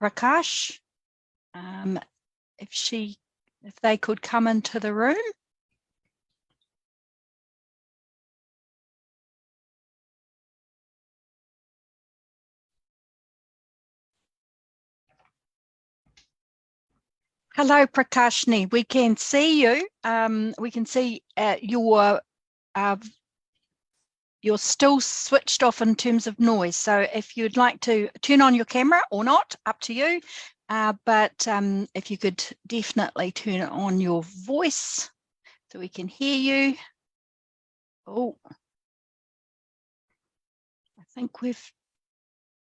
Prakash, if they could come into the room. Hello, Prakashni. We can see you. We can see you're still switched off in terms of noise. So if you'd like to turn on your camera or not, up to you. But if you could definitely turn on your voice so we can hear you. Oh, I think we've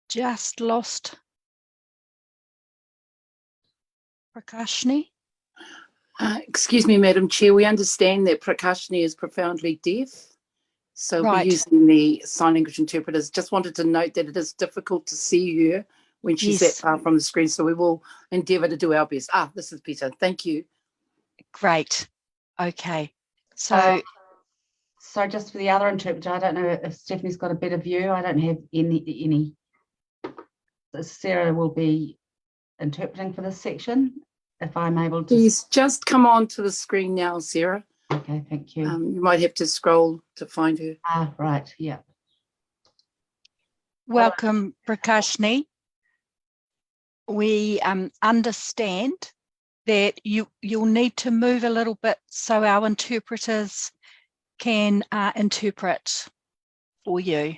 just lost Prakashni. Excuse me, Madam Chair, we understand that Prakashni is profoundly deaf, so Right. we're using the sign language interpreters. Just wanted to note that it is difficult to see her when she's Yes. that far from the screen, so we will endeavour to do our best. This is better. Thank you. Great. Okay. So just for the other interpreter, I don't know if Stephanie's got a better view. I don't have any. Sarah will be interpreting for this section. If I'm able to. Please just come on to the screen now, Sarah. Okay, thank you. You might have to scroll to find her. Right, yeah. welcome, Prakashni. We understand that you'll need to move a little bit so our interpreters can interpret for you.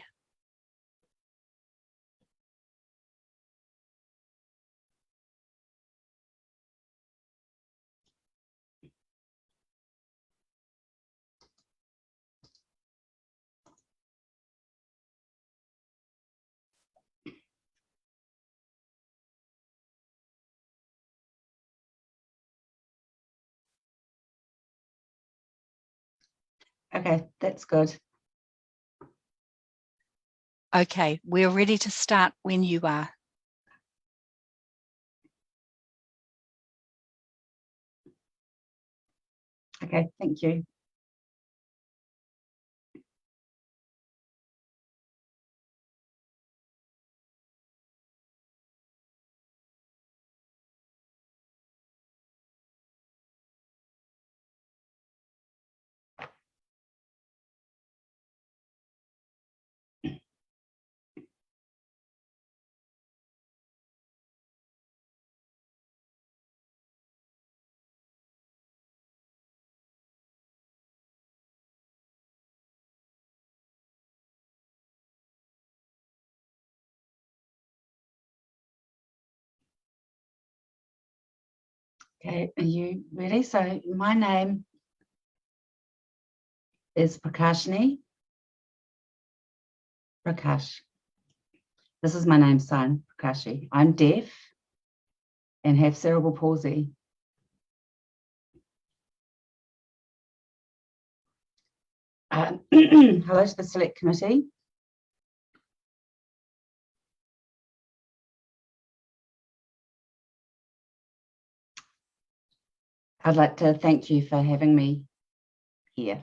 Okay, that's good. Okay, we're ready to start when you are. Okay, thank you. Okay, are you ready? So my name is Prakashni Prakash. This is my name sign, Prakashi. I'm deaf and have cerebral palsy. Hello to the Select Committee. I'd like to thank you for having me here.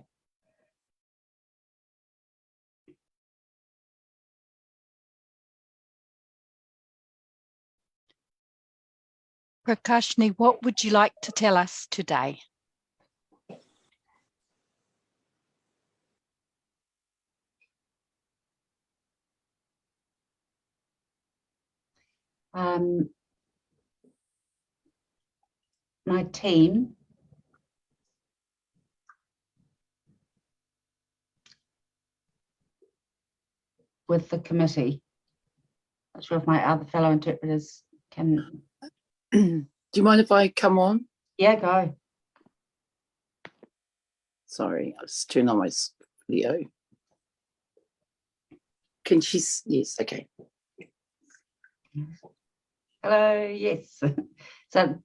Prakashni, what would you like to tell us today? My team with the committee. Not sure if my other fellow interpreters can. Do you mind if I come on? Yeah, go. Sorry, I'll just turn on my video. Can she? Yes, okay. Hello, yes. So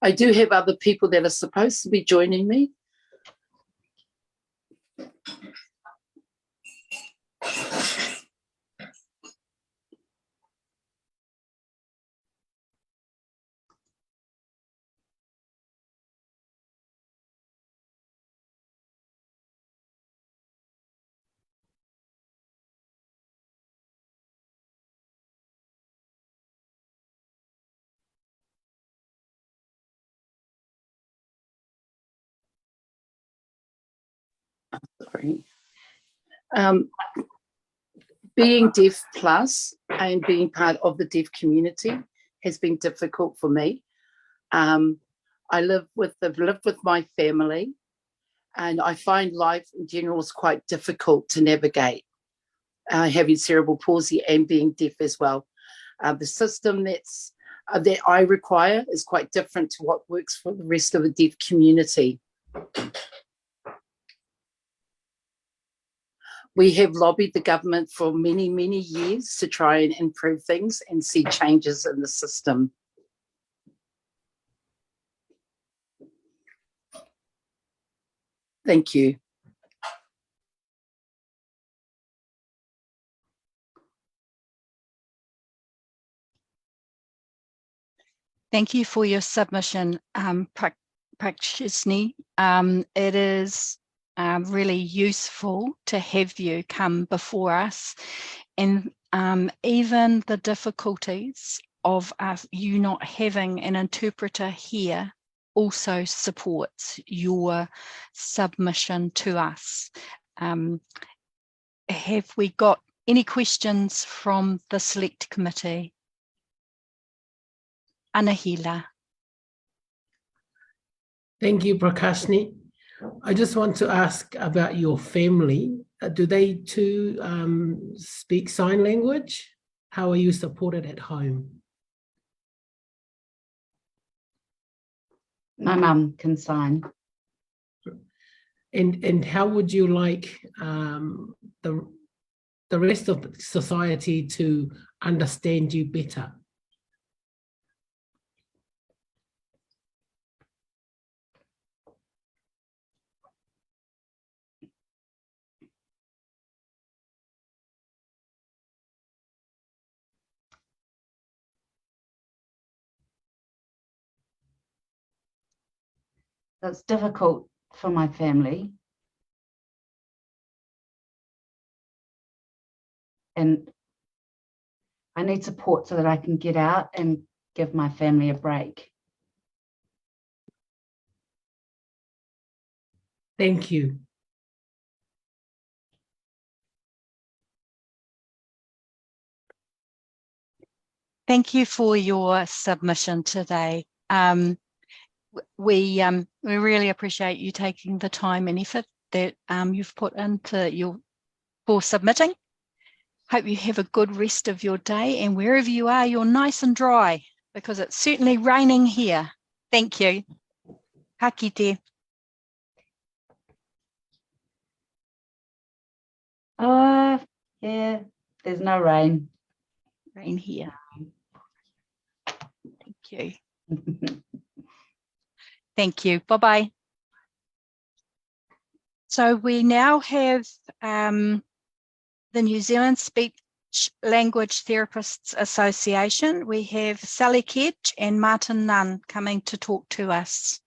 I do have other people that are supposed to be joining me. Sorry. Being deaf plus and being part of the deaf community has been difficult for me. I've lived with my family, and I find life in general is quite difficult to navigate, having cerebral palsy and being deaf as well. The system that I require is quite different to what works for the rest of the deaf community. We have lobbied the government for many, many years to try and improve things and see changes in the system. Thank you. Thank you for your submission, Prakashni. It is really useful to have you come before us, and even the difficulties of you not having an interpreter here also supports your submission to us. Have we got any questions from the Select Committee? Anahila. Thank you, Prakashni. I just want to ask about your family. Do they too speak sign language? How are you supported at home? My mum can sign. And how would you like the rest of the society to understand you better? It's difficult for my family. And I need support so that I can get out and give my family a break. Thank you. Thank you for your submission today. We really appreciate you taking the time and effort that you've put into for submitting. Hope you have a good rest of your day, and wherever you are, you're nice and dry, because it's certainly raining here. Thank you. Ka kite. Yeah, there's no rain. Rain here. Thank you. Thank you. Bye-bye. So we now have the New Zealand Speech Language Therapists Association. We have Sally Kedge and Martin Nunn coming to talk to us.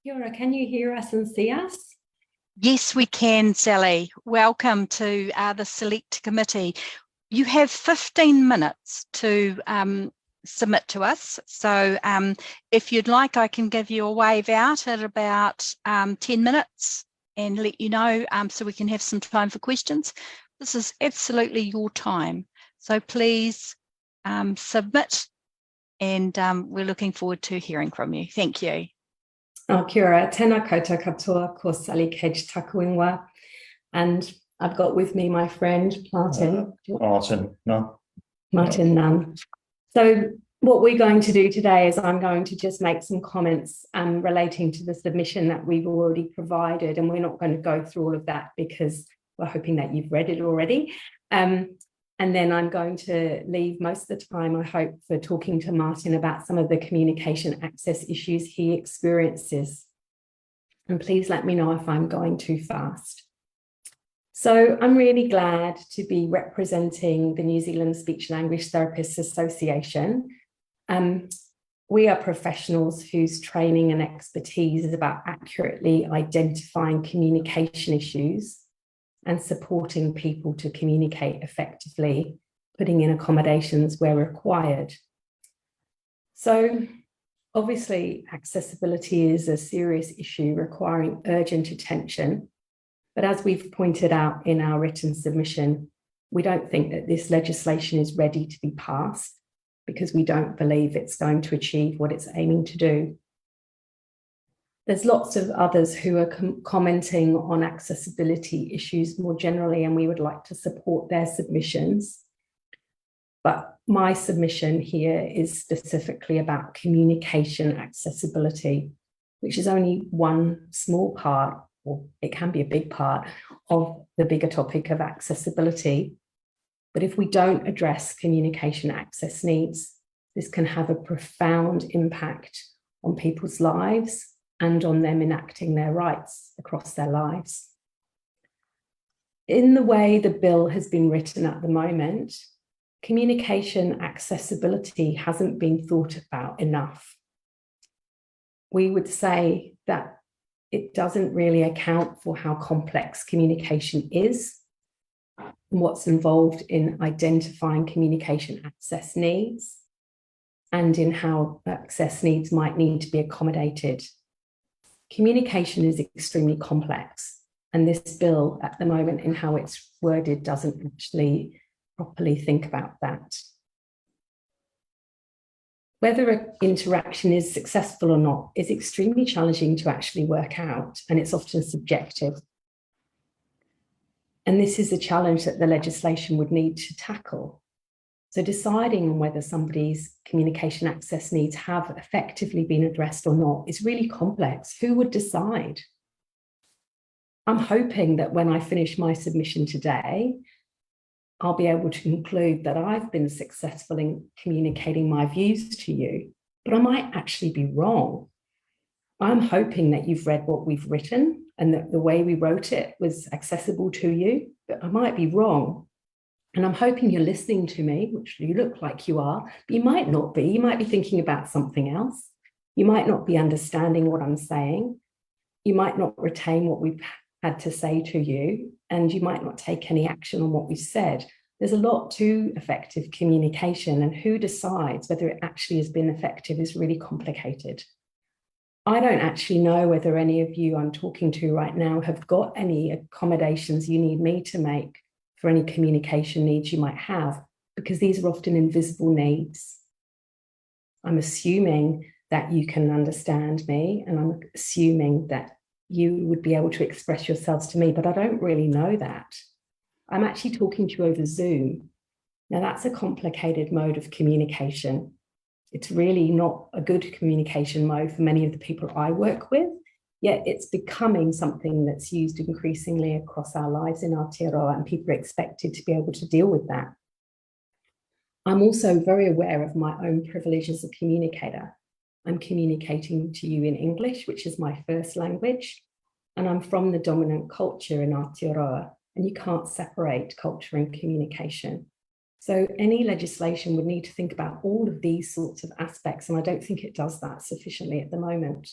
Kia ora, can you hear us and see us? Yes, we can, Sally. Welcome to the Select Committee. You have 15 minutes to submit to us. So if you'd like, I can give you a wave out at about 10 minutes and let you know so we can have some time for questions. This is absolutely your time. So please submit, and we're looking forward to hearing from you. Thank you. Kia ora, tēnā koutou katoa, ko Sally Kedge taku ingoa. And I've got with me my friend, Martin. Martin Nunn. So what we're going to do today is I'm going to just make some comments relating to the submission that we've already provided, and we're not going to go through all of that because we're hoping that you've read it already. And then I'm going to leave most of the time, I hope, for talking to Martin about some of the communication access issues he experiences. And please let me know if I'm going too fast. So I'm really glad to be representing the New Zealand Speech Language Therapists Association. we are professionals whose training and expertise is about accurately identifying communication issues and supporting people to communicate effectively, putting in accommodations where required. So obviously, accessibility is a serious issue requiring urgent attention. But as we've pointed out in our written submission, we don't think that this legislation is ready to be passed because we don't believe it's going to achieve what it's aiming to do. There's lots of others who are commenting on accessibility issues more generally, and we would like to support their submissions. But my submission here is specifically about communication accessibility, which is only one small part, or it can be a big part, of the bigger topic of accessibility. But if we don't address communication access needs, this can have a profound impact on people's lives and on them enacting their rights across their lives. In the way the bill has been written at the moment, communication accessibility hasn't been thought about enough. We would say that it doesn't really account for how complex communication is and what's involved in identifying communication access needs and in how access needs might need to be accommodated. Communication is extremely complex, and this bill at the moment in how it's worded doesn't actually properly think about that. Whether an interaction is successful or not is extremely challenging to actually work out, and it's often subjective. And this is a challenge that the legislation would need to tackle. So deciding on whether somebody's communication access needs have effectively been addressed or not is really complex. Who would decide? I'm hoping that when I finish my submission today, I'll be able to conclude that I've been successful in communicating my views to you, but I might actually be wrong. I'm hoping that you've read what we've written and that the way we wrote it was accessible to you, but I might be wrong. And I'm hoping you're listening to me, which you look like you are, but you might not be. You might be thinking about something else. You might not be understanding what I'm saying. You might not retain what we've had to say to you, and you might not take any action on what we've said. There's a lot to effective communication, and who decides whether it actually has been effective is really complicated. I don't actually know whether any of you I'm talking to right now have got any accommodations you need me to make for any communication needs you might have, because these are often invisible needs. I'm assuming that you can understand me, and I'm assuming that you would be able to express yourselves to me, but I don't really know that. I'm actually talking to you over Zoom. Now that's a complicated mode of communication. It's really not a good communication mode for many of the people I work with, yet it's becoming something that's used increasingly across our lives in Aotearoa, and people are expected to be able to deal with that. I'm also very aware of my own privilege as a communicator. I'm communicating to you in English, which is my first language, and I'm from the dominant culture in Aotearoa, and you can't separate culture and communication. So any legislation would need to think about all of these sorts of aspects, and I don't think it does that sufficiently at the moment.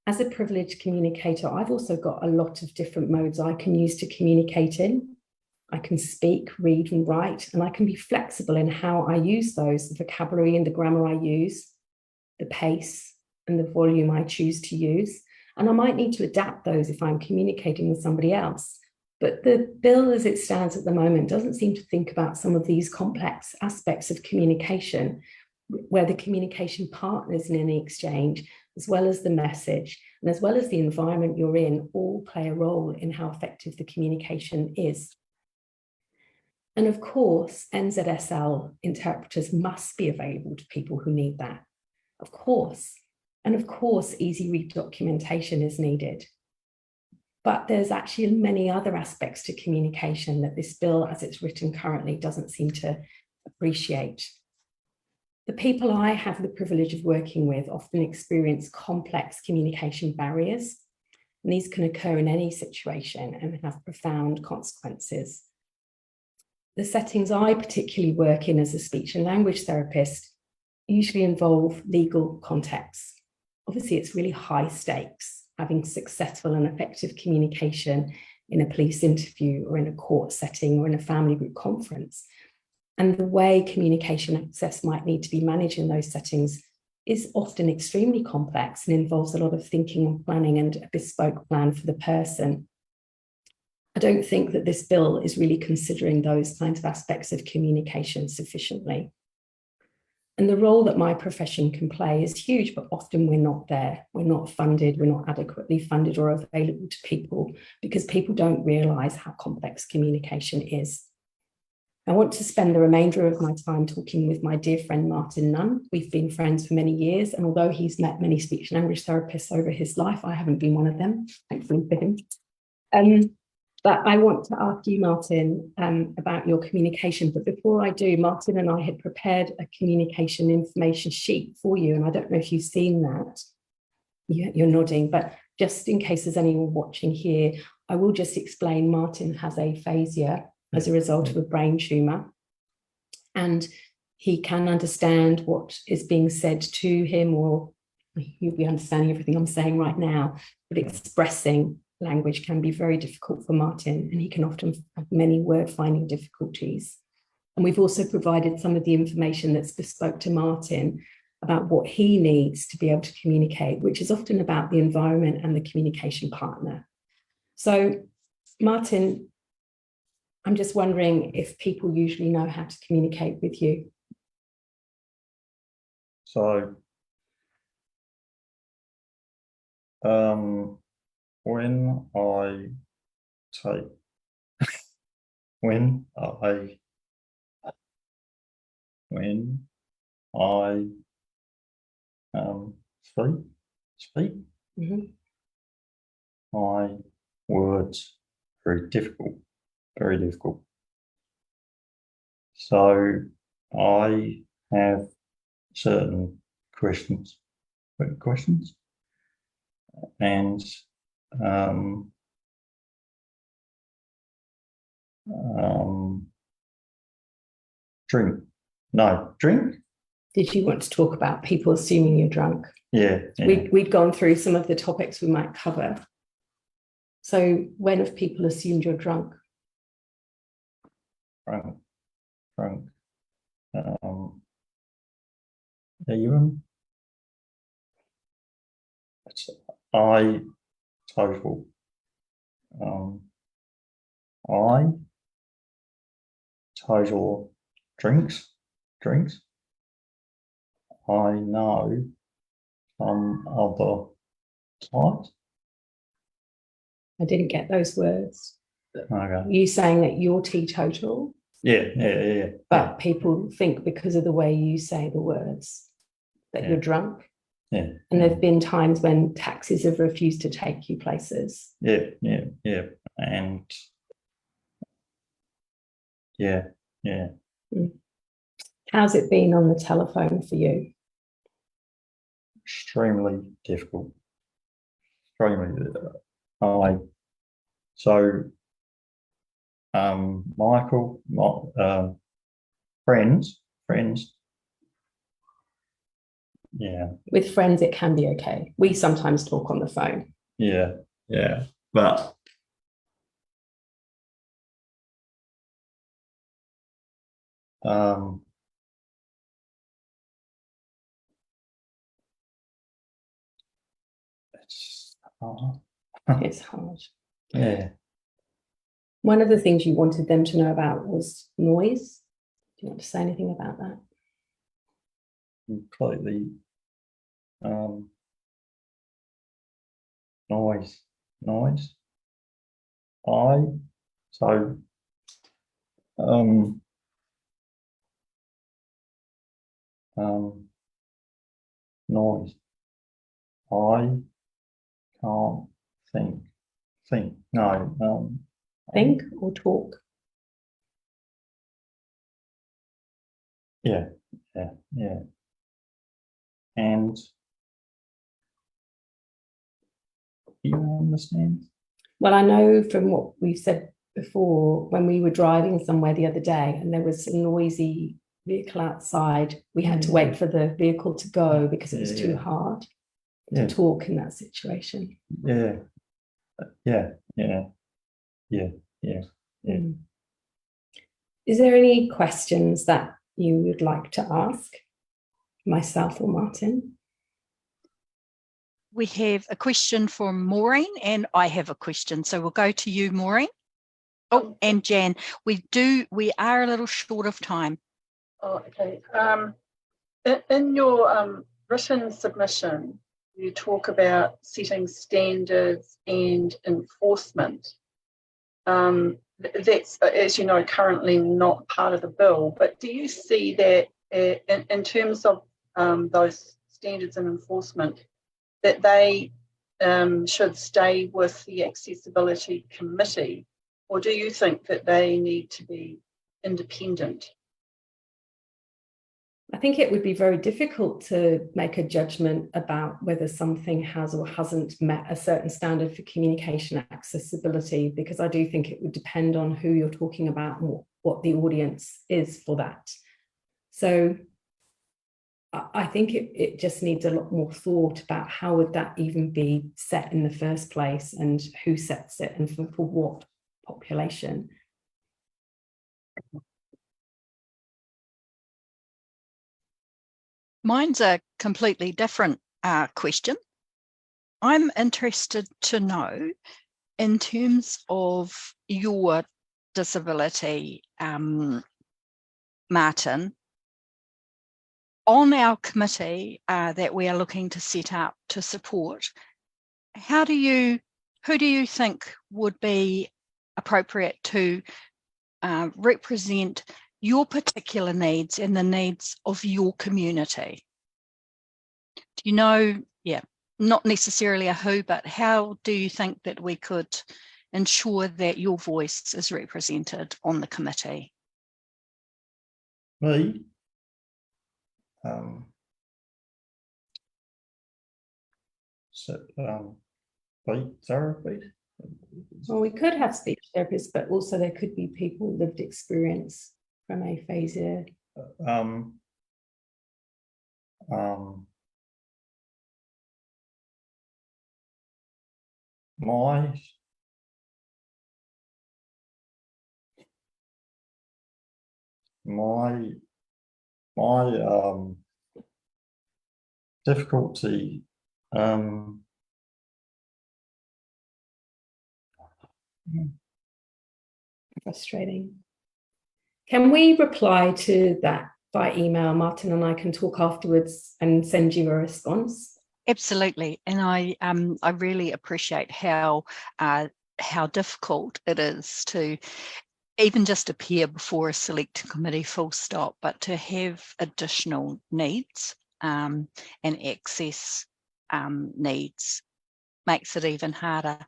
As a privileged communicator, I've also got a lot of different modes I can use to communicate in. I can speak, read, and write, and I can be flexible in how I use those, the vocabulary and the grammar I use, the pace and the volume I choose to use. And I might need to adapt those if I'm communicating with somebody else. But the bill as it stands at the moment doesn't seem to think about some of these complex aspects of communication, where the communication partners in any exchange, as well as the message, and as well as the environment you're in, all play a role in how effective the communication is. And of course, NZSL interpreters must be available to people who need that. Of course. And of course, easy read documentation is needed. But there's actually many other aspects to communication that this bill, as it's written currently, doesn't seem to appreciate. The people I have the privilege of working with often experience complex communication barriers, and these can occur in any situation and have profound consequences. The settings I particularly work in as a speech and language therapist usually involve legal contexts. Obviously, it's really high stakes, having successful and effective communication in a police interview or in a court setting or in a family group conference. And the way communication access might need to be managed in those settings is often extremely complex and involves a lot of thinking and planning and a bespoke plan for the person. I don't think that this bill is really considering those kinds of aspects of communication sufficiently. And the role that my profession can play is huge, but often we're not there. We're not funded, we're not adequately funded or available to people because people don't realise how complex communication is. I want to spend the remainder of my time talking with my dear friend Martin Nunn. We've been friends for many years, and although he's met many speech and language therapists over his life, I haven't been one of them, thankfully for him. But I want to ask you, Martin, about your communication. But before I do, Martin and I had prepared a communication information sheet for you, and I don't know if you've seen that. You're nodding, but just in case there's anyone watching here, I will just explain Martin has aphasia as a result of a brain tumour, and he can understand what is being said to him, or he'll be understanding everything I'm saying right now, but expressing language can be very difficult for Martin, and he can often have many word finding difficulties. And we've also provided some of the information that's bespoke to Martin about what he needs to be able to communicate, which is often about the environment and the communication partner. So, Martin, I'm just wondering if people usually know how to communicate with you. So, when I take, when I speak, my words very difficult. So I have certain questions, and drink. Did you want to talk about people assuming you're drunk? Yeah. We'd gone through some of the topics we might cover. So when have people assumed you're drunk? Drunk. Even I total. I total drinks. I know some other types. I didn't get those words. Okay. You saying that you're teetotal? Yeah. But people think because of the way you say the words that you're drunk. Yeah. And there have been times when taxis have refused to take you places. Yeah. And yeah. How's it been on the telephone for you? Extremely difficult. Michael, friends. Yeah. With friends, it can be okay. We sometimes talk on the phone. Yeah. But it's hard. It's hard. Yeah. One of the things you wanted them to know about was noise. Do you want to say anything about that? Completely noise. Noise. I can't think. No. Think or talk? Yeah. And you understand? Well, I know from what we've said before, when we were driving somewhere the other day and there was some noisy vehicle outside. We had to wait for the vehicle to go because it was too hard to talk in that situation. Yeah. Is there any questions that you would like to ask myself or Martin? We have a question from Maureen, and I have a question. So we'll go to you, Maureen. Oh, and Jan, we are a little short of time. Oh, okay. In your written submission, you talk about setting standards and enforcement. That's, as you know, currently not part of the bill, but do you see that in terms of those standards and enforcement, that they should stay with the Accessibility Committee, or do you think that they need to be independent? I think it would be very difficult to make a judgment about whether something has or hasn't met a certain standard for communication accessibility, because I do think it would depend on who you're talking about and what the audience is for that. So I think it just needs a lot more thought about how would that even be set in the first place, and who sets it, and for what population. Mine's a completely different question. I'm interested to know, in terms of your disability, Martin, on our committee that we are looking to set up to support, who do you think would be appropriate to represent your particular needs and the needs of your community? Do you know, not necessarily a who, but how do you think that we could ensure that your voice is represented on the committee? Me? Speech therapy? Well, we could have speech therapists, but also there could be people with lived experience from aphasia. My difficulty, Frustrating. Can we reply to that by email? Martin and I can talk afterwards and send you a response. Absolutely, and I really appreciate how difficult it is to even just appear before a select committee, full stop, but to have additional needs and access needs makes it even harder.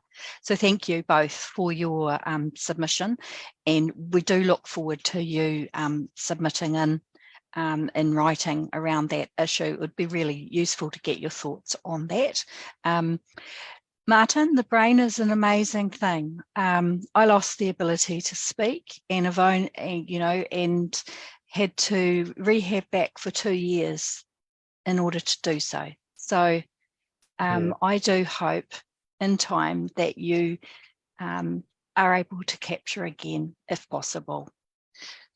So thank you both for your submission, and we do look forward to you submitting in writing around that issue. It would be really useful to get your thoughts on that. Martin, the brain is an amazing thing. I lost the ability to speak, and and had to rehab back for 2 years in order to do so. So I do hope in time that you are able to capture again, if possible.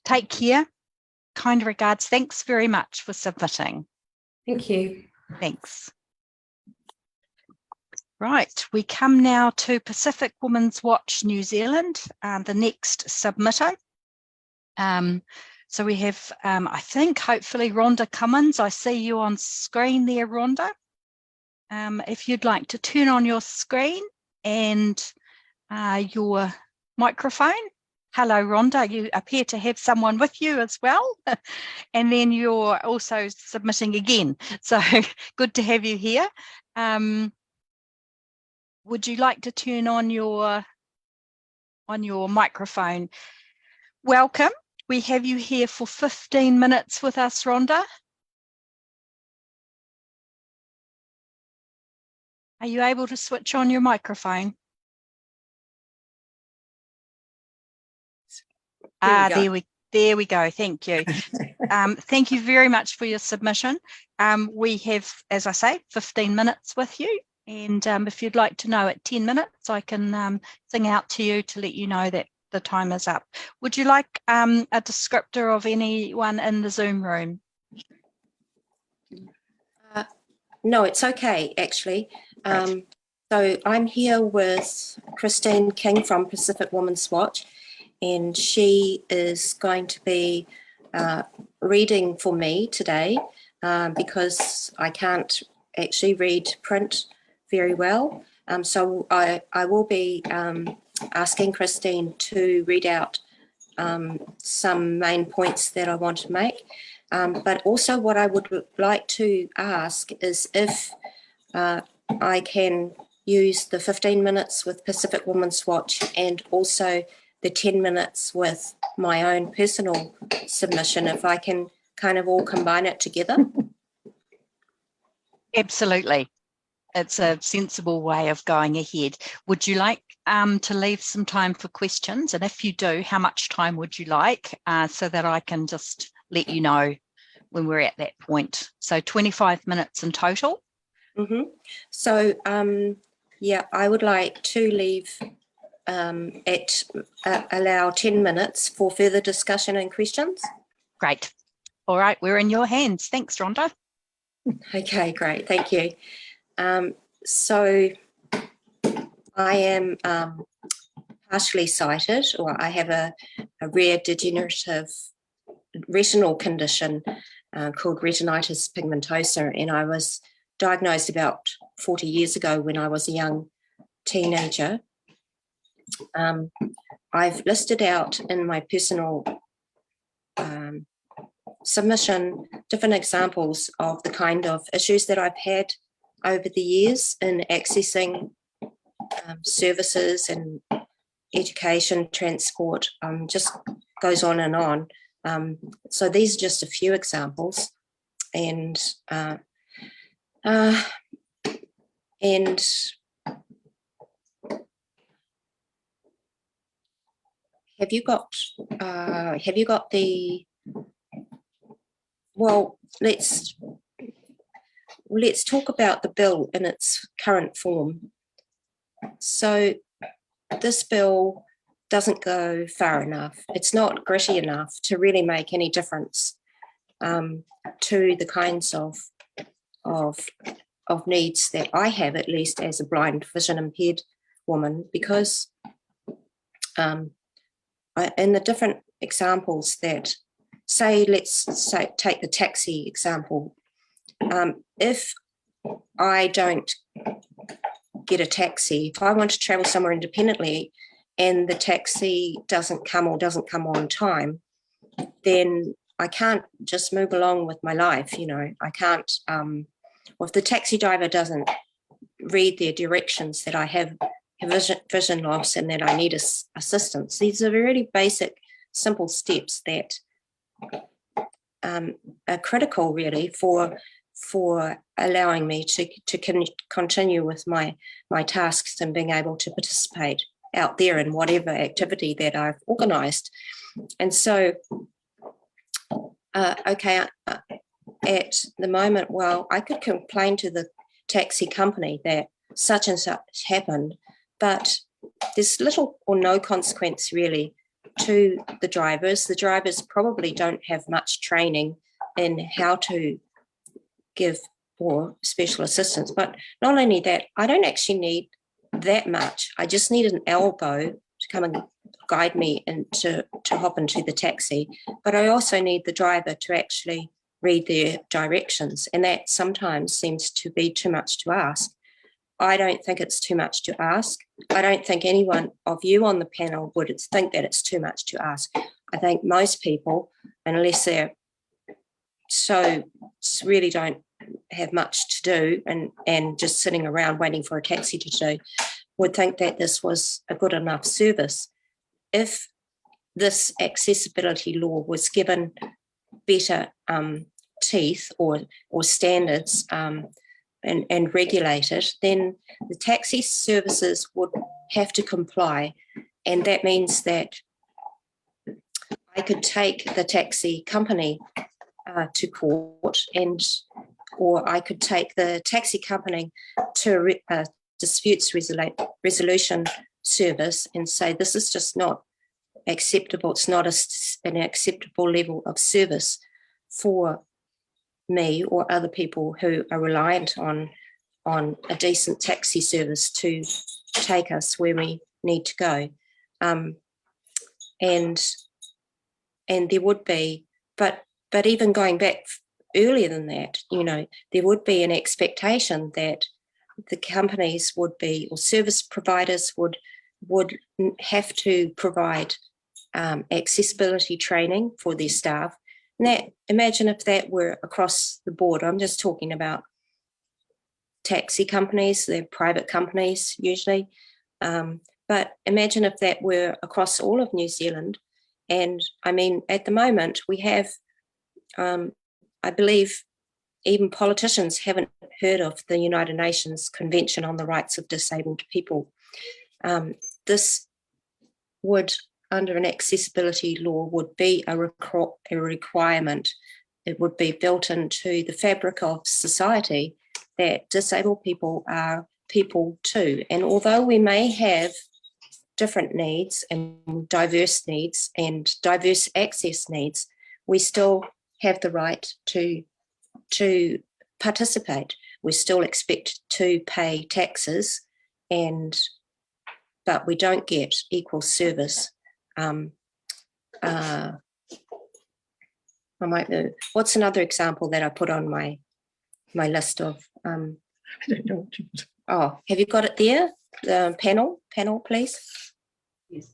Take care. Kind regards. Thanks very much for submitting. Thank you. Thanks. Right, we come now to Pacific Women's Watch New Zealand, the next submitter. So we have, I think, hopefully Rhonda Comins. I see you on screen there, Rhonda. If you'd like to turn on your screen and your microphone. Hello, Rhonda. You appear to have someone with you as well. And then you're also submitting again. So good to have you here. Would you like to turn on your microphone? Welcome. We have you here for 15 minutes with us, Rhonda. Are you able to switch on your microphone? There There we go. Thank you. Thank you very much for your submission. We have, as I say, 15 minutes with you. And if you'd like to know at 10 minutes, I can sing out to you to let you know that the time is up. Would you like a descriptor of anyone in the Zoom room? No, it's okay, actually. Great. So I'm here with Christine King from Pacific Women's Watch, and she is going to be reading for me today because I can't actually read print very well. So I will be asking Christine to read out some main points that I want to make. But also what I would like to ask is if I can use the 15 minutes with Pacific Women's Watch and also the 10 minutes with my own personal submission, if I can kind of all combine it together. Absolutely. It's a sensible way of going ahead. Would you like to leave some time for questions? And if you do, how much time would you like so that I can just let you know when we're at that point? So 25 minutes in total. Mm-hmm. So, yeah, I would like to leave allow 10 minutes for further discussion and questions. Great. All right, we're in your hands. Thanks, Rhonda. Okay, great. Thank you. So I am partially sighted, or I have a rare degenerative retinal condition called retinitis pigmentosa, and I was diagnosed about 40 years ago when I was a young teenager. I've listed out in my personal submission different examples of the kind of issues that I've had over the years in accessing services and education, transport, just goes on and on. So these are just a few examples, and have you got the, well, let's talk about the bill in its current form. So this bill doesn't go far enough. It's not gritty enough to really make any difference to the kinds of needs that I have, at least as a blind vision impaired woman, because in the different examples that, let's take the taxi example. If I don't get a taxi, if I want to travel somewhere independently and the taxi doesn't come or doesn't come on time, then I can't just move along with my life, you know. I can't, if the taxi driver doesn't read their directions that I have vision loss and that I need assistance. These are really basic, simple steps that are critical, really, for allowing me to continue with my tasks and being able to participate out there in whatever activity that I've organised. And so, okay, at the moment, well, I could complain to the taxi company that such and such happened, but there's little or no consequence really to the drivers. The drivers probably don't have much training in how to give for special assistance. But not only that, I don't actually need that much. I just need an elbow to come and guide me and to hop into the taxi. But I also need the driver to actually read their directions. And that sometimes seems to be too much to ask. I don't think it's too much to ask. I don't think anyone of you on the panel would think that it's too much to ask. I think most people, unless they're really don't have much to do and just sitting around waiting for a taxi to do, would think that this was a good enough service. If this accessibility law was given better teeth or standards and regulated, then the taxi services would have to comply. And that means that I could take the taxi company to court, or I could take the taxi company to a disputes resolution service and say, this is just not acceptable. It's not an acceptable level of service for me or other people who are reliant on a decent taxi service to take us where we need to go. And there would be, but even going back earlier than that, you know, there would be an expectation that the companies would be, or service providers would have to provide accessibility training for their staff. And that, imagine if that were across the board. I'm just talking about taxi companies, they're private companies usually. But imagine if that were across all of New Zealand. And I mean, at the moment we have, I believe even politicians haven't heard of the United Nations Convention on the Rights of Disabled People. This would, under an accessibility law, would be a requirement. It would be built into the fabric of society that disabled people are people too. And although we may have different needs and diverse access needs, we still have the right to participate. We still expect to pay taxes, but we don't get equal service. What's another example that I put on my list of? I don't know what you was. Oh, have you got it there? The panel, please. Yes.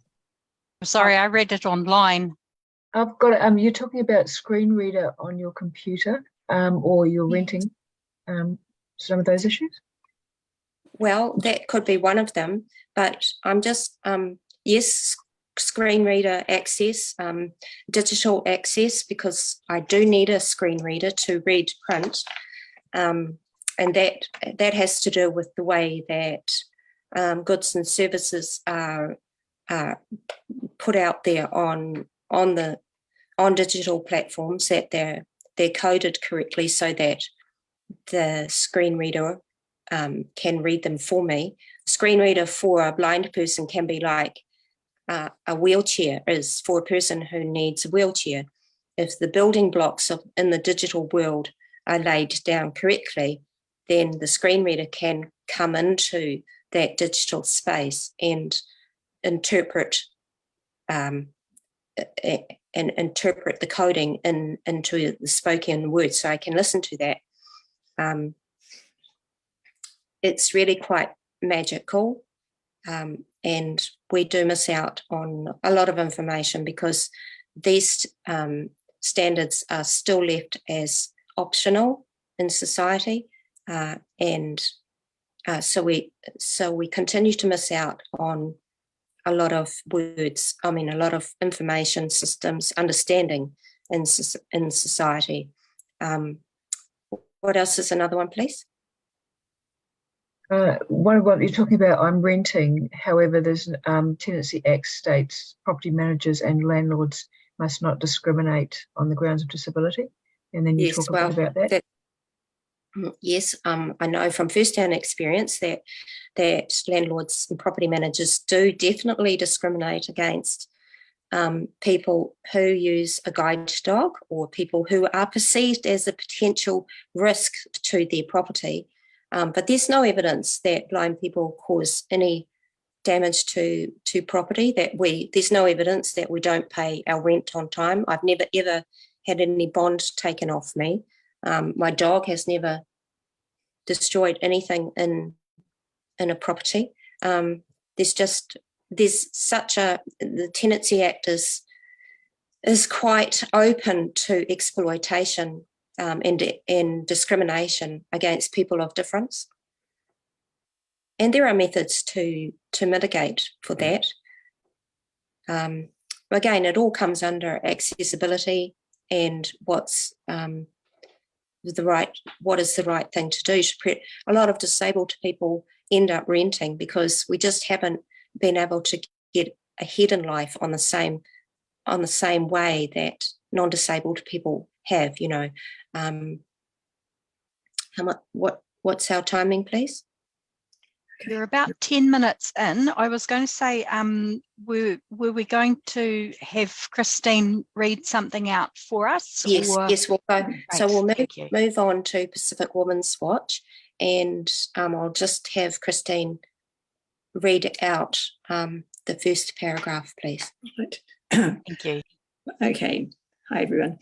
Sorry, I read it online. I've got it. You're talking about screen reader on your computer, or you're renting some of those issues? Well, that could be one of them, but I'm just, yes, screen reader access, digital access, because I do need a screen reader to read print. And that has to do with the way that goods and services are put out there on digital platforms, that they're coded correctly so that the screen reader can read them for me. Screen reader for a blind person can be like a wheelchair is for a person who needs a wheelchair. If the building blocks in the digital world are laid down correctly, then the screen reader can come into that digital space and interpret interpret the coding into the spoken word, so I can listen to that. It's really quite magical, and we do miss out on a lot of information because these standards are still left as optional in society, and so we continue to miss out on a lot of words, a lot of information systems, understanding in society. What else is another one, please? What you're talking about, I'm renting. However, there's Tenancy Act states property managers and landlords must not discriminate on the grounds of disability. And then you talk a bit about that. Yes, I know from first-hand experience that landlords and property managers do definitely discriminate against people who use a guide dog or people who are perceived as a potential risk to their property. But there's no evidence that blind people cause any damage to property. There's no evidence that we don't pay our rent on time. I've never ever had any bond taken off me. My dog has never destroyed anything in a property. The Tenancy Act is quite open to exploitation and discrimination against people of difference. And there are methods to mitigate for that. Again, it all comes under accessibility and what is the right thing to do. A lot of disabled people end up renting because we just haven't been able to get ahead in life on the same on the same way that non-disabled people have, you know. What's our timing, please? We're about 10 minutes in. I was going to say, were we going to have Christine read something out for us? Yes, or? yes, we'll go. Great, so we'll move on to Pacific Women's Watch, and I'll just have Christine read out the first paragraph, please. Right. Thank you. Okay. Hi, everyone.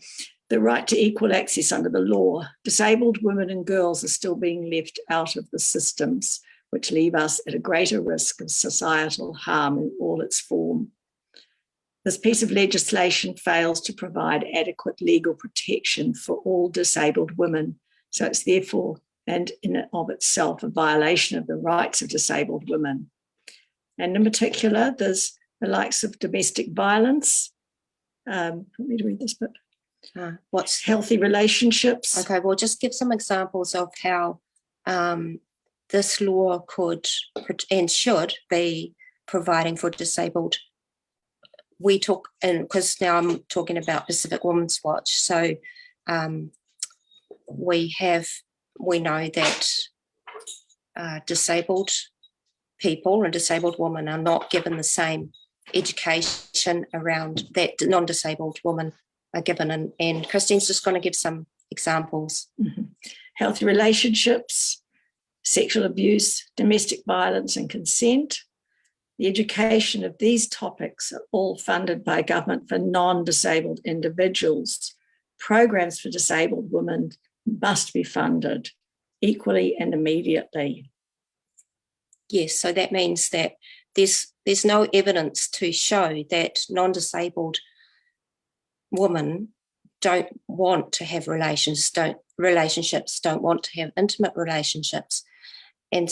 The right to equal access under the law. Disabled women and girls are still being left out of the systems, which leave us at a greater risk of societal harm in all its form. This piece of legislation fails to provide adequate legal protection for all disabled women, so it's therefore and in and of itself a violation of the rights of disabled women. And in particular, there's the likes of domestic violence. Want me to read this bit? What's healthy relationships? Okay, well, just give some examples of how this law could and should be providing for disabled. We talk, and because now I'm talking about Pacific Women's Watch, so we know that disabled people and disabled women are not given the same education around that non-disabled women are given, and Christine's just going to give some examples. Mm-hmm. Healthy relationships, sexual abuse, domestic violence and consent. The education of these topics are all funded by government for non-disabled individuals. Programs for disabled women must be funded equally and immediately. Yes, so that means that there's no evidence to show that non-disabled women don't want to have relationships, don't want to have intimate relationships, and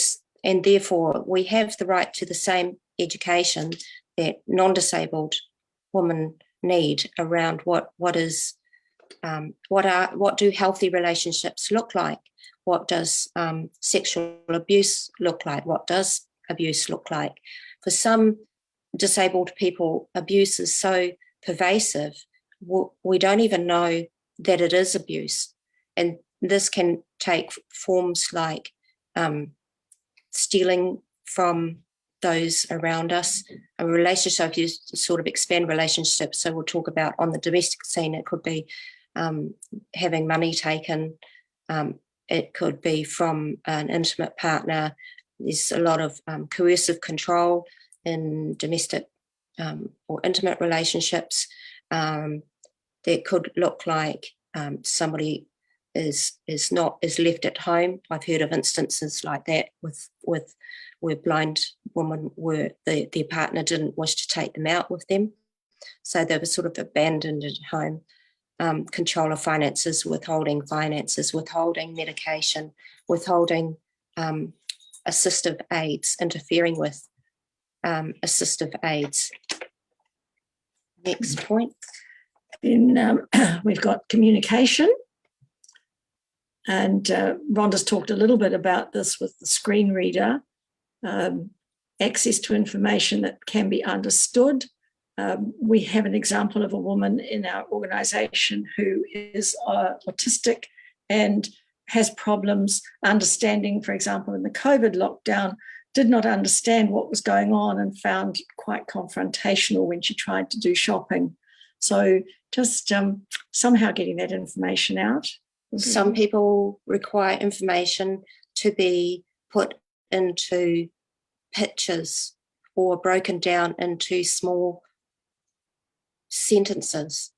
therefore we have the right to the same education that non-disabled women need around what do healthy relationships look like, what does sexual abuse look like, what does abuse look like. For some disabled people, abuse is so pervasive we don't even know that it is abuse, and this can take forms like stealing from those around us. A relationship, you sort of expand relationships, so we'll talk about on the domestic scene, it could be having money taken, it could be from an intimate partner. There's a lot of coercive control in domestic or intimate relationships. That could look like somebody is left at home. I've heard of instances like that with where blind women were their partner didn't wish to take them out with them, so they were sort of abandoned at home. Control of finances, withholding medication, withholding assistive aids, interfering with assistive aids. Next point. Then we've got communication, and Rhonda's talked a little bit about this with the screen reader, access to information that can be understood. We have an example of a woman in our organisation who is autistic and has problems understanding, for example, in the COVID lockdown, did not understand what was going on and found quite confrontational when she tried to do shopping. So just somehow getting that information out. Some people require information to be put into pictures or broken down into small sentences,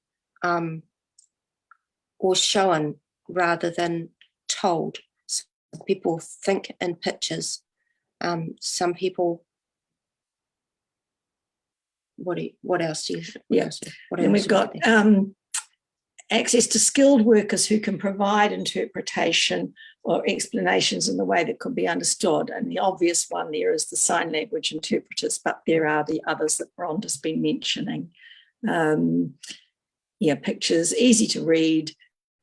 or shown rather than told. So people think in pictures. Some people. What else do you? And we've got access to skilled workers who can provide interpretation or explanations in the way that could be understood. And the obvious one there is the sign language interpreters, but there are the others that Rhonda's been mentioning. Pictures, easy to read,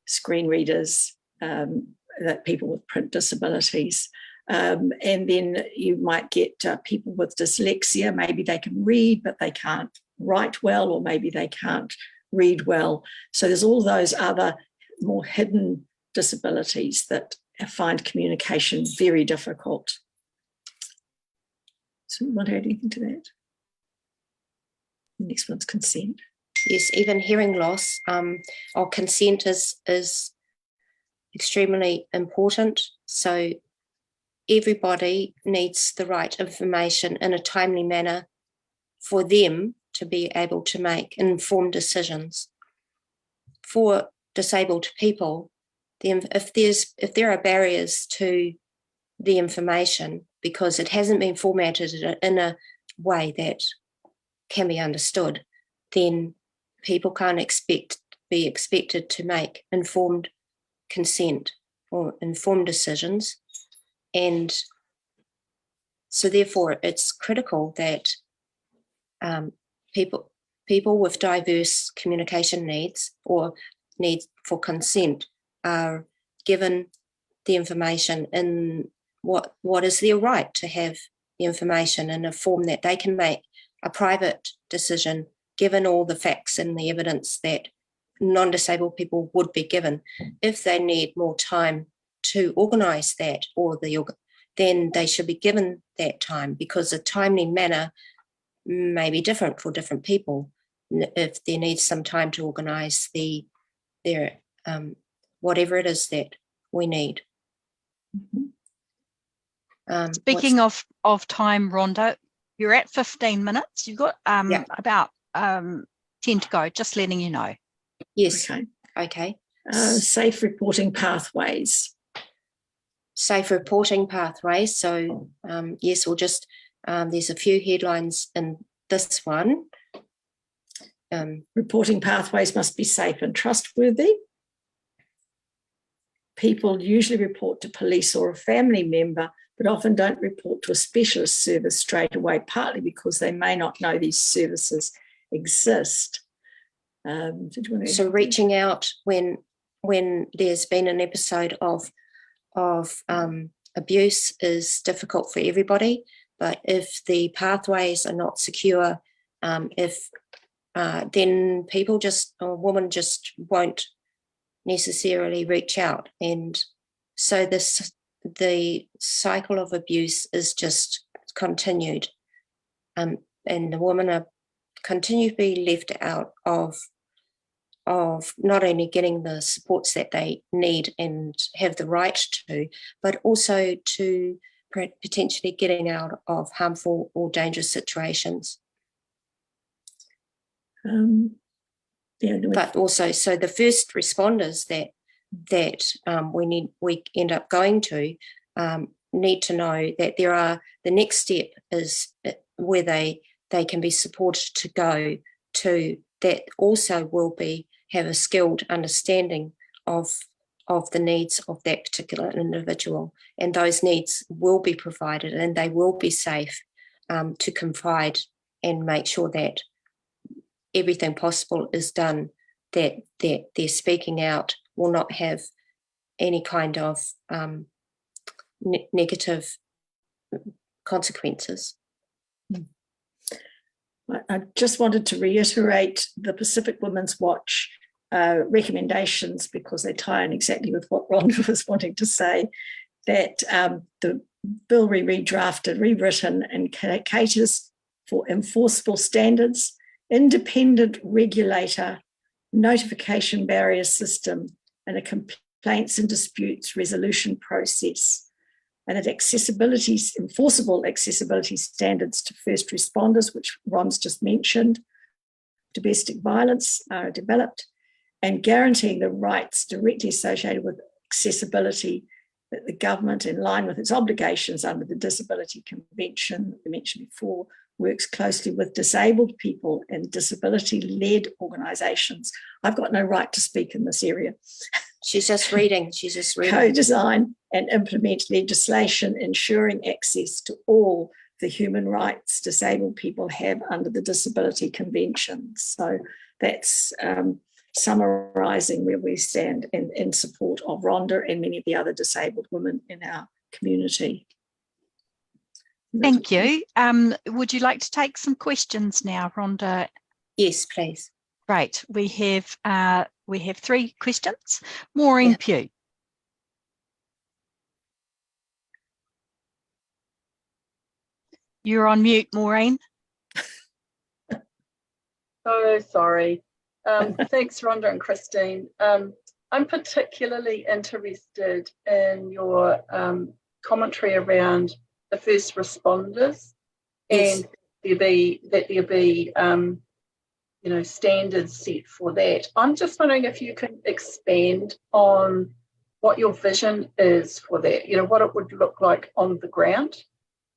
screen readers, that people with print disabilities. And then you might get people with dyslexia. Maybe they can read, but they can't write well, or maybe they can't read well. So there's all those other more hidden disabilities that find communication very difficult. So you want to add anything to that? The next one's consent. Yes, even hearing loss, or consent is extremely important. So everybody needs the right information in a timely manner for them to be able to make informed decisions. For disabled people, if there are barriers to the information because it hasn't been formatted in a way that can be understood, then people can't be expected to make informed consent or informed decisions. And so therefore it's critical that people with diverse communication needs or needs for consent are given the information in what is their right to have the information in a form that they can make a private decision given all the facts and the evidence that non-disabled people would be given. If they need more time to organise that, then they should be given that time, because a timely manner may be different for different people. If there needs some time to organise their whatever it is that we need. Speaking of time, Rhonda, you're at 15 minutes. You've got about 10 to go, just letting you know. Yes. Okay. Safe reporting pathways. Safe reporting pathways. So yes, we'll just, there's a few headlines in this one. Reporting pathways must be safe and trustworthy. People usually report to police or a family member, but often don't report to a specialist service straight away, partly because they may not know these services exist. So reaching out when there's been an episode of abuse is difficult for everybody, but if the pathways are not secure, then people a woman just won't necessarily reach out, and so the cycle of abuse is just continued, and the women are continue to be left out of not only getting the supports that they need and have the right to, but also to potentially getting out of harmful or dangerous situations. But also, so the first responders that we end up going to need to know that the next step is where they can be supported to go to, that also will have a skilled understanding of the needs of that particular individual, and those needs will be provided and they will be safe to confide and make sure that everything possible is done, that their speaking out will not have any kind of negative consequences. I just wanted to reiterate the Pacific Women's Watch recommendations, because they tie in exactly with what Rhonda was wanting to say, that the bill redrafted, rewritten, and caters for enforceable standards, independent regulator, notification barrier system, and a complaints and disputes resolution process, and that enforceable accessibility standards to first responders, which Ron's just mentioned, domestic violence, are developed, and guaranteeing the rights directly associated with accessibility, that the government, in line with its obligations under the Disability Convention that we mentioned before, works closely with disabled people and disability-led organisations. I've got no right to speak in this area. She's just reading. Co-design and implement legislation ensuring access to all the human rights disabled people have under the Disability Convention. So that's summarising where we stand in support of Rhonda and many of the other disabled women in our community. Thank you. Would you like to take some questions now, Rhonda Yes, please. Great. We have 3 questions. Maureen Pugh. You're on mute, Maureen. So sorry. Thanks, Rhonda and Christine. I'm particularly interested in your commentary around the first responders, Yes. and there be standards set for that. I'm just wondering if you can expand on what your vision is for that, what it would look like on the ground.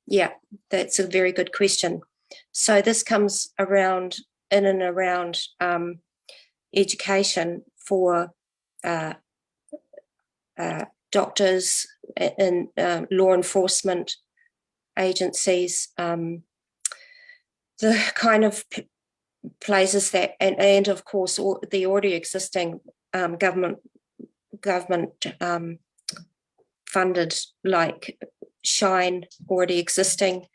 Yeah, that's a very good question. So this comes around education for doctors and law enforcement agencies, the kind of places that, and of course the already existing government funded, like Shine, already existing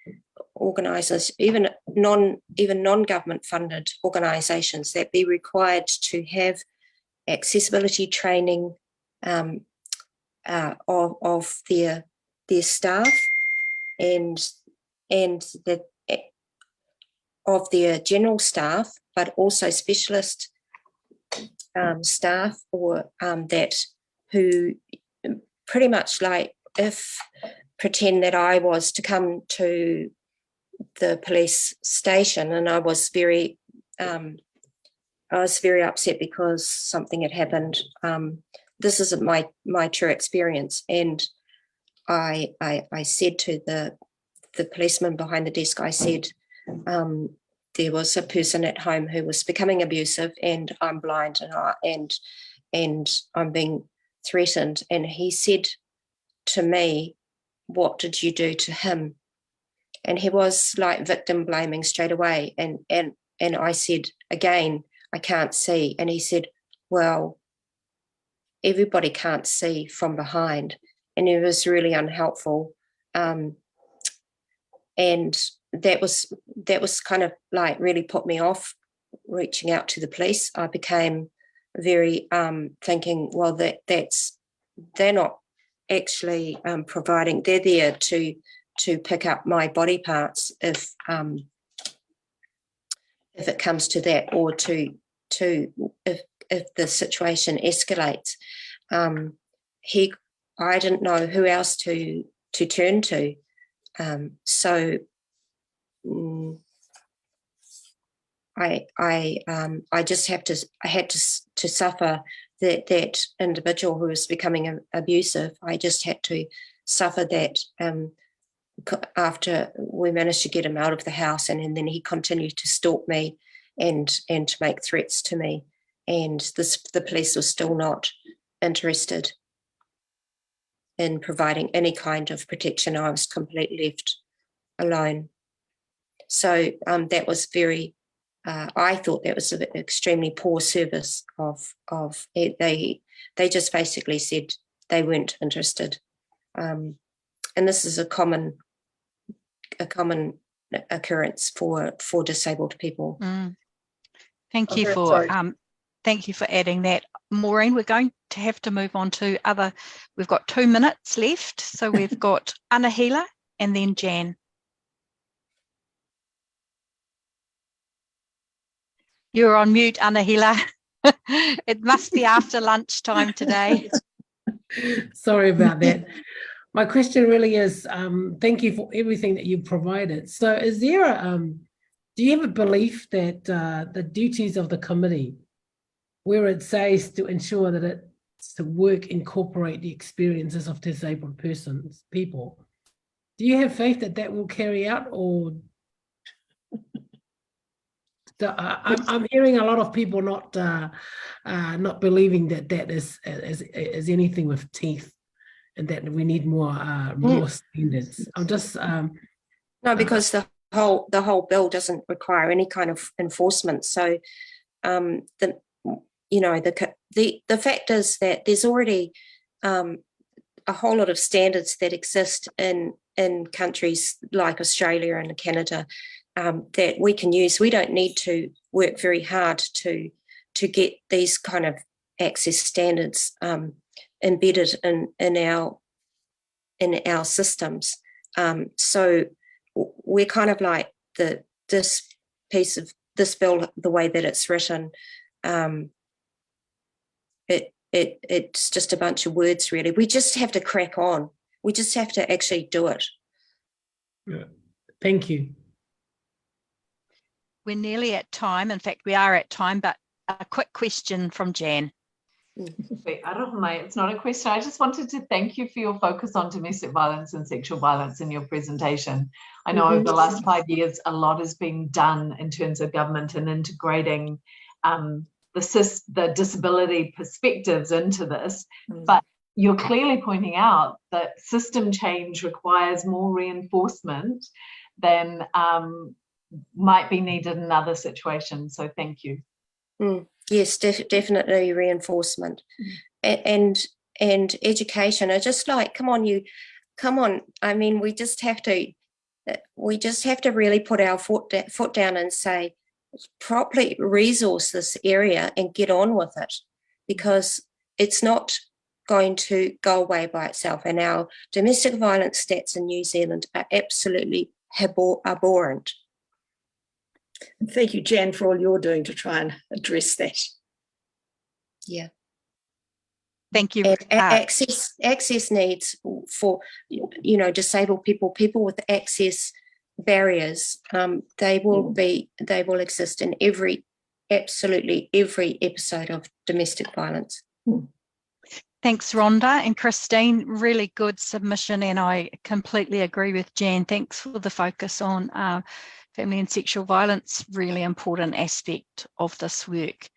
organisers, even non-government funded organisations, that be required to have accessibility training of their staff and of their general staff, but also specialist staff, or that who pretty much, like, if pretend that I was to come to the police station and I was very upset because something had happened. This isn't my true experience, and I said to the policeman behind the desk, I said, there was a person at home who was becoming abusive, and I'm blind, and I'm being threatened. And he said to me, "What did you do to him?" And he was like victim blaming straight away. And I said, again, I can't see. And he said, well, everybody can't see from behind. And it was really unhelpful. And that was kind of like really put me off reaching out to the police. I became very thinking, well, they're not actually providing, they're there to pick up my body parts if it comes to that, or if the situation escalates. I didn't know who else to turn to, so I just had to suffer that individual who was becoming abusive. I just had to suffer that. After we managed to get him out of the house, and then he continued to stalk me and to make threats to me, and the police were still not interested in providing any kind of protection. I was completely left alone. So that was very, I thought that was an extremely poor service of it. They just basically said they weren't interested. And this is a common occurrence for disabled people. Thank you for adding that, Maureen. We're going to have to move on to other. We've got 2 minutes left, so we've got Anahila and then Jan. You're on mute, Anahila. It must be after lunchtime today. Sorry about that. My question really is, thank you for everything that you provided. So is there do you have a belief that the duties of the committee, where it says to ensure that it's to work, incorporate the experiences of disabled people, do you have faith that that will carry out? Or I'm hearing a lot of people not believing that is anything with teeth, and that we need more standards. I'm just no, because the whole bill doesn't require any kind of enforcement. So the fact is that there's already a whole lot of standards that exist in countries like Australia and Canada that we can use. We don't need to work very hard to get these kind of access standards embedded in our systems. So we're kind of like this piece of this bill, the way that it's written, it's just a bunch of words, really. We just have to crack on. We just have to actually do it. Yeah. Thank you. We're nearly at time. In fact, we are at time, but a quick question from Jan. It's not a question. I just wanted to thank you for your focus on domestic violence and sexual violence in your presentation. I know over the last 5 years, a lot has been done in terms of government and integrating the disability perspectives into this, but you're clearly pointing out that system change requires more reinforcement than might be needed in other situations. So thank you. Yes, definitely reinforcement and education. Are just like, come on. I mean, we just have to really put our foot down and say, properly resource this area and get on with it, because it's not going to go away by itself. And our domestic violence stats in New Zealand are absolutely abhorrent. And thank you, Jan, for all you're doing to try and address that. Yeah. Thank you. And access needs for, disabled people with access barriers, they will exist in absolutely every episode of domestic violence. Thanks, Rhonda and Christine. Really good submission, and I completely agree with Jan. Thanks for the focus on family and sexual violence, really important aspect of this work.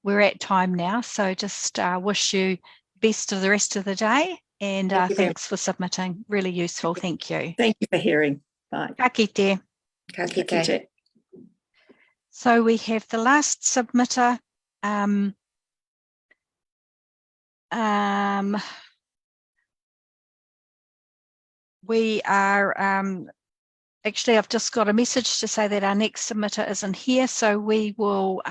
We're at time now, so just wish you best of the rest of the day, and thanks for submitting. Really useful. Thank you. Thank you for hearing. Bye. Ka kite. Ka kite. So we have the last submitter. We are actually, I've just got a message to say that our next submitter isn't here, so we will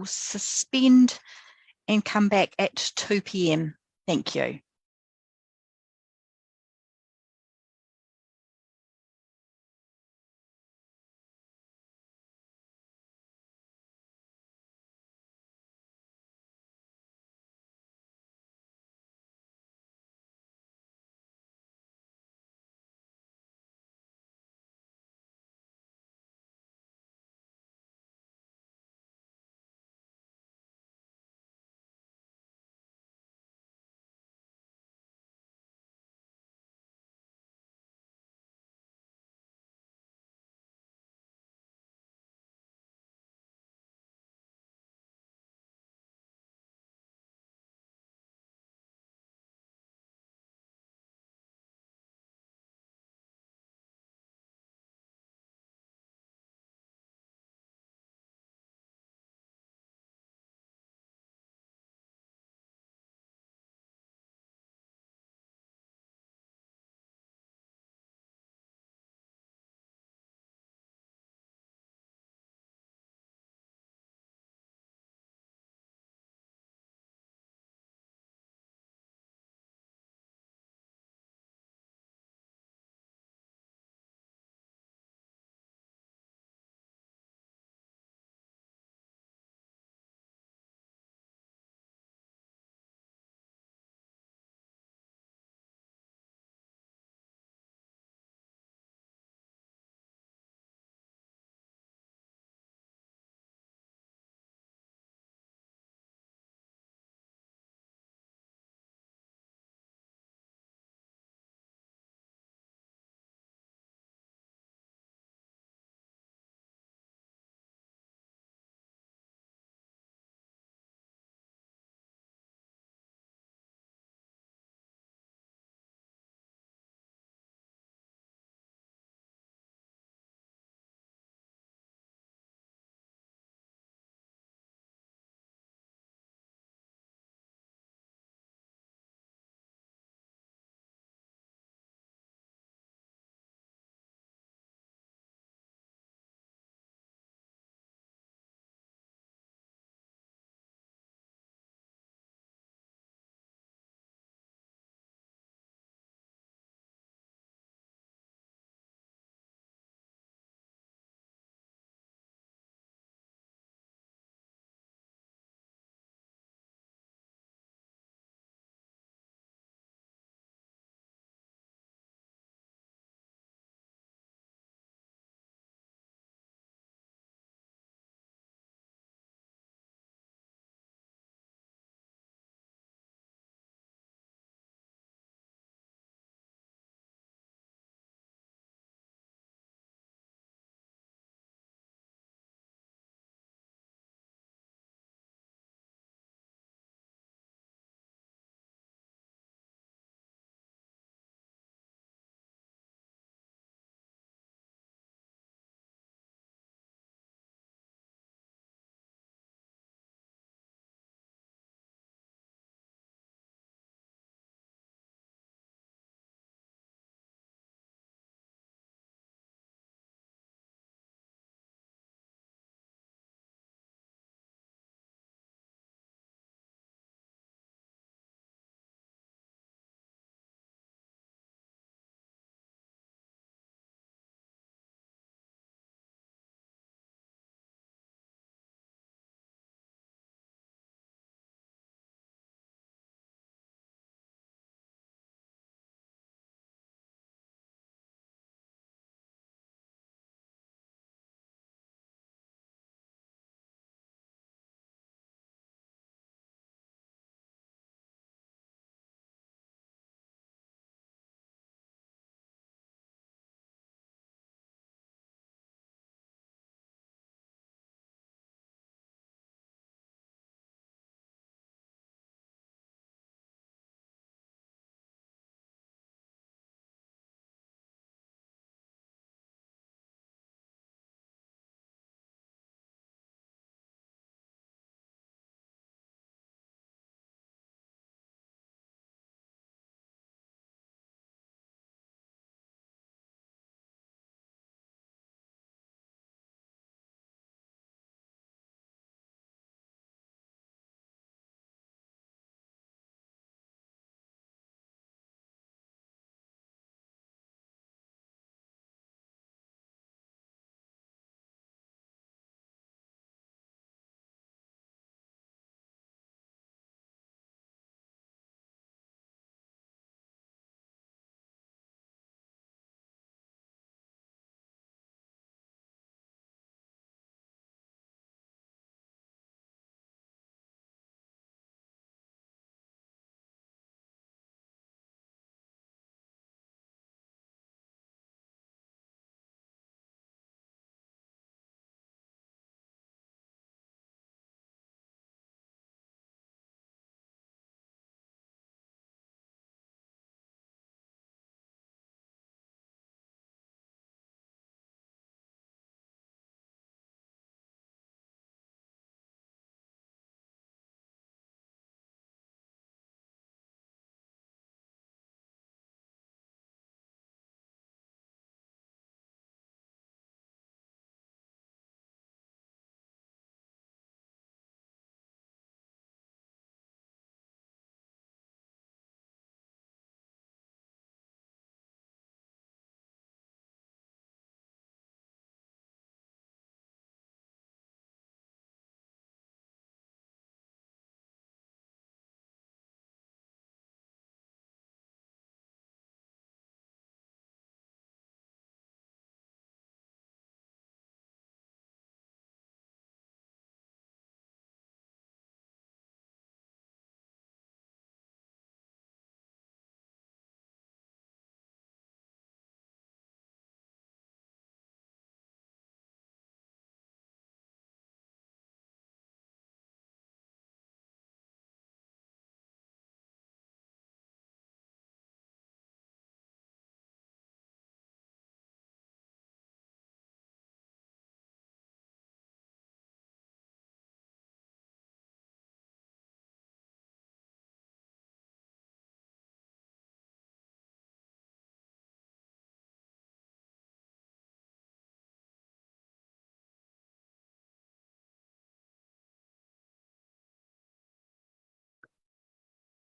suspend and come back at 2 p.m. Thank you.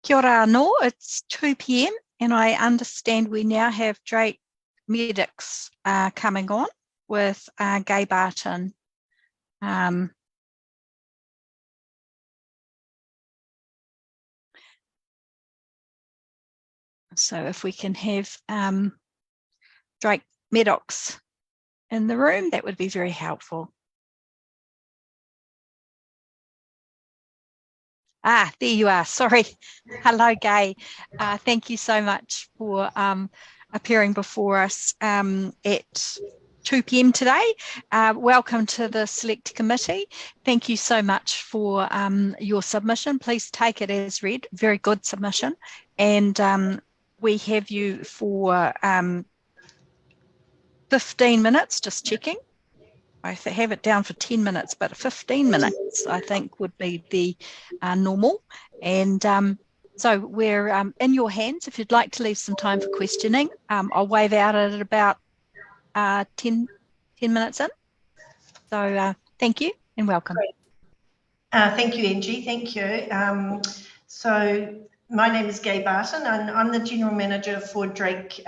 Kia ora anō, it's 2 p.m. and I understand we now have Drake Medox coming on with Gay Barton. So if we can have Drake Medox in the room, that would be very helpful. Ah, there you are. Sorry. Hello, Gay. Thank you so much for appearing before us at 2 p.m. today. Welcome to the Select Committee. Thank you so much for your submission. Please take it as read. Very good submission. And we have you for 15 minutes, just checking. I have it down for 10 minutes, but 15 minutes, I think, would be the normal. And so we're in your hands. If you'd like to leave some time for questioning, I'll wave out at about 10 minutes in. So thank you and welcome. Thank you, Angie. Thank you. So my name is Gay Barton, and I'm the General Manager for Drake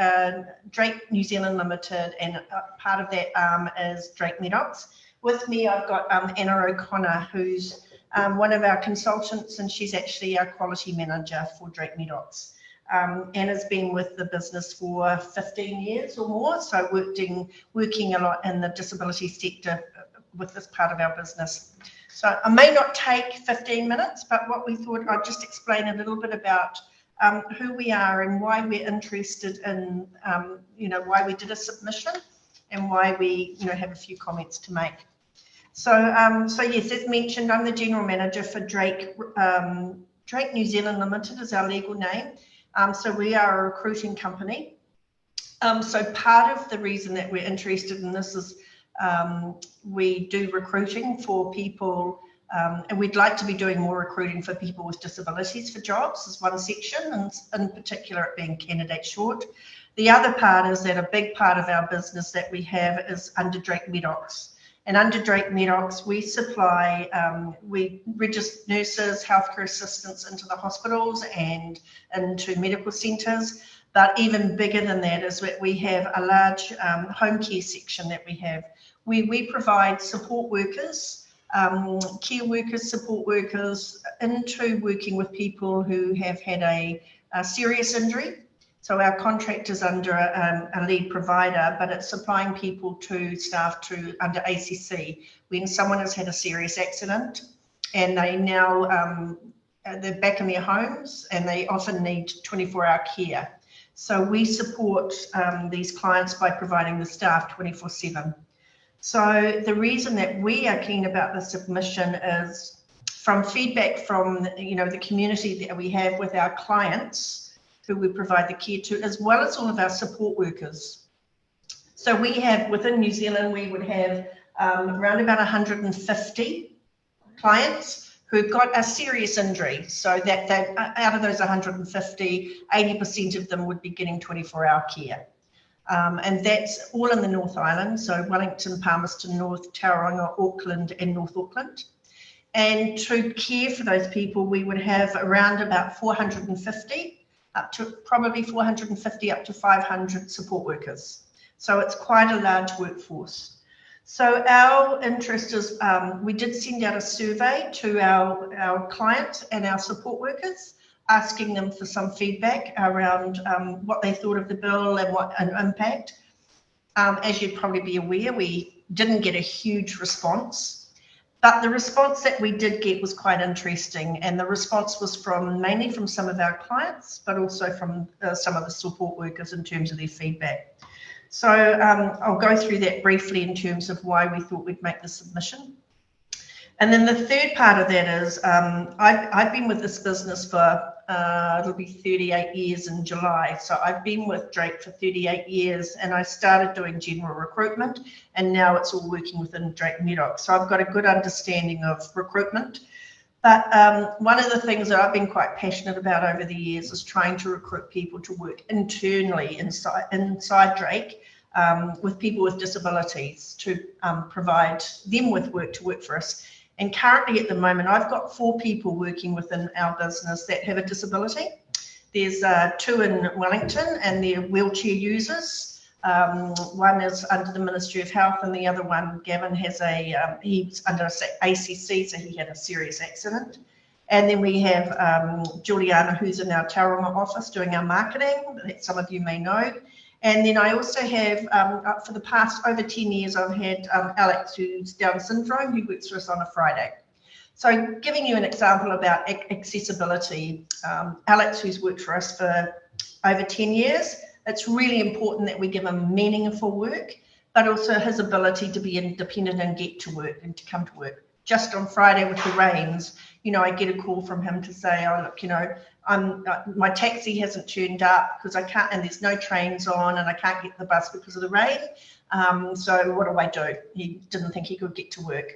New Zealand Limited, and part of that arm is Drake Medox. With me, I've got Anna O'Connor, who's one of our consultants, and she's actually our quality manager for Drake Medox. Anna's been with the business for 15 years or more, so working a lot in the disability sector with this part of our business. So I may not take 15 minutes, but what we thought I'd just explain a little bit about who we are and why we're interested in, why we did a submission and why we, have a few comments to make. So yes, as mentioned, I'm the General Manager for Drake New Zealand Limited is our legal name. So we are a recruiting company. So part of the reason that we're interested in this is we do recruiting for people, and we'd like to be doing more recruiting for people with disabilities for jobs as one section, and in particular it being candidate short. The other part is that a big part of our business that we have is under Drake Medox. And under Drake Medox, we supply, we register nurses, healthcare assistants into the hospitals and into medical centres. But even bigger than that is that we have a large home care section that we have. We provide support workers, care workers, support workers into working with people who have had a serious injury. So our contract is under a lead provider, but it's supplying people to staff under ACC when someone has had a serious accident and they now, they're back in their homes and they often need 24-hour care. So we support these clients by providing the staff 24/7. So the reason that we are keen about the submission is from feedback from the community that we have with our clients who we provide the care to, as well as all of our support workers. So we have, within New Zealand, we would have around about 150 clients who've got a serious injury. So that out of those 150, 80% of them would be getting 24-hour care. And that's all in the North Island, so Wellington, Palmerston North, Tauranga, Auckland and North Auckland. And to care for those people, we would have around about 450, up to probably 450 up to 500 support workers. So it's quite a large workforce. So our interest is, we did send out a survey to our clients and our support workers, asking them for some feedback around what they thought of the bill and what an impact. As you'd probably be aware, we didn't get a huge response, but the response that we did get was quite interesting. And the response was mainly from some of our clients, but also from some of the support workers in terms of their feedback. So I'll go through that briefly in terms of why we thought we'd make the submission. And then the third part of that is I've been with this business for, it'll be 38 years in July. So I've been with Drake for 38 years and I started doing general recruitment and now it's all working within Drake Medox. So I've got a good understanding of recruitment. But one of the things that I've been quite passionate about over the years is trying to recruit people to work internally inside Drake with people with disabilities to provide them with work to work for us. And currently at the moment, I've got 4 people working within our business that have a disability. There's 2 in Wellington and they're wheelchair users. One is under the Ministry of Health and the other one, Gavin, has he's under ACC, so he had a serious accident. And then we have Juliana, who's in our Aotearoa office doing our marketing, that some of you may know. And then I also have, for the past over 10 years, I've had Alex, who's Down syndrome, who works for us on a Friday. So giving you an example about accessibility, Alex, who's worked for us for over 10 years, it's really important that we give him meaningful work, but also his ability to be independent and get to work and to come to work. Just on Friday with the rains, you know, I get a call from him to say, oh, look, you know, my taxi hasn't turned up because I can't, and there's no trains on and I can't get the bus because of the rain. So what do I do? He didn't think he could get to work.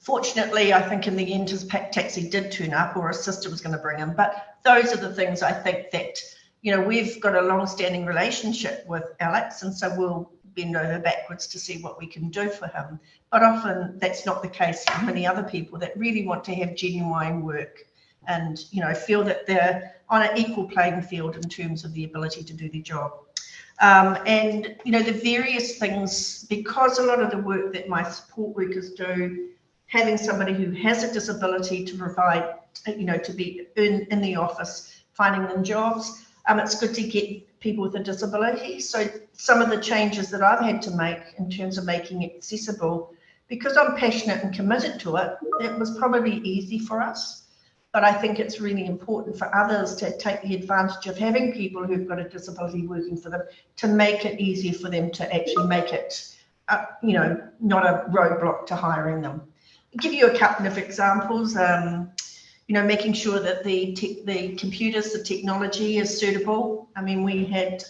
Fortunately, I think in the end his taxi did turn up, or a sister was going to bring him. But those are the things I think that, you know, we've got a long-standing relationship with Alex, and so we'll bend over backwards to see what we can do for him. But often that's not the case for many other people that really want to have genuine work and, you know, feel that they're on an equal playing field in terms of the ability to do their job. And, you know, the various things, because a lot of the work that my support workers do, having somebody who has a disability to provide, you know, to be in the office, finding them jobs, it's good to get people with a disability. So some of the changes that I've had to make in terms of making it accessible, because I'm passionate and committed to it, it was probably easy for us. But I think it's really important for others to take the advantage of having people who've got a disability working for them to make it easier for them to actually make it, you know, not a roadblock to hiring them. I'll give you a couple of examples. You know, making sure that the computers, the technology is suitable. I mean, we had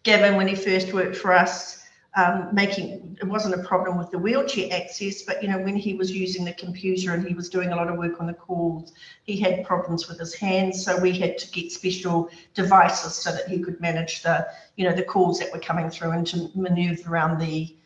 Gavin, when he first worked for us, it wasn't a problem with the wheelchair access, but, you know, when he was using the computer and he was doing a lot of work on the calls, he had problems with his hands. So we had to get special devices so that he could manage the, you know, the calls that were coming through and to maneuver around the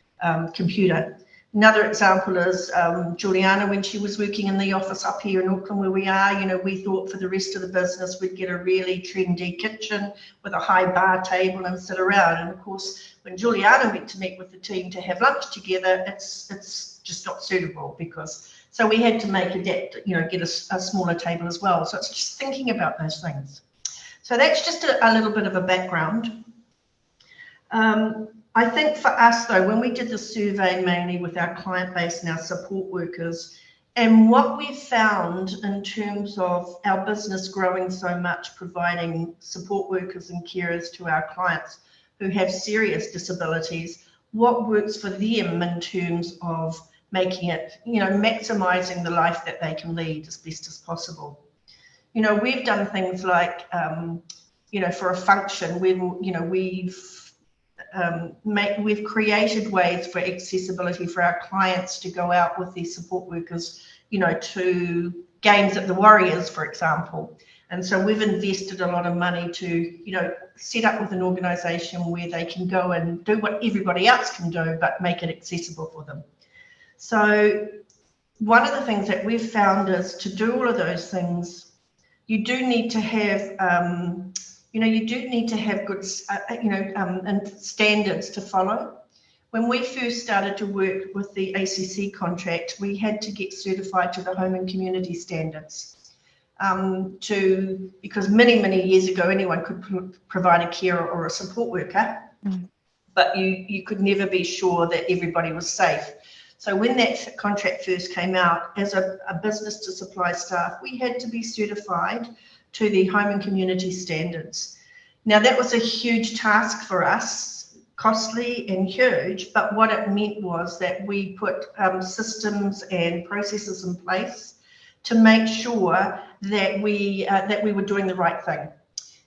computer. Another example is Juliana, when she was working in the office up here in Auckland where we are, you know, we thought for the rest of the business we'd get a really trendy kitchen with a high bar table and sit around. And of course, when Juliana went to meet with the team to have lunch together, it's just not suitable because, so we had to adapt, you know, get a smaller table as well. So it's just thinking about those things. So that's just a little bit of a background. I think for us, though, when we did the survey mainly with our client base and our support workers, and what we found in terms of our business growing so much, providing support workers and carers to our clients who have serious disabilities, what works for them in terms of making it, you know, maximising the life that they can lead as best as possible. You know, we've done things like, you know, for a function, we've created ways for accessibility for our clients to go out with their support workers, you know, to games at the Warriors, for example. And so we've invested a lot of money to, you know, set up with an organisation where they can go and do what everybody else can do, but make it accessible for them. So one of the things that we've found is to do all of those things, you do need to have, you know, you do need to have good, and standards to follow. When we first started to work with the ACC contract, we had to get certified to the home and community standards because many years ago, anyone could provide a carer or a support worker, but you could never be sure that everybody was safe. So when that contract first came out, as a business to supply staff, we had to be certified to the home and community standards. Now that was a huge task for us, costly and huge, but what it meant was that we put systems and processes in place to make sure that we were doing the right thing.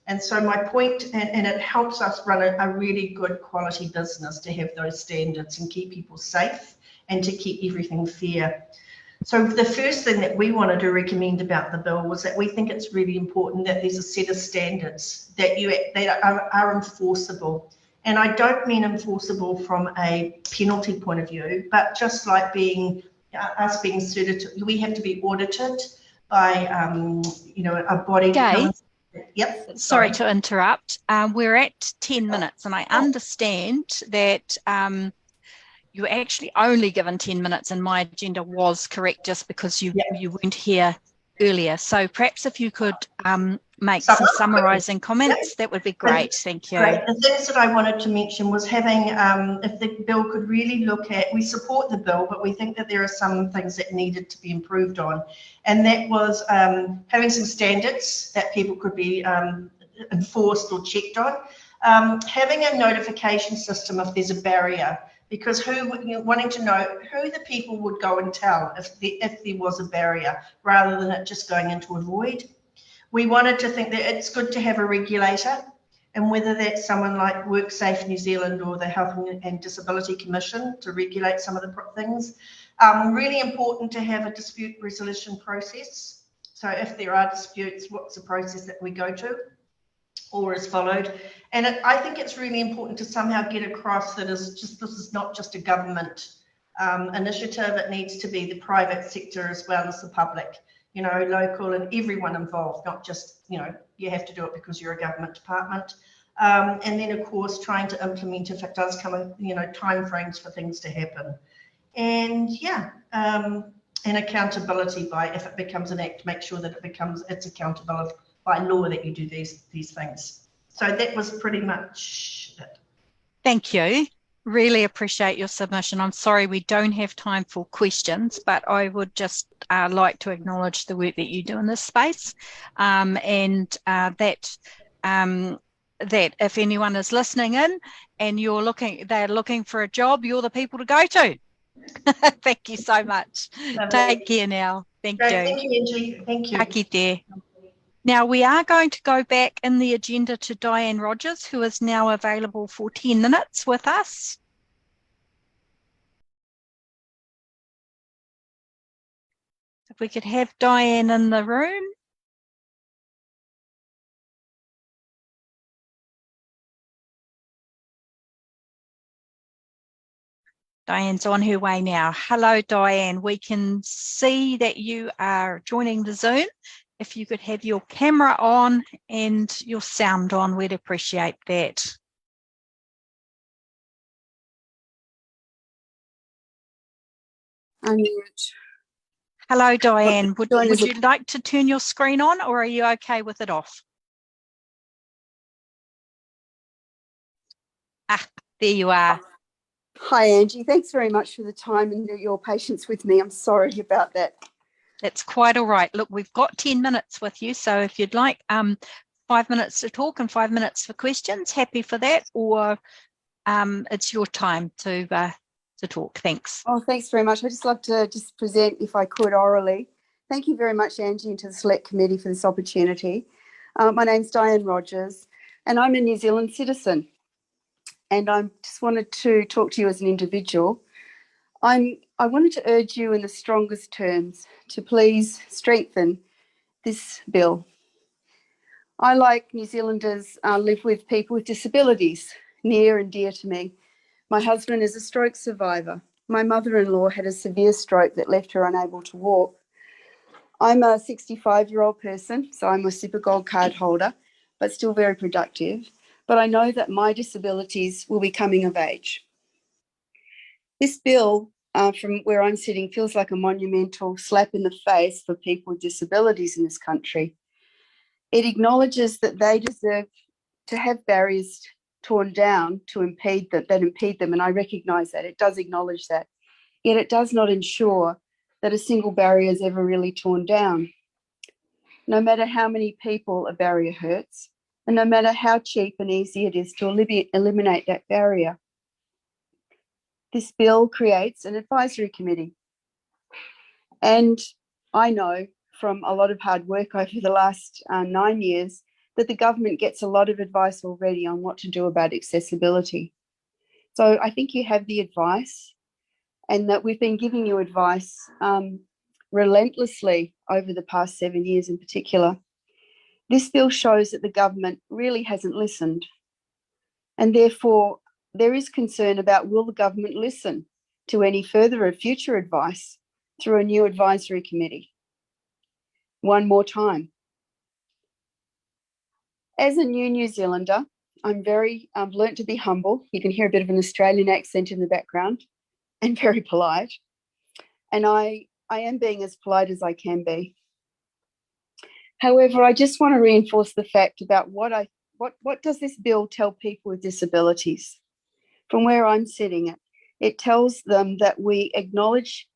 And so my point, and it helps us run a really good quality business to have those standards and keep people safe and to keep everything fair. So the first thing that we wanted to recommend about the bill was that we think it's really important that there's a set of standards that are enforceable. And I don't mean enforceable from a penalty point of view, but just like being us being suited to, we have to be audited by, a body. Gay, Yep. sorry to interrupt. We're at 10 minutes, and I understand that you were actually only given 10 minutes, and my agenda was correct just because you weren't here earlier. So perhaps if you could make some summarising comments, that would be great. Thank you. Great. The things that I wanted to mention was having, if the bill could really look at, we support the bill, but we think that there are some things that needed to be improved on. And that was having some standards that people could be enforced or checked on. Having a notification system if there's a barrier, because wanting to know who the people would go and tell if there was a barrier, rather than it just going into a void. We wanted to think that it's good to have a regulator, and whether that's someone like WorkSafe New Zealand or the Health and Disability Commission to regulate some of the things. Really important to have a dispute resolution process. So if there are disputes, what's the process that we go to or is followed? And I think it's really important to somehow get across that this is not just a government initiative. It needs to be the private sector as well as the public. Local and everyone involved, not just, you have to do it because you're a government department. And then, of course, trying to implement if it does come in, timeframes for things to happen. And and accountability by, if it becomes an act, make sure that it's accountable by law that you do these things. So that was pretty much it. Thank you. Really appreciate your submission. I'm sorry we don't have time for questions, but I would just like to acknowledge the work that you do in this space, and that if anyone is listening in and they're looking for a job, you're the people to go to. Thank you so much. Take care now. Thank you. Thank you, Angie. Thank you. Ka kite. Now we are going to go back in the agenda to Dianne Rogers, who is now available for 10 minutes with us. If we could have Dianne in the room. Dianne's on her way now. Hello, Dianne. We can see that you are joining the Zoom. If you could have your camera on and your sound on, we'd appreciate that. Unmute. Hello, Dianne. Would you like to turn your screen on, or are you okay with it off? There you are. Hi, Angie. Thanks very much for the time and your patience with me. I'm sorry about that. That's quite all right. Look, we've got 10 minutes with you, so if you'd like 5 minutes to talk and 5 minutes for questions, happy for that, or it's your time to talk. Thanks. Oh, thanks very much. I'd just love to present, if I could, orally. Thank you very much, Angie, and to the Select Committee for this opportunity. My name's Dianne Rogers, and I'm a New Zealand citizen. And I just wanted to talk to you as an individual. I wanted to urge you in the strongest terms to please strengthen this bill. I, like New Zealanders, live with people with disabilities, near and dear to me. My husband is a stroke survivor. My mother-in-law had a severe stroke that left her unable to walk. I'm a 65-year-old person, so I'm a Super Gold card holder, but still very productive. But I know that my disabilities will be coming of age. This bill, from where I'm sitting, feels like a monumental slap in the face for people with disabilities in this country. It acknowledges that they deserve to have barriers torn down to impede them, and I recognise that. It does acknowledge that. Yet it does not ensure that a single barrier is ever really torn down. No matter how many people a barrier hurts, and no matter how cheap and easy it is to eliminate that barrier. This bill creates an advisory committee. And I know from a lot of hard work over the last 9 years that the government gets a lot of advice already on what to do about accessibility. So I think you have the advice, and that we've been giving you advice relentlessly over the past 7 years in particular. This bill shows that the government really hasn't listened, and therefore there is concern about, will the government listen to any further or future advice through a new advisory committee. One more time. As a New Zealander, I've learnt to be humble. You can hear a bit of an Australian accent in the background, and very polite. And I am being as polite as I can be. However, I just want to reinforce the fact about what does this bill tell people with disabilities? From where I'm sitting, it tells them that we acknowledge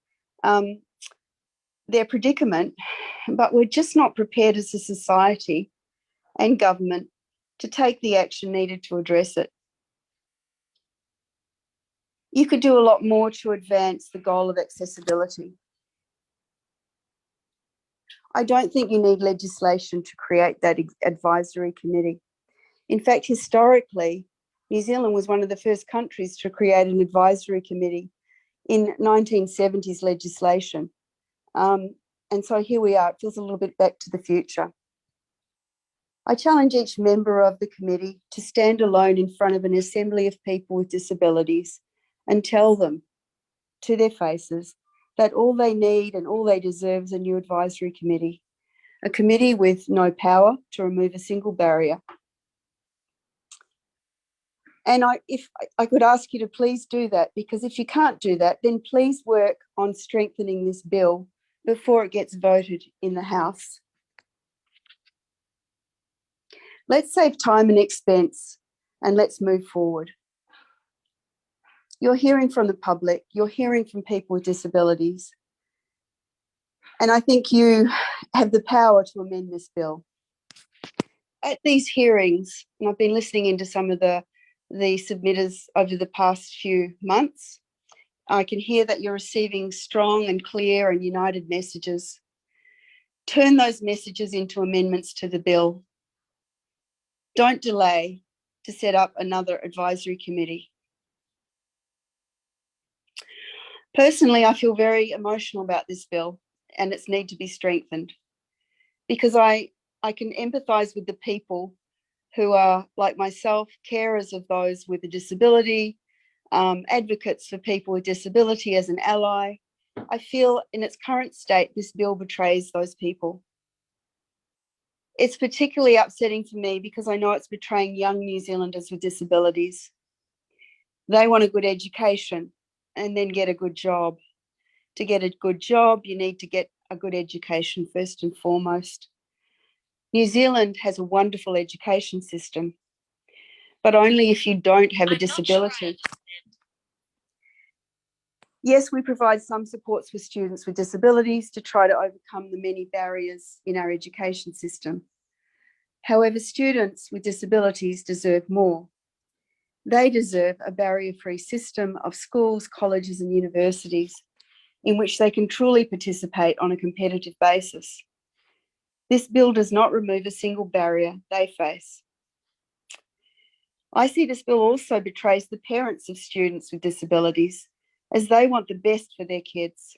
their predicament, but we're just not prepared as a society and government to take the action needed to address it. You could do a lot more to advance the goal of accessibility. I don't think you need legislation to create that advisory committee. In fact, historically, New Zealand was one of the first countries to create an advisory committee in 1970s legislation. And so here we are. It feels a little bit back to the future. I challenge each member of the committee to stand alone in front of an assembly of people with disabilities and tell them to their faces that all they need and all they deserve is a new advisory committee, a committee with no power to remove a single barrier. And if I could ask you to please do that, because if you can't do that, then please work on strengthening this bill before it gets voted in the House. Let's save time and expense and let's move forward. You're hearing from the public, you're hearing from people with disabilities. And I think you have the power to amend this bill. At these hearings, and I've been listening into some of the submitters over the past few months, I can hear that you're receiving strong and clear and united messages. Turn those messages into amendments to the bill. Don't delay to set up another advisory committee. Personally, I feel very emotional about this bill and its need to be strengthened, because I can empathise with the people who are, like myself, carers of those with a disability, advocates for people with disability as an ally. I feel in its current state, this bill betrays those people. It's particularly upsetting for me because I know it's betraying young New Zealanders with disabilities. They want a good education and then get a good job. To get a good job, you need to get a good education first and foremost. New Zealand has a wonderful education system, but only if you don't have a disability. Yes, we provide some supports for students with disabilities to try to overcome the many barriers in our education system. However, students with disabilities deserve more. They deserve a barrier-free system of schools, colleges and universities in which they can truly participate on a competitive basis. This bill does not remove a single barrier they face. I see this bill also betrays the parents of students with disabilities, as they want the best for their kids.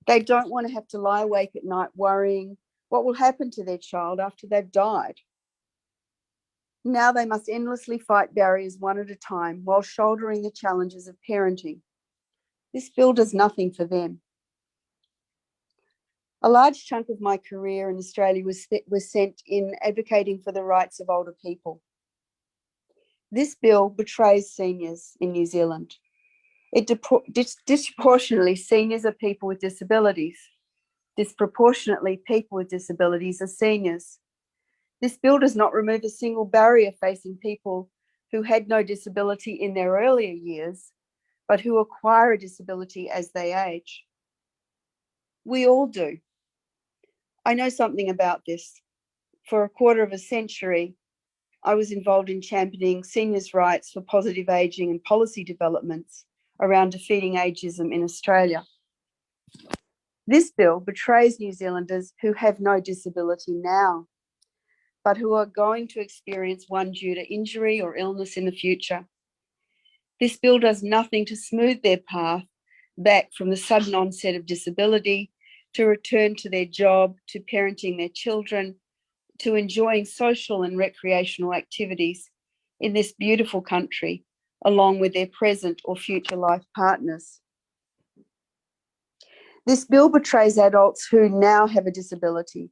They don't want to have to lie awake at night worrying what will happen to their child after they've died. Now they must endlessly fight barriers one at a time while shouldering the challenges of parenting. This bill does nothing for them. A large chunk of my career in Australia was spent in advocating for the rights of older people. This bill betrays seniors in New Zealand. It disproportionately, seniors are people with disabilities. Disproportionately, people with disabilities are seniors. This bill does not remove a single barrier facing people who had no disability in their earlier years, but who acquire a disability as they age. We all do. I know something about this. For a quarter of a century, I was involved in championing seniors' rights for positive ageing and policy developments around defeating ageism in Australia. This bill betrays New Zealanders who have no disability now, but who are going to experience one due to injury or illness in the future. This bill does nothing to smooth their path back from the sudden onset of disability to return to their job, to parenting their children, to enjoying social and recreational activities in this beautiful country, along with their present or future life partners. This bill betrays adults who now have a disability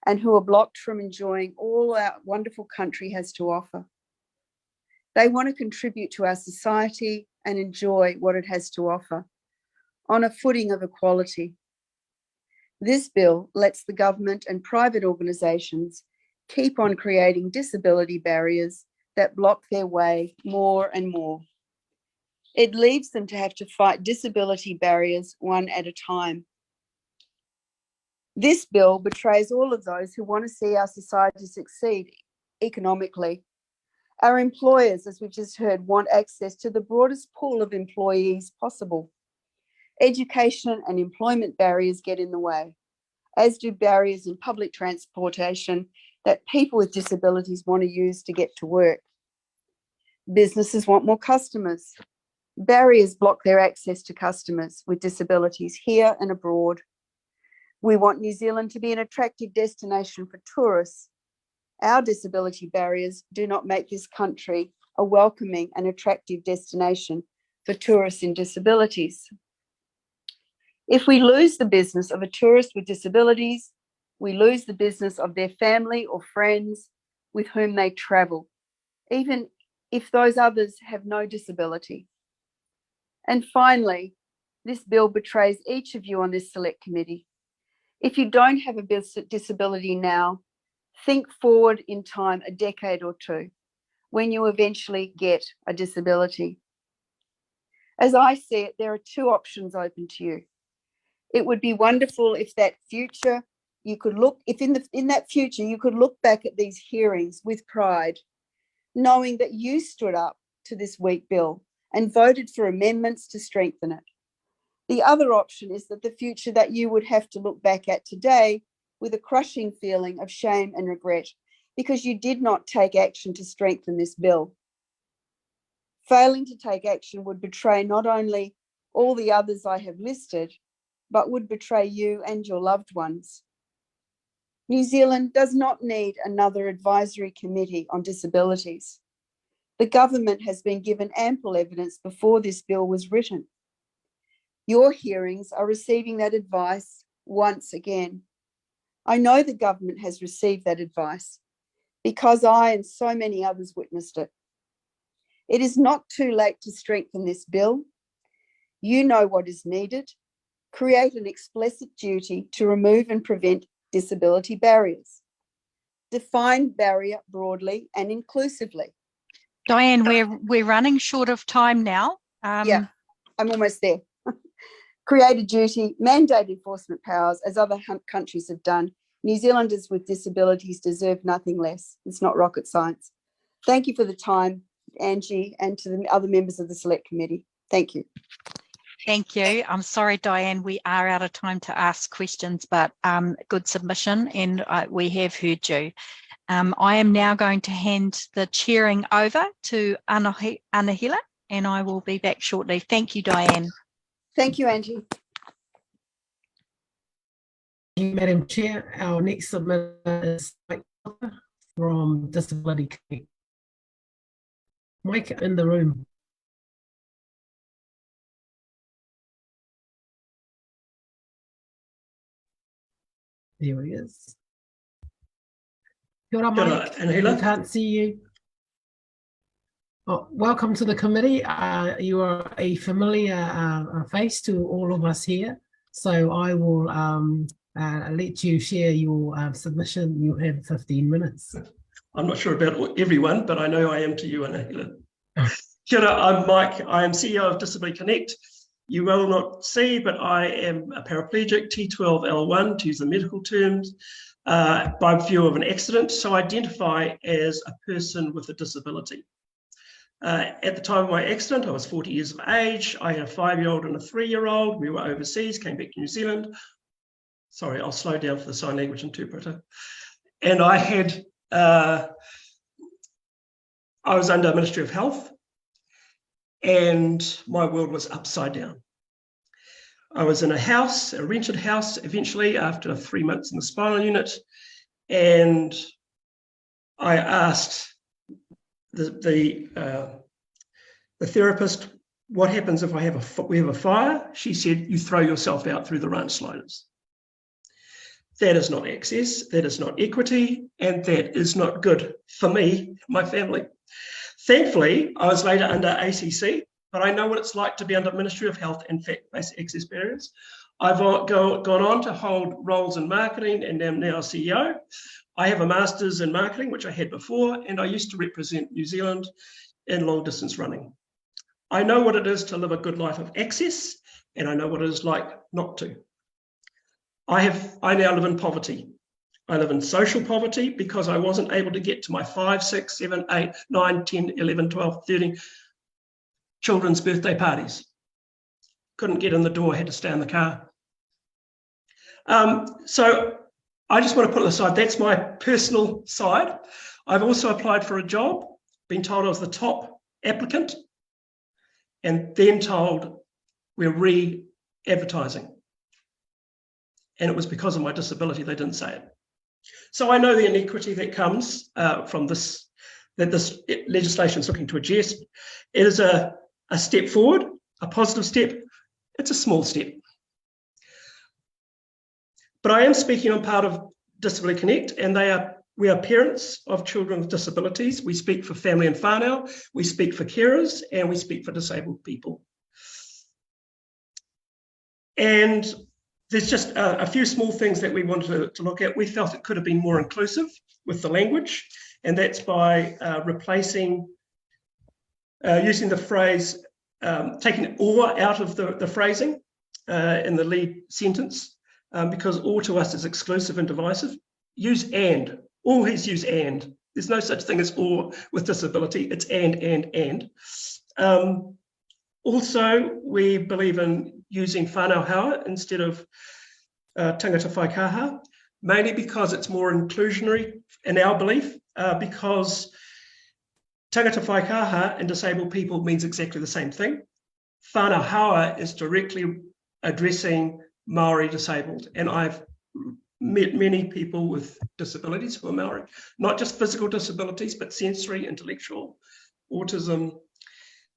and who are blocked from enjoying all our wonderful country has to offer. They want to contribute to our society and enjoy what it has to offer on a footing of equality. This bill lets the government and private organisations keep on creating disability barriers that block their way more and more. It leaves them to have to fight disability barriers one at a time. This bill betrays all of those who want to see our society succeed economically. Our employers, as we've just heard, want access to the broadest pool of employees possible. Education and employment barriers get in the way, as do barriers in public transportation that people with disabilities want to use to get to work. Businesses want more customers. Barriers block their access to customers with disabilities here and abroad. We want New Zealand to be an attractive destination for tourists. Our disability barriers do not make this country a welcoming and attractive destination for tourists in disabilities. If we lose the business of a tourist with disabilities, we lose the business of their family or friends with whom they travel, even if those others have no disability. And finally, this bill betrays each of you on this select committee. If you don't have a disability now, think forward in time a decade or two when you eventually get a disability. As I see it, there are two options open to you. It would be wonderful if that future you could look, if in that future you could look back at these hearings with pride, knowing that you stood up to this weak bill and voted for amendments to strengthen it. The other option is that the future that you would have to look back at today with a crushing feeling of shame and regret because you did not take action to strengthen this bill. Failing to take action would betray not only all the others I have listed, but would betray you and your loved ones. New Zealand does not need another advisory committee on disabilities. The government has been given ample evidence before this bill was written. Your hearings are receiving that advice once again. I know the government has received that advice because I and so many others witnessed it. It is not too late to strengthen this bill. You know what is needed. Create an explicit duty to remove and prevent disability barriers. Define barrier broadly and inclusively. Dianne, we're running short of time now. Yeah, I'm almost there. Create a duty, mandate enforcement powers as other countries have done. New Zealanders with disabilities deserve nothing less. It's not rocket science. Thank you for the time, Angie, and to the other members of the Select Committee. Thank you. Thank you. I'm sorry, Dianne, we are out of time to ask questions, but good submission and we have heard you. I am now going to hand the chairing over to Anahila and I will be back shortly. Thank you, Dianne. Thank you, Angie. Thank you, Madam Chair. Our next submitter is Mike from Disability Connect. Mike in the room. There he is. Kia ora, Mike. Anahila. We can't see you. Oh, welcome to the committee. You are a familiar face to all of us here. So I will let you share your submission. You have 15 minutes. I'm not sure about everyone, but I know I am to you, Anahila. Kia ora, I'm Mike. I am CEO of Disability Connect. You will not see, but I am a paraplegic, T12L1, to use the medical terms, by view of an accident. So I identify as a person with a disability. At the time of my accident, I was 40 years of age. I had a 5-year-old and a 3-year-old. We were overseas, came back to New Zealand. Sorry, I'll slow down for the sign language interpreter. And I had, I was under Ministry of Health and my world was upside down. I was in a house, a rented house, eventually after 3 months in the spinal unit. And I asked the therapist what happens if we have a fire? She said, you throw yourself out through the ranch sliders. That is not access, that is not equity, and that is not good for me, my family. Thankfully, I was later under ACC, but I know what it's like to be under Ministry of Health and fact-based access barriers. I've gone on to hold roles in marketing and am now CEO. I have a master's in marketing, which I had before, and I used to represent New Zealand in long distance running. I know what it is to live a good life of access, and I know what it is like not to. I now live in poverty. I live in social poverty because I wasn't able to get to my 5, 6, 7, 8, 9, 10, 11, 12, 13 children's birthday parties. Couldn't get in the door, had to stay in the car. So I just want to put it aside. That's my personal side. I've also applied for a job, been told I was the top applicant, and then told we're re-advertising. And it was because of my disability, they didn't say it. So I know the inequity that comes from this, that this legislation is looking to address. It is a step forward, a positive step. It's a small step. But I am speaking on part of Disability Connect, and we are parents of children with disabilities. We speak for family and whānau, we speak for carers, and we speak for disabled people. And there's just a few small things that we wanted to look at. We felt it could have been more inclusive with the language, and that's by replacing, using the phrase, taking or out of the phrasing in the lead sentence, because or to us is exclusive and divisive. Use and, always use and. There's no such thing as or with disability, it's and. Also, we believe in using whānau hawa instead of tangata whai kaha, mainly because it's more inclusionary in our belief, because tangata whai kaha and disabled people means exactly the same thing. Whānau hawa is directly addressing Māori disabled, and I've met many people with disabilities who are Māori, not just physical disabilities, but sensory, intellectual, autism.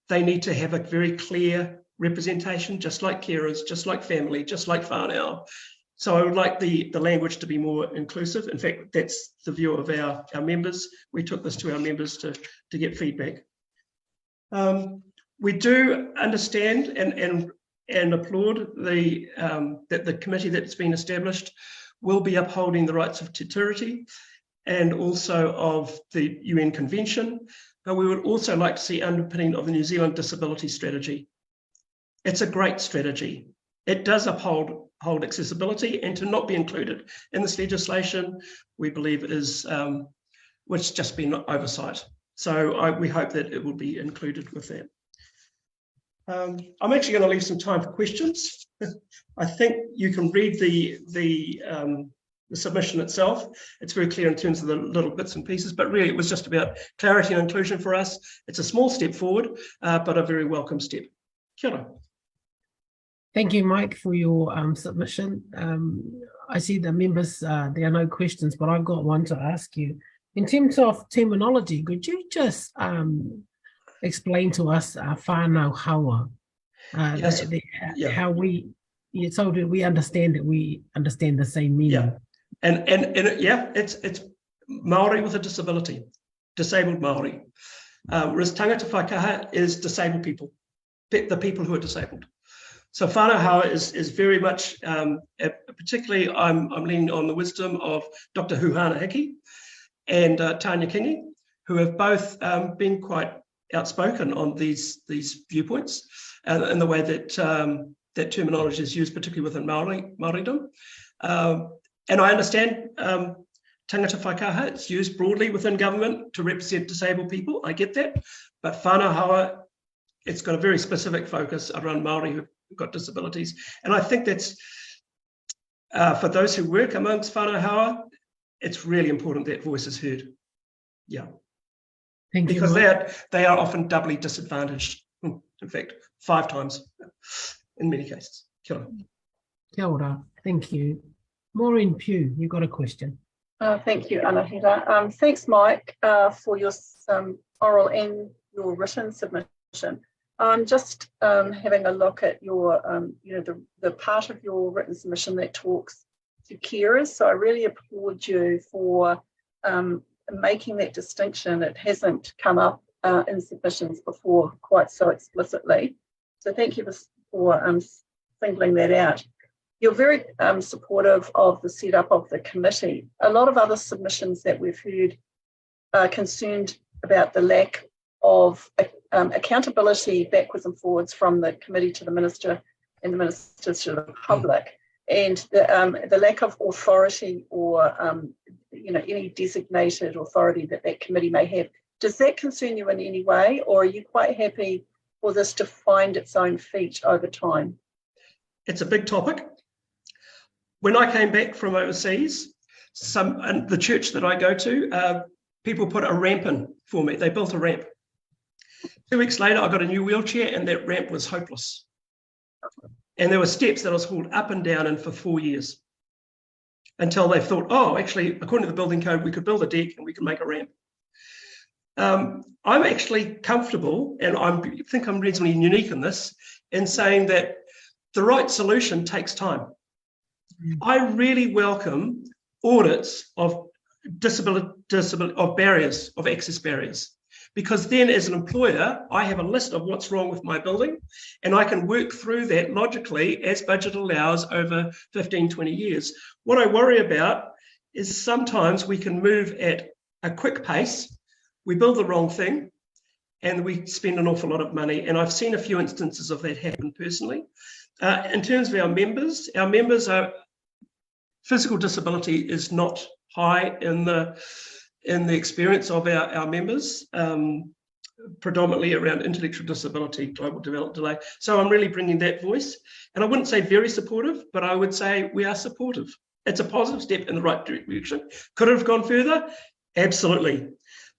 They need to have a very clear representation, just like carers, just like family, just like whānau. So I would like the language to be more inclusive. In fact, that's the view of our members. We took this to our members to get feedback. We do understand and applaud that the committee that's been established will be upholding the rights of Te Tiriti and also of the UN Convention. But we would also like to see underpinning of the New Zealand Disability Strategy. It's a great strategy. It does uphold accessibility, and to not be included in this legislation, we believe is, which just been oversight. So we hope that it will be included with that. I'm actually going to leave some time for questions. I think you can read the submission itself. It's very clear in terms of the little bits and pieces, but really it was just about clarity and inclusion for us. It's a small step forward, but a very welcome step. Kia ora. Thank you, Mike, for your submission. I see the members, there are no questions, but I've got one to ask you. In terms of terminology, could you just explain to us whānau hawa? Yes. How so that we understand the same meaning. Yeah. And yeah, it's Māori with a disability, disabled Māori. Whereas tangata whai kaha is disabled people, the people who are disabled. So whānau hawa is very much, particularly I'm leaning on the wisdom of Dr. Huhana Hiki and Tania Kingi, who have both been quite outspoken on these viewpoints and the way that that terminology is used, particularly within Māoridom. And I understand tangata whai kaha, it's used broadly within government to represent disabled people. I get that, but whānau hawa, it's got a very specific focus around Māori who've got disabilities. And I think that's, for those who work amongst whānau hawa, it's really important that voice is heard. Yeah. Thank you. Because they are often doubly disadvantaged. In fact, 5 times in many cases. Kia ora. Kia ora. Thank you. Maureen Pugh, you've got a question. Thank you, Anahira. Thanks, Mike, for your oral and your written submission. I'm just having a look at your, the part of your written submission that talks to carers. So I really applaud you for making that distinction. It hasn't come up in submissions before quite so explicitly. So thank you for singling that out. You're very supportive of the setup of the committee. A lot of other submissions that we've heard are concerned about the lack of accountability backwards and forwards from the committee to the minister and the ministers to the public, and the lack of authority or any designated authority that committee may have. Does that concern you in any way, or are you quite happy for this to find its own feet over time? It's a big topic. When I came back from overseas, the church that I go to, people put a ramp in for me. They built a ramp. 2 weeks later, I got a new wheelchair and that ramp was hopeless. And there were steps that I was hauled up and down in for 4 years until they thought, oh, actually, according to the building code, we could build a deck and we could make a ramp. I'm actually comfortable, and I think I'm reasonably unique in this, in saying that the right solution takes time. I really welcome audits of of barriers, of access barriers, because then as an employer, I have a list of what's wrong with my building, and I can work through that logically as budget allows over 15, 20 years. What I worry about is sometimes we can move at a quick pace, we build the wrong thing, and we spend an awful lot of money. And I've seen a few instances of that happen personally. In terms of our members are, physical disability is not high in the experience of our members, predominantly around intellectual disability, global development delay. So I'm really bringing that voice. And I wouldn't say very supportive, but I would say we are supportive. It's a positive step in the right direction. Could it have gone further? Absolutely.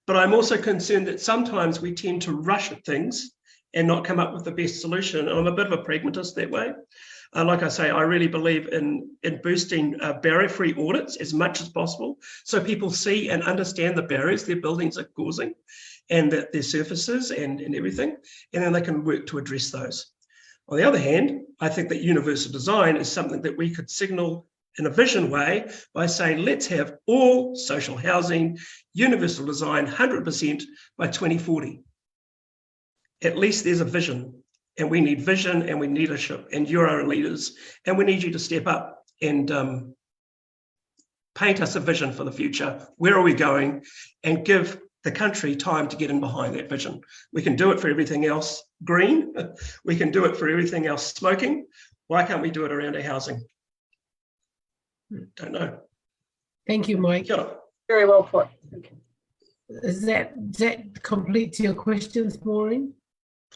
But I'm also concerned that sometimes we tend to rush at things and not come up with the best solution. And I'm a bit of a pragmatist that way. Like I say, I really believe in boosting barrier-free audits as much as possible, so people see and understand the barriers their buildings are causing and that their surfaces and everything, and then they can work to address those. On the other hand, I think that universal design is something that we could signal in a vision way by saying, let's have all social housing, universal design, 100% by 2040. At least there's a vision. And we need vision and we need leadership, and you're our leaders, and we need you to step up and paint us a vision for the future. Where are we going? And give the country time to get in behind that vision. We can do it for everything else green. We can do it for everything else smoking. Why can't we do it around our housing? Don't know. Thank you, Mike. Sure. Very well put. Thank you. Does that complete your questions, Maureen?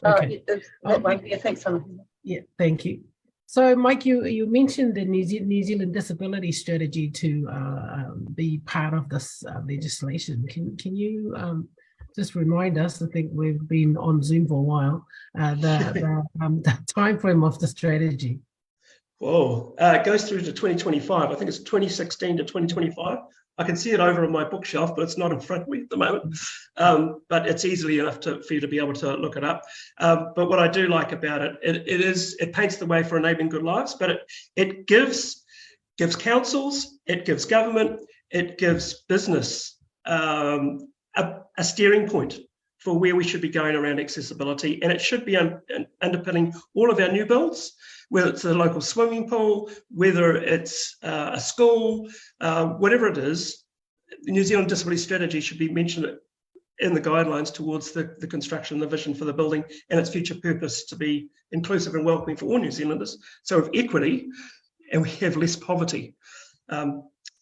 Okay. Yeah, thanks, Hannah. Yeah, thank you. So, Mike, you mentioned the New Zealand disability strategy to be part of this legislation. Can you just remind us? I think we've been on Zoom for a while. The time frame of the strategy. Whoa, it goes through to 2025. I think it's 2016 to 2025. I can see it over on my bookshelf, but it's not in front of me at the moment. But it's easily enough for you to be able to look it up. But what I do like about it, it paints the way for enabling good lives, but it gives councils, it gives government, it gives business a steering point for where we should be going around accessibility. And it should be underpinning all of our new builds, whether it's a local swimming pool, whether it's a school, whatever it is. The New Zealand Disability Strategy should be mentioned in the guidelines towards the construction, the vision for the building, and its future purpose to be inclusive and welcoming for all New Zealanders. So with equity, and we have less poverty.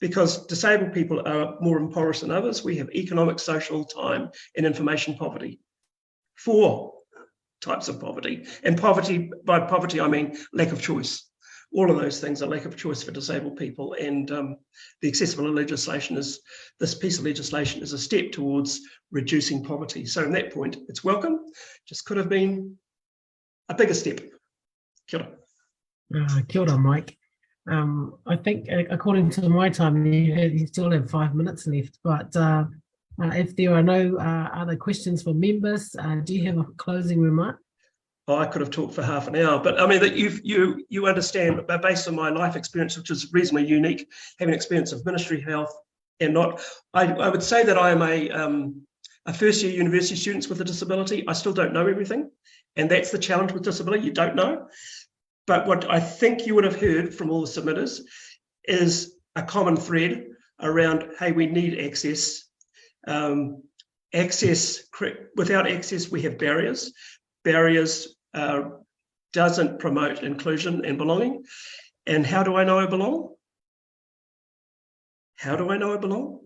Because disabled people are more impoverished than others, we have economic, social, time, and information poverty. 4 types of poverty. And poverty, by poverty, I mean lack of choice. All of those things are lack of choice for disabled people. And the accessibility legislation this piece of legislation is a step towards reducing poverty. So from that point, it's welcome. Just could have been a bigger step. Kia ora. Kia ora, Mike. I think according to my time, you still have 5 minutes left, but if there are no other questions for members, do you have a closing remark? Oh, I could have talked for half an hour, but I mean that you understand, but based on my life experience, which is reasonably unique, having experience of ministry health and not, I would say that I am a first year university student with a disability. I still don't know everything, and that's the challenge with disability. You don't know, but what I think you would have heard from all the submitters is a common thread around, hey, we need access. Without access, we have barriers. Barriers doesn't promote inclusion and belonging. And how do I know I belong? How do I know I belong?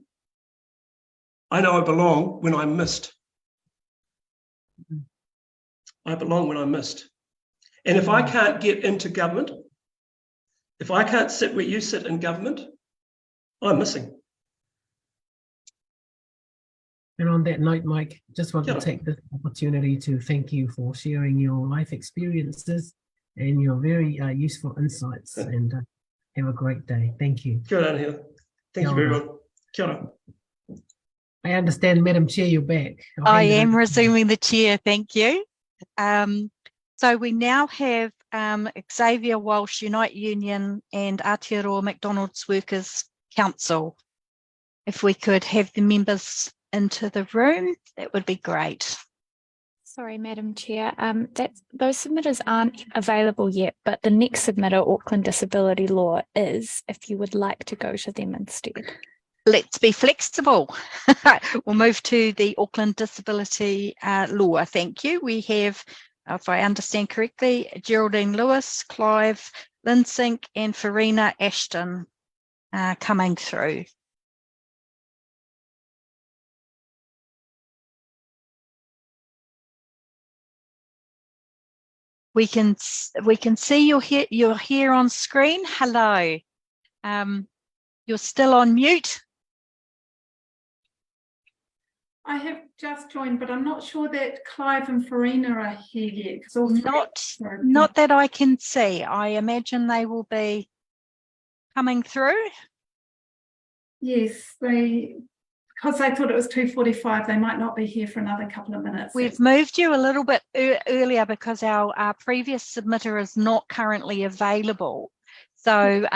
I know I belong when I'm missed. I belong when I'm missed. And if I can't get into government, if I can't sit where you sit in government, I'm missing. And on that note, Mike, just want to take this opportunity to thank you for sharing your life experiences and your very useful insights, and have a great day. Thank you. Kia ora, Angela. Thank you very much. Kia ora. I understand, Madam Chair, you're back. I am resuming the chair, thank you. So we now have Xavier, Walsh, Unite Union and Aotearoa McDonald's Workers Council. If we could have the members into the room, that would be great. Sorry, Madam Chair, those submitters aren't available yet, but the next submitter, Auckland Disability Law, is, if you would like to go to them instead. Let's be flexible. We'll move to the Auckland Disability Law. Thank you. We have, if I understand correctly, Geraldine Lewis, Clive, Lansink and Fareena Ashton coming through. We can see you're here on screen. Hello. You're still on mute. I have just joined, but I'm not sure that Clive and Fareena are here yet. All not that I can see. I imagine they will be coming through. Yes, because they thought it was 2:45, they might not be here for another couple of minutes. We've moved you a little bit earlier because our previous submitter is not currently available. So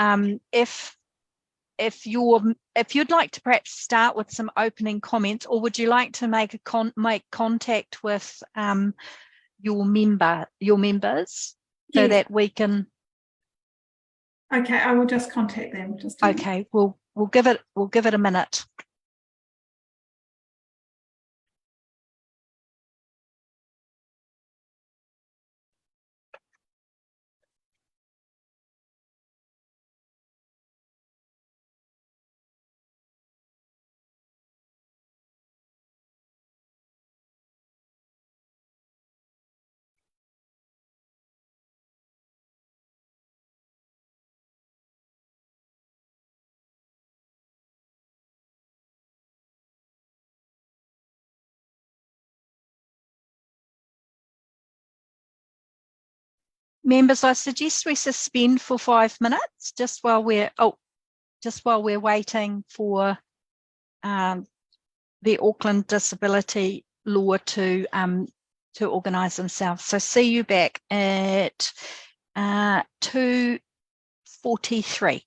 if you'd like to perhaps start with some opening comments, or would you like to make contact with your members so that we can? Okay, I will just contact them. Okay, we'll give it a minute. Members, I suggest we suspend for 5 minutes just while we're waiting for the Auckland Disability Law to organise themselves. So see you back at 2:43.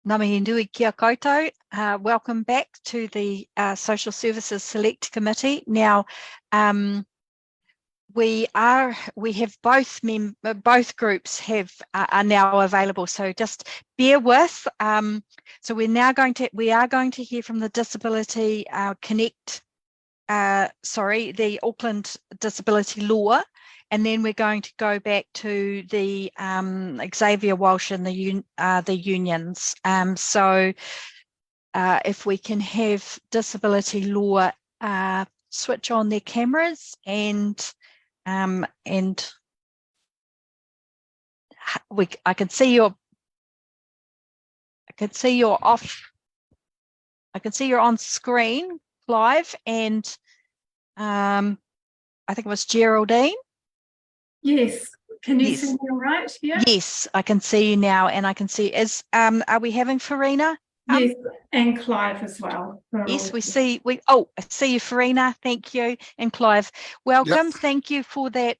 Ngā mihi nui kia koutou. Welcome back to the Social Services Select Committee. Now, we have both groups are now available. So just bear with. So we are going to hear from the Disability the Auckland Disability Law, and then we're going to go back to the Xavier, Walsh and the unions. So if we can have Disability Law switch on their cameras and I can see you're on screen, Clive, and I think it was Geraldine. Yes. Can you see me all right? Yeah. Yes, I can see you now, and I can see are we having Fareena? Yes, and Clive as well. Yes, I see you, Fareena. Thank you, and Clive. Welcome. Yep. Thank you for that.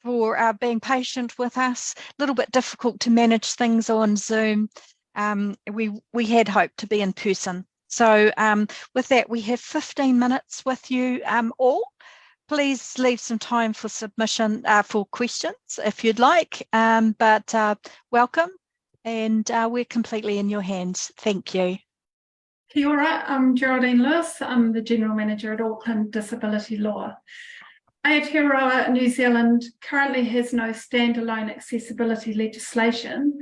For being patient with us. A little bit difficult to manage things on Zoom. We had hoped to be in person. So with that, we have 15 minutes with you all. Please leave some time for submission for questions if you'd like. But welcome. And we're completely in your hands. Thank you. Kia ora, I'm Geraldine Lewis. I'm the General Manager at Auckland Disability Law. Aotearoa, New Zealand currently has no standalone accessibility legislation.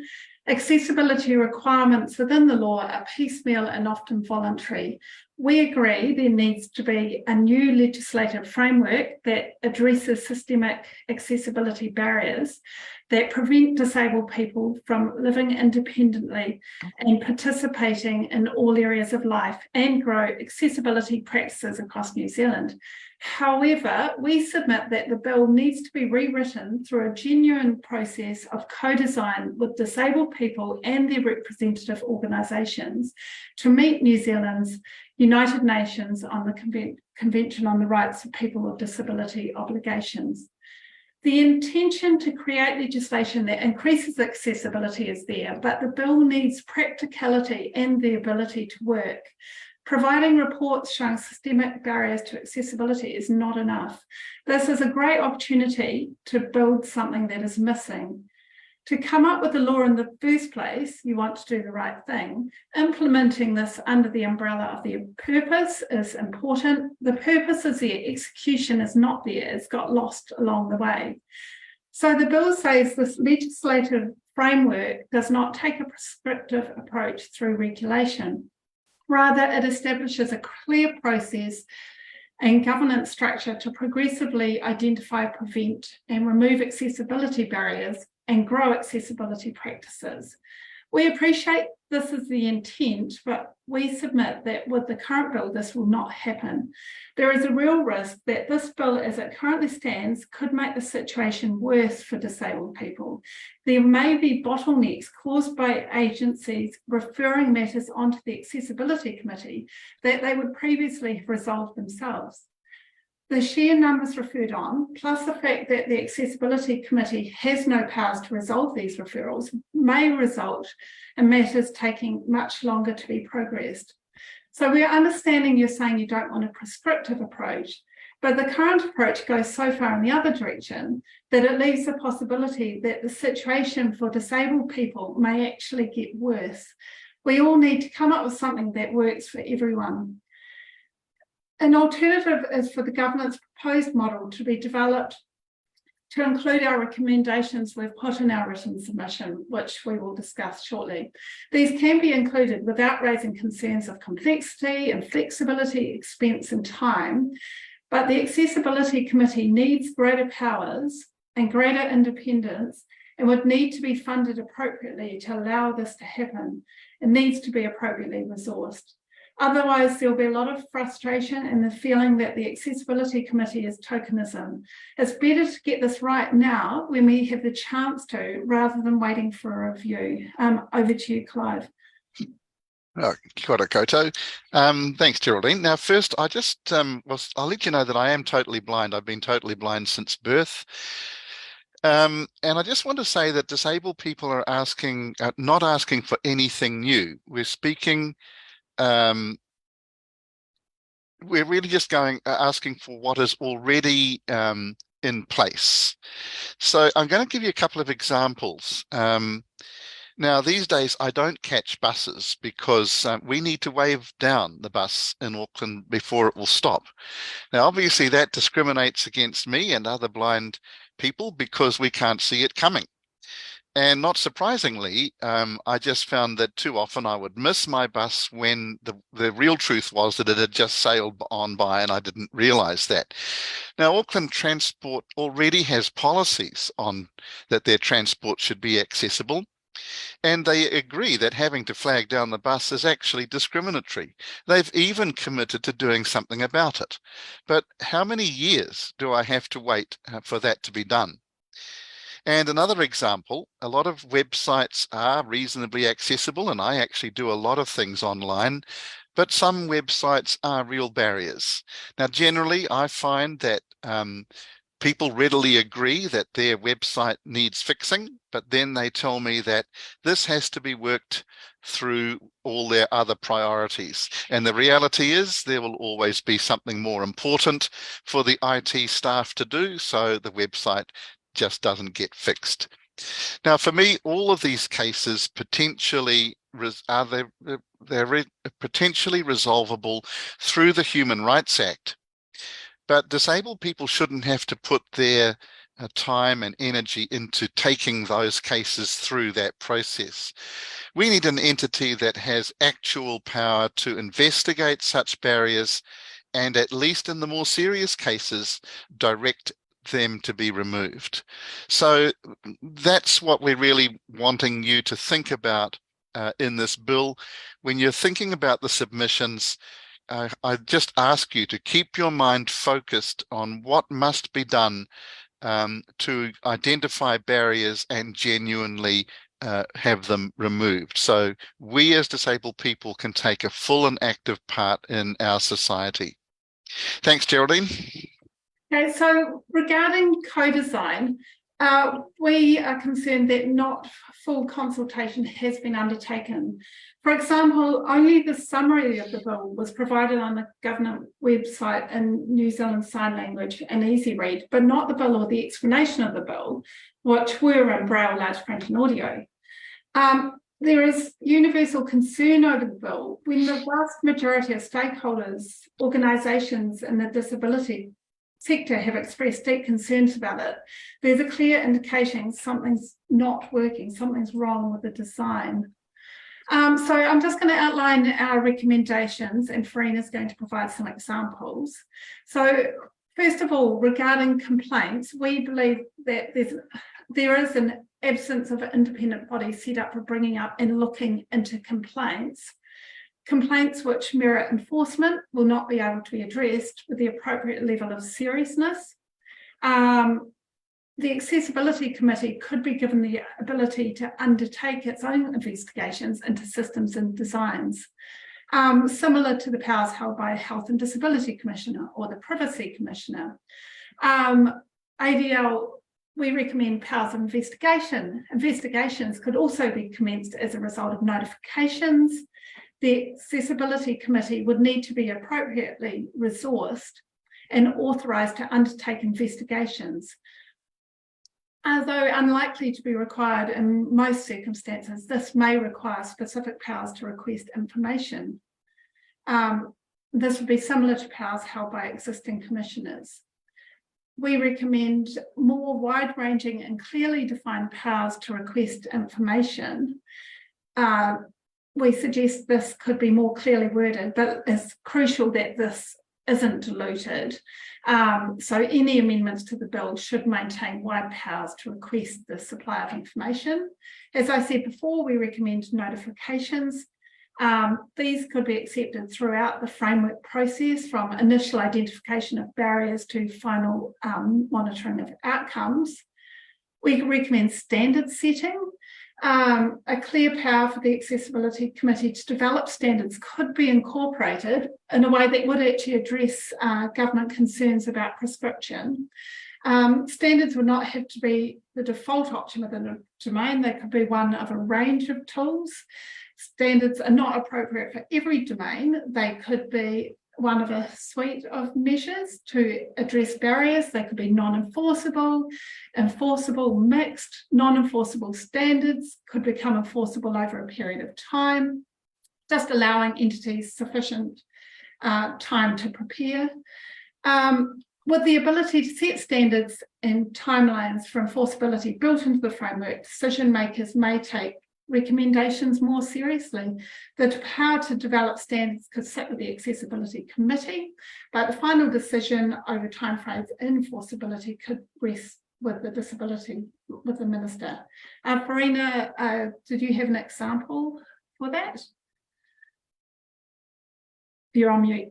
Accessibility requirements within the law are piecemeal and often voluntary. We agree there needs to be a new legislative framework that addresses systemic accessibility barriers that prevent disabled people from living independently and participating in all areas of life and grow accessibility practices across New Zealand. However, we submit that the bill needs to be rewritten through a genuine process of co-design with disabled people and their representative organisations to meet New Zealand's United Nations on the Convention on the Rights of People with Disability obligations. The intention to create legislation that increases accessibility is there, but the bill needs practicality and the ability to work. Providing reports showing systemic barriers to accessibility is not enough. This is a great opportunity to build something that is missing. To come up with the law in the first place, you want to do the right thing. Implementing this under the umbrella of the purpose is important. The purpose is there, execution is not there, it's got lost along the way. So the bill says this legislative framework does not take a prescriptive approach through regulation. Rather, it establishes a clear process and governance structure to progressively identify, prevent, and remove accessibility barriers and grow accessibility practices. We appreciate this is the intent, but we submit that with the current bill, this will not happen. There is a real risk that this bill, as it currently stands, could make the situation worse for disabled people. There may be bottlenecks caused by agencies referring matters onto the Accessibility Committee that they would previously have resolved themselves. The sheer numbers referred on, plus the fact that the Accessibility Committee has no powers to resolve these referrals, may result in matters taking much longer to be progressed. So we're understanding you're saying you don't want a prescriptive approach, but the current approach goes so far in the other direction that it leaves the possibility that the situation for disabled people may actually get worse. We all need to come up with something that works for everyone. An alternative is for the government's proposed model to be developed to include our recommendations we've put in our written submission, which we will discuss shortly. These can be included without raising concerns of complexity and flexibility, expense and time, but the Accessibility Committee needs greater powers and greater independence and would need to be funded appropriately to allow this to happen. It needs to be appropriately resourced. Otherwise, there'll be a lot of frustration and the feeling that the Accessibility Committee is tokenism. It's better to get this right now when we have the chance to, rather than waiting for a review. Over to you, Clive. Oh, kia ora koutou. Thanks, Geraldine. Now, first, I'll let you know that I am totally blind. I've been totally blind since birth. And I just want to say that disabled people are asking, not asking for anything new. We're speaking, we're really just asking for what is already in place. So I'm going to give you a couple of examples. Now, these days, I don't catch buses because we need to wave down the bus in Auckland before it will stop. Now, obviously, that discriminates against me and other blind people because we can't see it coming. And not surprisingly, I just found that too often I would miss my bus when the real truth was that it had just sailed on by and I didn't realize that. Now, Auckland Transport already has policies on that their transport should be accessible. And they agree that having to flag down the bus is actually discriminatory. They've even committed to doing something about it. But how many years do I have to wait for that to be done? And another example, a lot of websites are reasonably accessible, and I actually do a lot of things online, but some websites are real barriers. Now, generally, I find that people readily agree that their website needs fixing, but then they tell me that this has to be worked through all their other priorities. And the reality is there will always be something more important for the IT staff to do, so the website just doesn't get fixed. Now, for me, all of these cases potentially they're potentially resolvable through the Human Rights Act. But disabled people shouldn't have to put their time and energy into taking those cases through that process. We need an entity that has actual power to investigate such barriers and, at least in the more serious cases, direct them to be removed. So that's what we're really wanting you to think about in this bill. When you're thinking about the submissions, I just ask you to keep your mind focused on what must be done to identify barriers and genuinely have them removed. So we as disabled people can take a full and active part in our society. Thanks, Geraldine. Okay, so regarding co-design, we are concerned that not full consultation has been undertaken. For example, only the summary of the bill was provided on the government website in New Zealand Sign Language and Easy Read, but not the bill or the explanation of the bill, which were in Braille, large print and audio. There is universal concern over the bill when the vast majority of stakeholders, organisations in the disability sector have expressed deep concerns about it. There's a clear indication something's not working, something's wrong with the design. So I'm just going to outline our recommendations, and Fareena is going to provide some examples. So first of all, regarding complaints, we believe that there is an absence of an independent body set up for bringing up and looking into complaints. Complaints which merit enforcement will not be able to be addressed with the appropriate level of seriousness. The Accessibility Committee could be given the ability to undertake its own investigations into systems and designs, similar to the powers held by a Health and Disability Commissioner or the Privacy Commissioner. ADL, we recommend powers of investigation. Investigations could also be commenced as a result of notifications. The Accessibility Committee would need to be appropriately resourced and authorised to undertake investigations. Although unlikely to be required in most circumstances, this may require specific powers to request information. This would be similar to powers held by existing commissioners. We recommend more wide-ranging and clearly defined powers to request information. We suggest this could be more clearly worded, but it's crucial that this isn't diluted. So any amendments to the bill should maintain wide powers to request the supply of information. As I said before, we recommend notifications. These could be accepted throughout the framework process, from initial identification of barriers to final monitoring of outcomes. We recommend standard setting. A clear power for the Accessibility Committee to develop standards could be incorporated in a way that would actually address government concerns about prescription. Standards would not have to be the default option within a domain. They could be one of a range of tools. Standards are not appropriate for every domain. They could be one of a suite of measures to address barriers. They could be non-enforceable, enforceable, mixed. Non-enforceable standards could become enforceable over a period of time, just allowing entities sufficient time to prepare. With the ability to set standards and timelines for enforceability built into the framework, decision makers may take recommendations more seriously. The power to develop standards could sit with the Accessibility Committee, but the final decision over timeframes and enforceability could rest with the Minister. Fareena, did you have an example for that? You're on mute.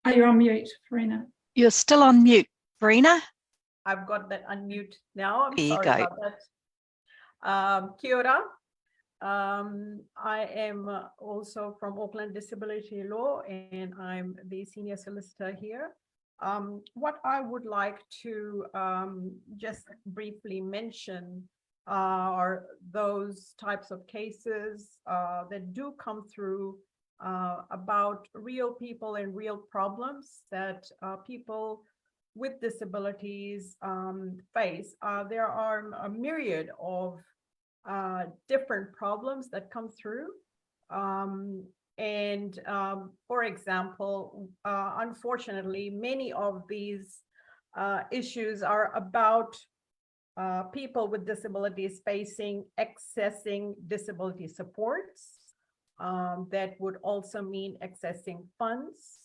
Oh, you're on mute, Fareena. You're still on mute, Fareena. I've got that unmute now. I'm There you sorry go. about that. Kia ora. I am also from Auckland Disability Law, and I'm the senior solicitor here. What I would like to just briefly mention are those types of cases that do come through about real people and real problems that people with disabilities face. There are a myriad of different problems that come through. For example, unfortunately, many of these issues are about people with disabilities accessing disability supports. That would also mean accessing funds.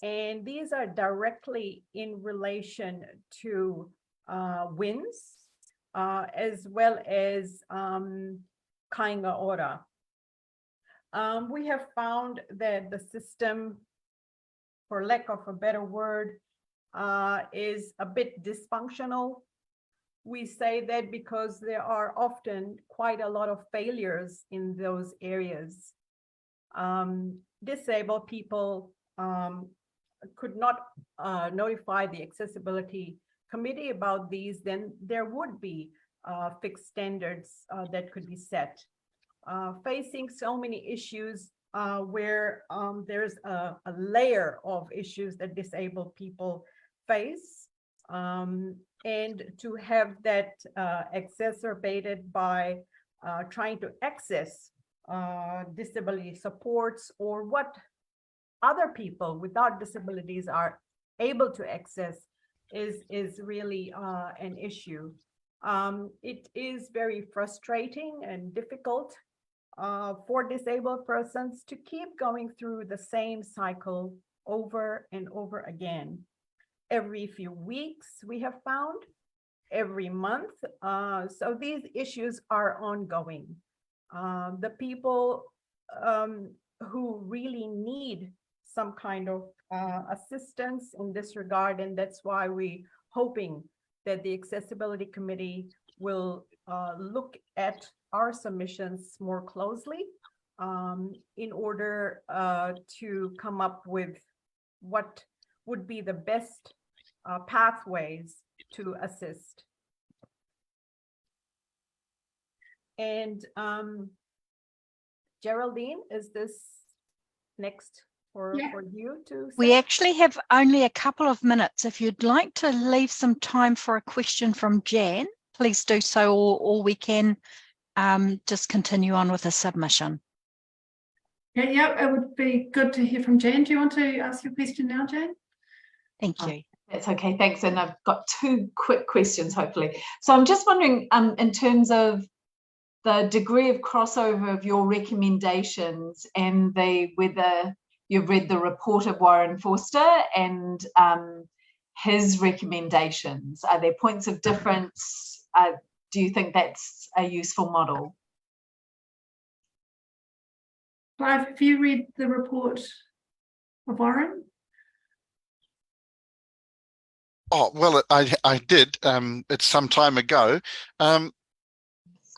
And these are directly in relation to WINS, as well as Kainga Ora. We have found that the system, for lack of a better word, is a bit dysfunctional. We say that because there are often quite a lot of failures in those areas. Disabled people could not notify the Accessibility Committee about these, then there would be fixed standards that could be set. Facing so many issues where there's a layer of issues that disabled people face, and to have that exacerbated by trying to access disability supports or what other people without disabilities are able to access is really an issue. It is very frustrating and difficult for disabled persons to keep going through the same cycle over and over again. Every few weeks, we have found, every month. So these issues are ongoing. The people who really need some kind of assistance in this regard, and that's why we're hoping that the Accessibility Committee will look at our submissions more closely in order to come up with what would be the best pathways to assist. And Geraldine, is this next for you to say? We actually have only a couple of minutes. If you'd like to leave some time for a question from Jan, please do so, or we can just continue on with the submission. Yeah, it would be good to hear from Jan. Do you want to ask your question now, Jan? Thank you. That's okay, thanks. And I've got two quick questions, hopefully. So I'm just wondering, in terms of the degree of crossover of your recommendations and whether you've read the report of Warren Forster and his recommendations. Are there points of difference? Do you think that's a useful model? Clive, have you read the report of Warren? Oh, well, I did. It's some time ago.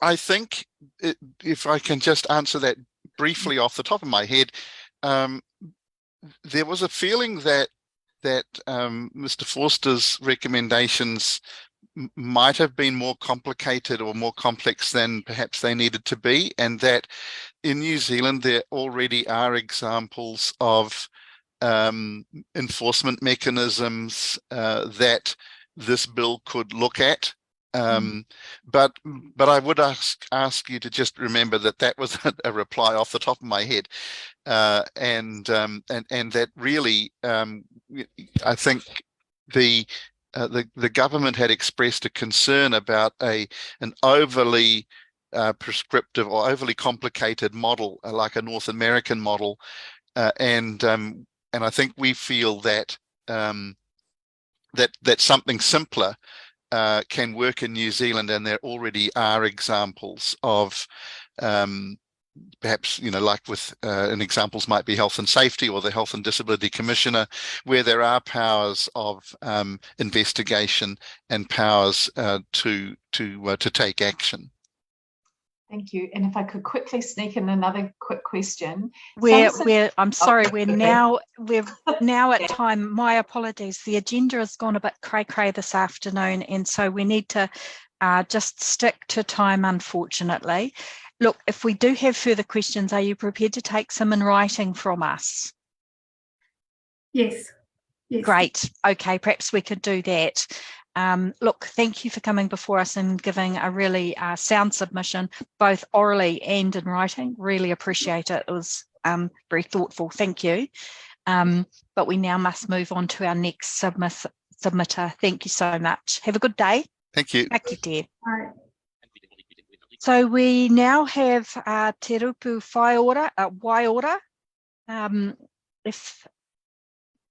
I think if I can just answer that briefly off the top of my head, there was a feeling that that Mr. Forster's recommendations might have been more complicated or more complex than perhaps they needed to be, and that in New Zealand there already are examples of enforcement mechanisms that this bill could look at. But I would ask you to just remember that that was a reply off the top of my head, and that really I think the government had expressed a concern about an overly prescriptive or overly complicated model, like a North American model, and I think we feel that that something simpler can work in New Zealand, and there already are examples of perhaps, like with and examples might be health and safety or the Health and Disability Commissioner, where there are powers of investigation and powers to take action. Thank you. And if I could quickly sneak in another quick question. I'm sorry, we're now at time. My apologies. The agenda has gone a bit cray-cray this afternoon, and so we need to just stick to time, unfortunately. Look, if we do have further questions, are you prepared to take some in writing from us? Yes. Yes. Great. Okay, perhaps we could do that. Look, thank you for coming before us and giving a really sound submission, both orally and in writing. Really appreciate it. It was very thoughtful. Thank you. But we now must move on to our next submitter. Thank you so much. Have a good day. Thank you. Thank you, dear. All right. So we now have Te Roopu Waiora. If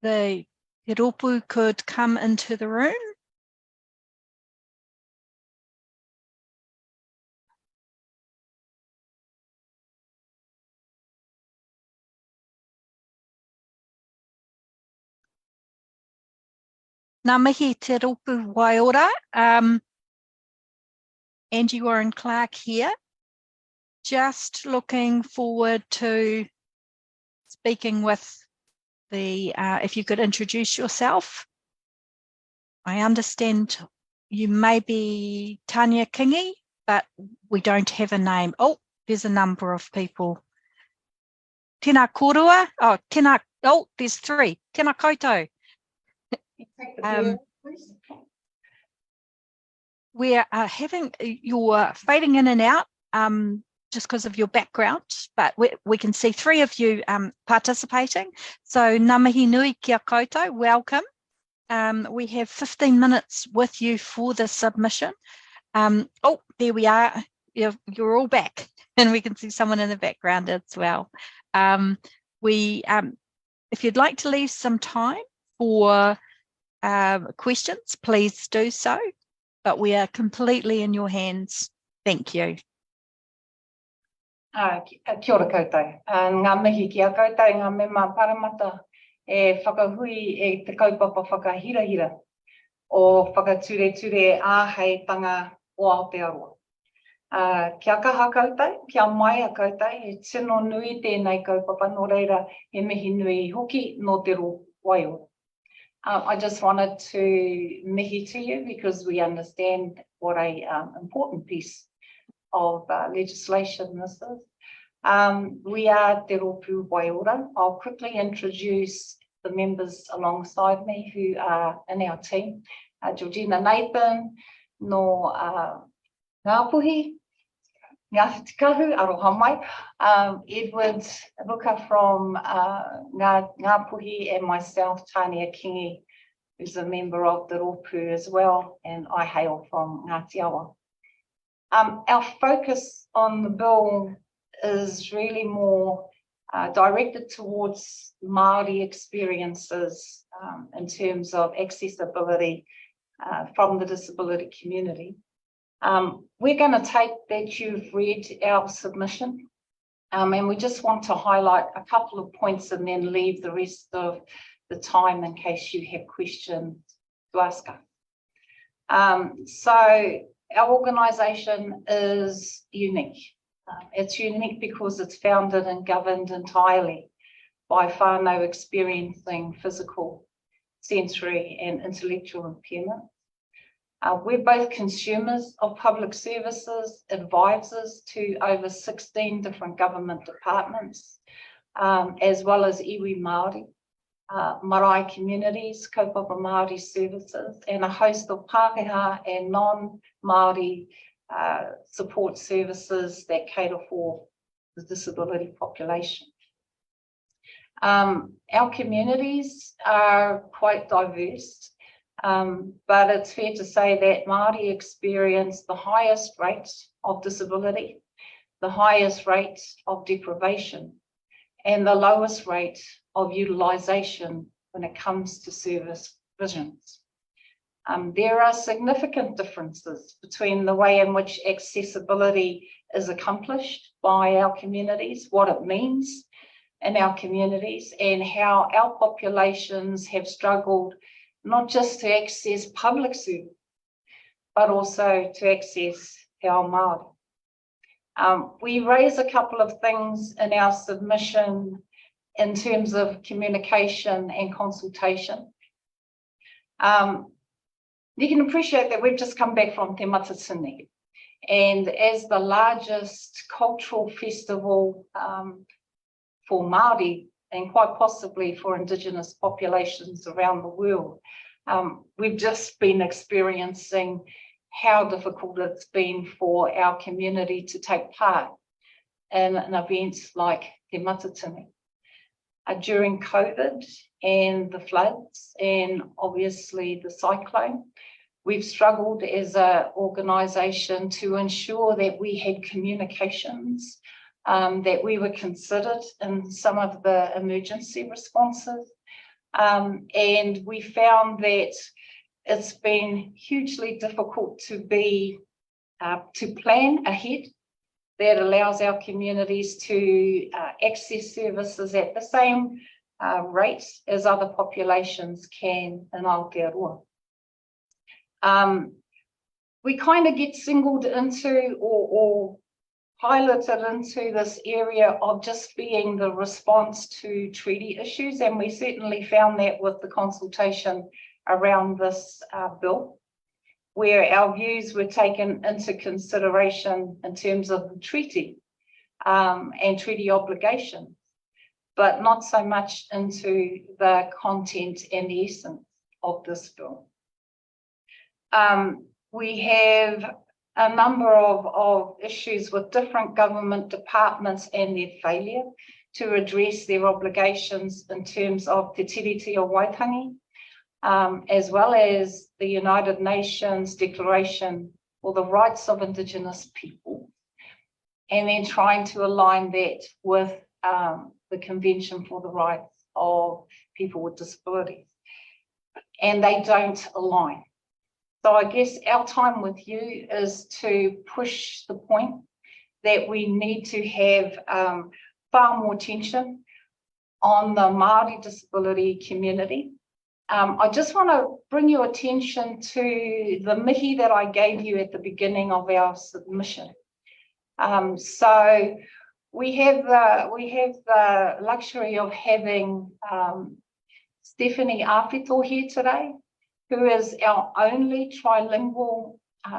the Te Roopu could come into the room. Ngā mihi Te Roopu Waiora. Angie Warren Clark here. Just looking forward to speaking with the, if you could introduce yourself. I understand you may be Tania Kingi, but we don't have a name. Oh, there's a number of people. Tēnā korua. Oh, there's three. Tēnā koutou. We are having, you're fading in and out just because of your background, but we can see three of you participating. So ngā mihi nui kia koutou, welcome. We have 15 minutes with you for the submission. Oh, there we are. You're all back, and we can see someone in the background as well. If you'd like to leave some time for questions, please do so. But we are completely in your hands. Thank you. Kia ora koutou. Ngā mihi kia koutou, ngā mema paramata e whakahui e te kaupapa whakahirahira o whakature āheitanga o Aotearoa. Kia kaha koutou, kia mai a koutou, e tino nui tēnei kaupapa, no reira e mihi nui hoki no te Roopu Waiora. I just wanted to mihi to you because we understand what a important piece of legislation this is. We are Te Roopu Waiora. I'll quickly introduce the members alongside me who are in our team. Georgina Nathan, no Ngāpuhi, Ngā Tikahu, aroha mai. Edward Ruka from Ngāpuhi, and myself, Tania Kingi, who's a member of the Roopu as well, and I hail from Ngāti Awa. Our focus on the bill is really more directed towards Māori experiences in terms of accessibility from the disability community. We're going to take that you've read our submission, and we just want to highlight a couple of points and then leave the rest of the time in case you have questions to ask us. So our organisation is unique. It's unique because it's founded and governed entirely by whānau experiencing physical sensory and intellectual impairment. We're both consumers of public services, advisors to over 16 different government departments, as well as iwi Māori, marae communities, kaupapa Māori services, and a host of Pākehā and non-Māori support services that cater for the disability population. Our communities are quite diverse, but it's fair to say that Māori experience the highest rates of disability, the highest rates of deprivation, and the lowest rate of utilisation when it comes to service provisions. There are significant differences between the way in which accessibility is accomplished by our communities, what it means in our communities, and how our populations have struggled not just to access public service, but also to access our Māori. We raise a couple of things in our submission in terms of communication and consultation. You can appreciate that we've just come back from Te Matatini, and as the largest cultural festival for Māori and quite possibly for Indigenous populations around the world, we've just been experiencing how difficult it's been for our community to take part in an event like Te Matatini. During COVID and the floods and obviously the cyclone, we've struggled as an organisation to ensure that we had communications, that we were considered in some of the emergency responses. And we found that it's been hugely difficult to plan ahead that allows our communities to access services at the same rate as other populations can in Aotearoa. We kind of get singled into or piloted into this area of just being the response to treaty issues, and we certainly found that with the consultation around this bill, where our views were taken into consideration in terms of the treaty and treaty obligations, but not so much into the content and the essence of this bill. We have a number of issues with different government departments and their failure to address their obligations in terms of Te Tiriti o Waitangi, as well as the United Nations Declaration for the Rights of Indigenous People, and then trying to align that with the Convention for the Rights of People with Disabilities. And they don't align. So I guess our time with you is to push the point that we need to have far more attention on the Māori disability community. I just want to bring your attention to the mihi that I gave you at the beginning of our submission. So we have the luxury of having Stephanie Awhito here today, who is our only trilingual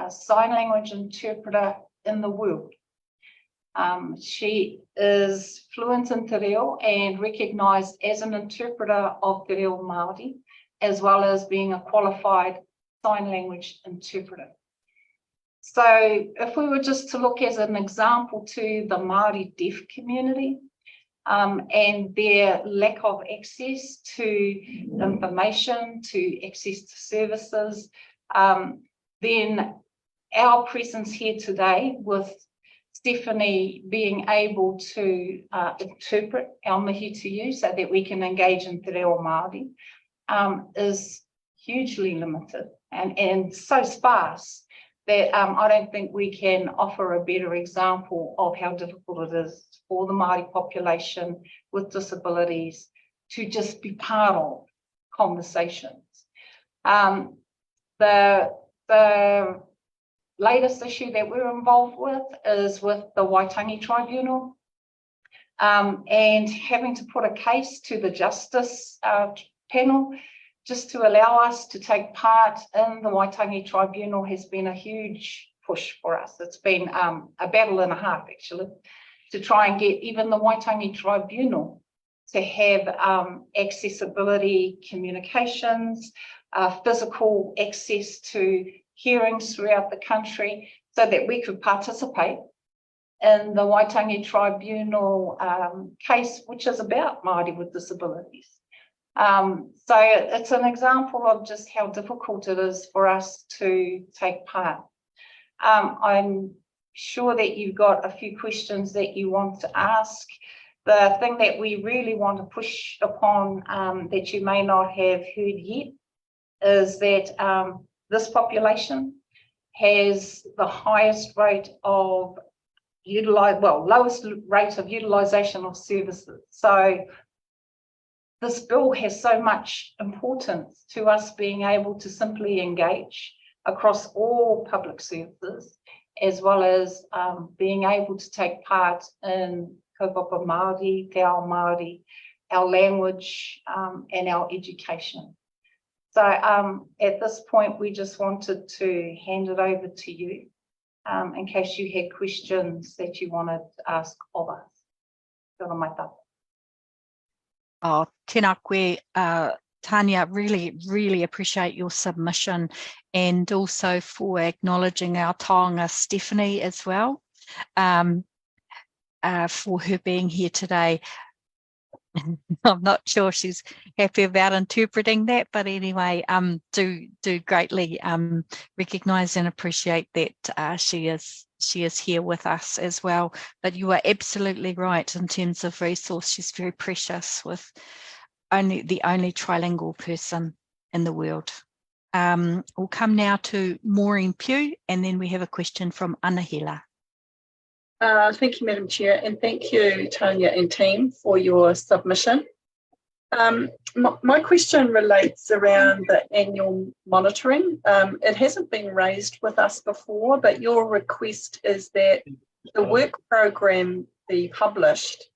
sign language interpreter in the world. She is fluent in Te Reo and recognised as an interpreter of Te Reo Māori, as well as being a qualified sign language interpreter. So if we were just to look as an example to the Māori deaf community and their lack of access to information, to access to services, then our presence here today with Stephanie being able to interpret our mihi to you so that we can engage in Te Reo Māori is hugely limited and so sparse that I don't think we can offer a better example of how difficult it is for the Māori population with disabilities to just be part of conversations. The latest issue that we're involved with is with the Waitangi Tribunal and having to put a case to the Justice panel just to allow us to take part in the Waitangi Tribunal has been a huge push for us. It's been a battle and a half, actually, to try and get even the Waitangi Tribunal to have accessibility communications, physical access to hearings throughout the country so that we could participate in the Waitangi Tribunal case, which is about Māori with disabilities. So it's an example of just how difficult it is for us to take part. I'm sure that you've got a few questions that you want to ask. The thing that we really want to push upon that you may not have heard yet is that this population has the highest rate of lowest rate of utilisation of services. So this bill has so much importance to us being able to simply engage across all public services, as well as being able to take part in kaupapa Māori, te ao Māori, our language and our education. So at this point, we just wanted to hand it over to you in case you had questions that you wanted to ask of us. Tōna mai tātou. Oh, tēnā koe, Tania, really appreciate your submission and also for acknowledging our taonga Stephanie as well for her being here today. I'm not sure she's happy about interpreting that, but anyway, do greatly recognise and appreciate that she is here with us as well. But you are absolutely right in terms of resource. She's very precious, with the only trilingual person in the world. We'll come now to Maureen Pugh, and then we have a question from Anahela. Thank you, Madam Chair, and thank you, Tania and team, for your submission. My question relates around the annual monitoring. It hasn't been raised with us before, but your request is that the work program be published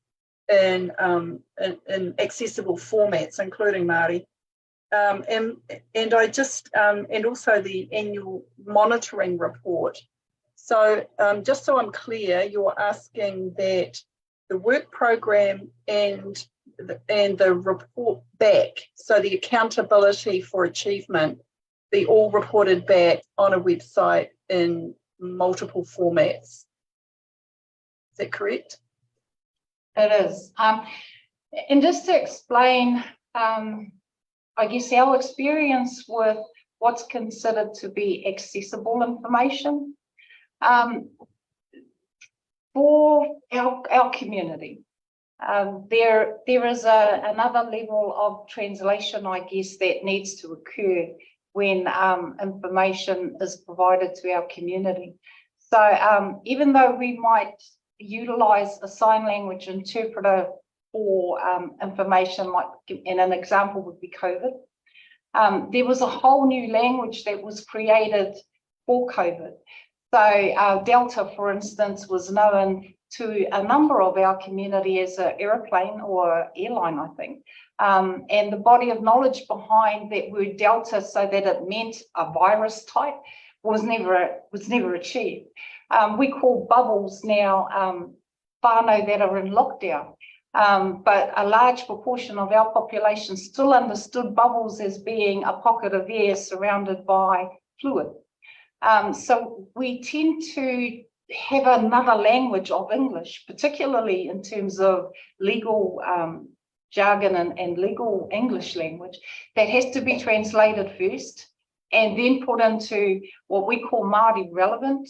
in accessible formats, including Māori, and also the annual monitoring report. So just so I'm clear, you're asking that the work program and the report back, so the accountability for achievement, be all reported back on a website in multiple formats. Is that correct? It is. And just to explain, I guess our experience with what's considered to be accessible information for our community. There is another level of translation, I guess, that needs to occur when information is provided to our community. So even though we might utilise a sign language interpreter for information, like, and an example would be COVID, there was a whole new language that was created for COVID. So Delta, for instance, was known to a number of our community as an aeroplane or airline, I think. And the body of knowledge behind that word Delta, so that it meant a virus type, was never achieved. We call bubbles now whānau that are in lockdown. But a large proportion of our population still understood bubbles as being a pocket of air surrounded by fluid. So we tend to have another language of English, particularly in terms of legal jargon and legal English language, that has to be translated first and then put into what we call Māori relevant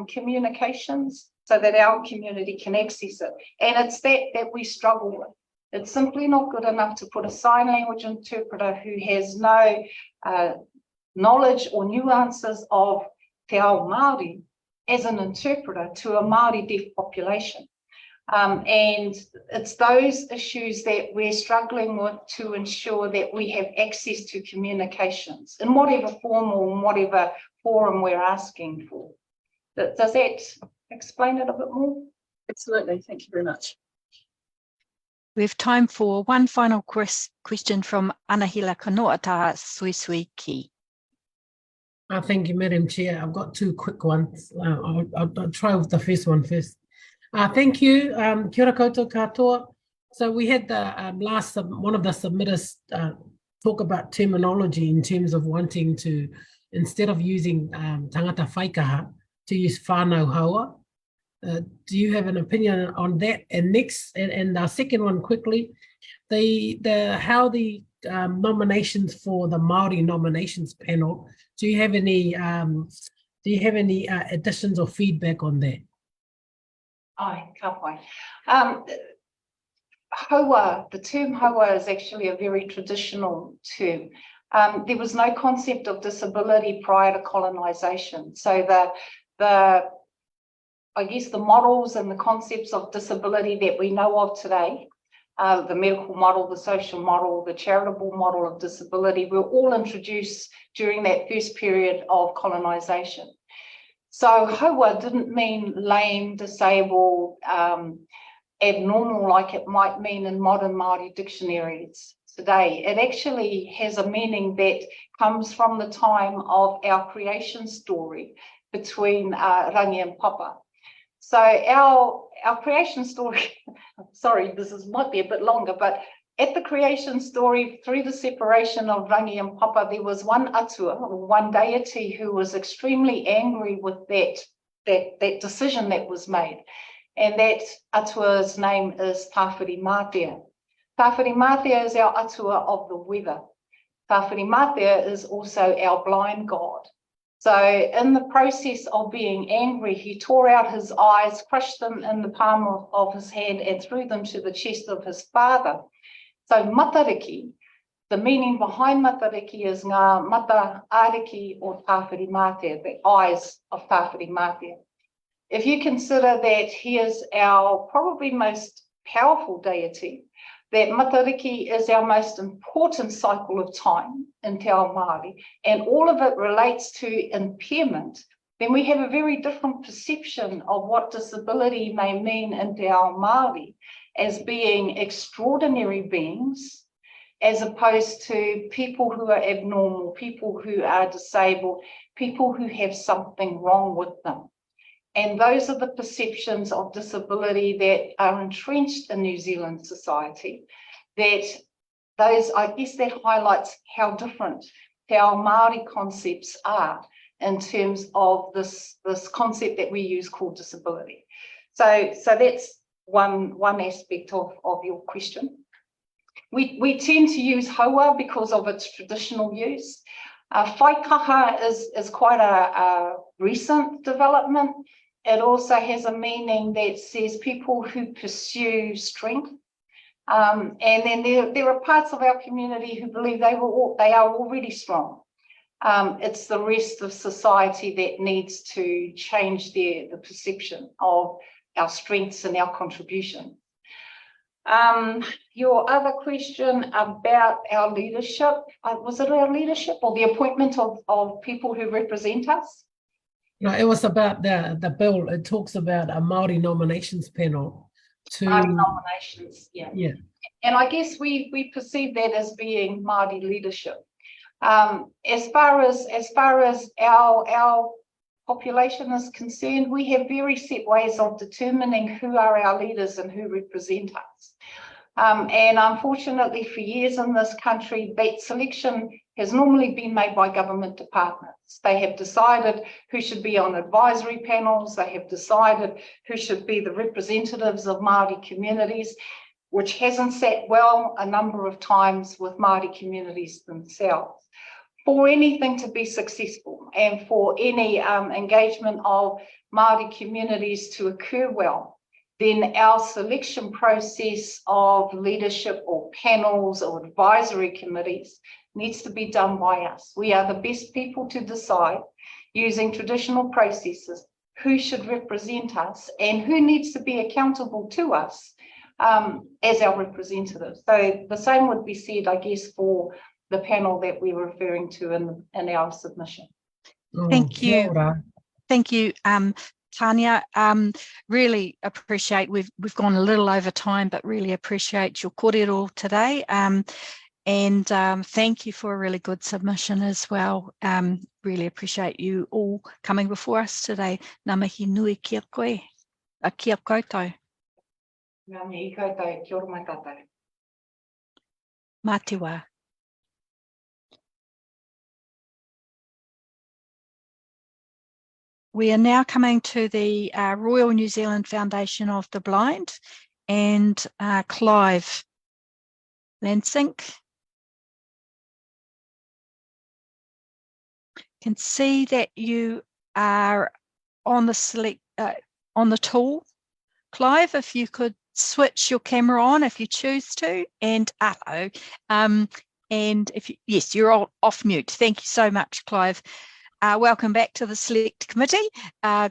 communications, so that our community can access it. And it's that we struggle with. It's simply not good enough to put a sign language interpreter who has no knowledge or nuances of te ao Māori as an interpreter to a Māori deaf population. And it's those issues that we're struggling with to ensure that we have access to communications in whatever form or in whatever forum we're asking for. Does that explain it a bit more? Absolutely, thank you very much. We have time for one final question from Anahila Kanoata Suisuiki. Thank you, Madam Chair. I've got two quick ones. I'll try with the first one first. Thank you. Kia ora koutou katoa. So we had the one of the submitters talk about terminology in terms of wanting to, instead of using tangata whaikaha, to use whānau haua. Do you have an opinion on that? And next, and our second one quickly, how the nominations for the Māori nominations panel, do you have any additions or feedback on that? Ai, ka pai. Haua, the term haua is actually a very traditional term. There was no concept of disability prior to colonisation. So I guess the models and the concepts of disability that we know of today, the medical model, the social model, the charitable model of disability, were all introduced during that first period of colonisation. So haua didn't mean lame, disabled, abnormal like it might mean in modern Māori dictionaries today. It actually has a meaning that comes from the time of our creation story between Rangi and Papa. So our creation story, sorry, might be a bit longer, but at the creation story, through the separation of Rangi and Papa, there was one atua, or one deity, who was extremely angry with that decision that was made. And that atua's name is Tawhiri Mātea. Tawhiri Mātea is our atua of the weather. Tawhiri Mātea is also our blind god. So in the process of being angry, he tore out his eyes, crushed them in the palm of his hand and threw them to the chest of his father. So matariki, the meaning behind matariki is ngā mata ariki o Tawhiri Mātea, the eyes of Tawhiri Mātea. If you consider that he is our probably most powerful deity, that matariki is our most important cycle of time in Te Ao Māori, and all of it relates to impairment, then we have a very different perception of what disability may mean in Te Ao Māori as being extraordinary beings, as opposed to people who are abnormal, people who are disabled, people who have something wrong with them. And those are the perceptions of disability that are entrenched in New Zealand society. I guess that highlights how different Te Ao Māori concepts are in terms of this concept that we use called disability. So that's one aspect of your question. We tend to use haua because of its traditional use. Whaikaha is quite a recent development. It also has a meaning that says people who pursue strength. And then there are parts of our community who believe they are already strong. It's the rest of society that needs to change the perception of our strengths and our contribution. Your other question about our leadership, was it our leadership or the appointment of people who represent us? No, it was about the bill. It talks about a Māori nominations panel. Māori nominations, yeah. And I guess we perceive that as being Māori leadership. As far as our population is concerned, we have very set ways of determining who are our leaders and who represent us. And unfortunately, for years in this country, that selection has normally been made by government departments. They have decided who should be on advisory panels. They have decided who should be the representatives of Māori communities, which hasn't sat well a number of times with Māori communities themselves. For anything to be successful and for any engagement of Māori communities to occur well, then our selection process of leadership or panels or advisory committees needs to be done by us. We are the best people to decide, using traditional processes, who should represent us and who needs to be accountable to us as our representatives. So the same would be said, I guess, for the panel that we were referring to in our submission. Thank you. Thank you. Tania, really appreciate, we've gone a little over time, but really appreciate your kōrero today. And thank you for a really good submission as well. Really appreciate you all coming before us today. Ngā mihi nui kia koe, kia koutou. Ngā mihi koutou, kia ora mai tātou. Mā te wā. We are now coming to the Royal New Zealand Foundation of the Blind and Clive Lansink. Can see that you are on the on the tool. Clive, if you could switch your camera on if you choose to, and and if you, yes, you're all off mute. Thank you so much, Clive. Welcome back to the Select Committee.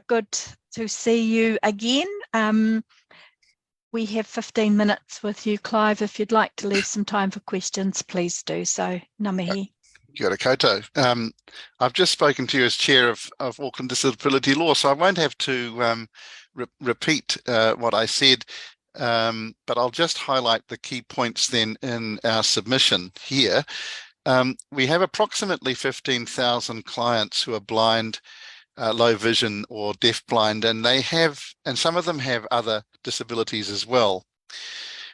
Good to see you again. We have 15 minutes with you, Clive. If you'd like to leave some time for questions, please do so. Ngā mihi. Kia ora koutou. I've just spoken to you as Chair of Auckland Disability Law, so I won't have to repeat what I said, but I'll just highlight the key points then in our submission here. We have approximately 15,000 clients who are blind, low vision or deaf-blind, and some of them have other disabilities as well.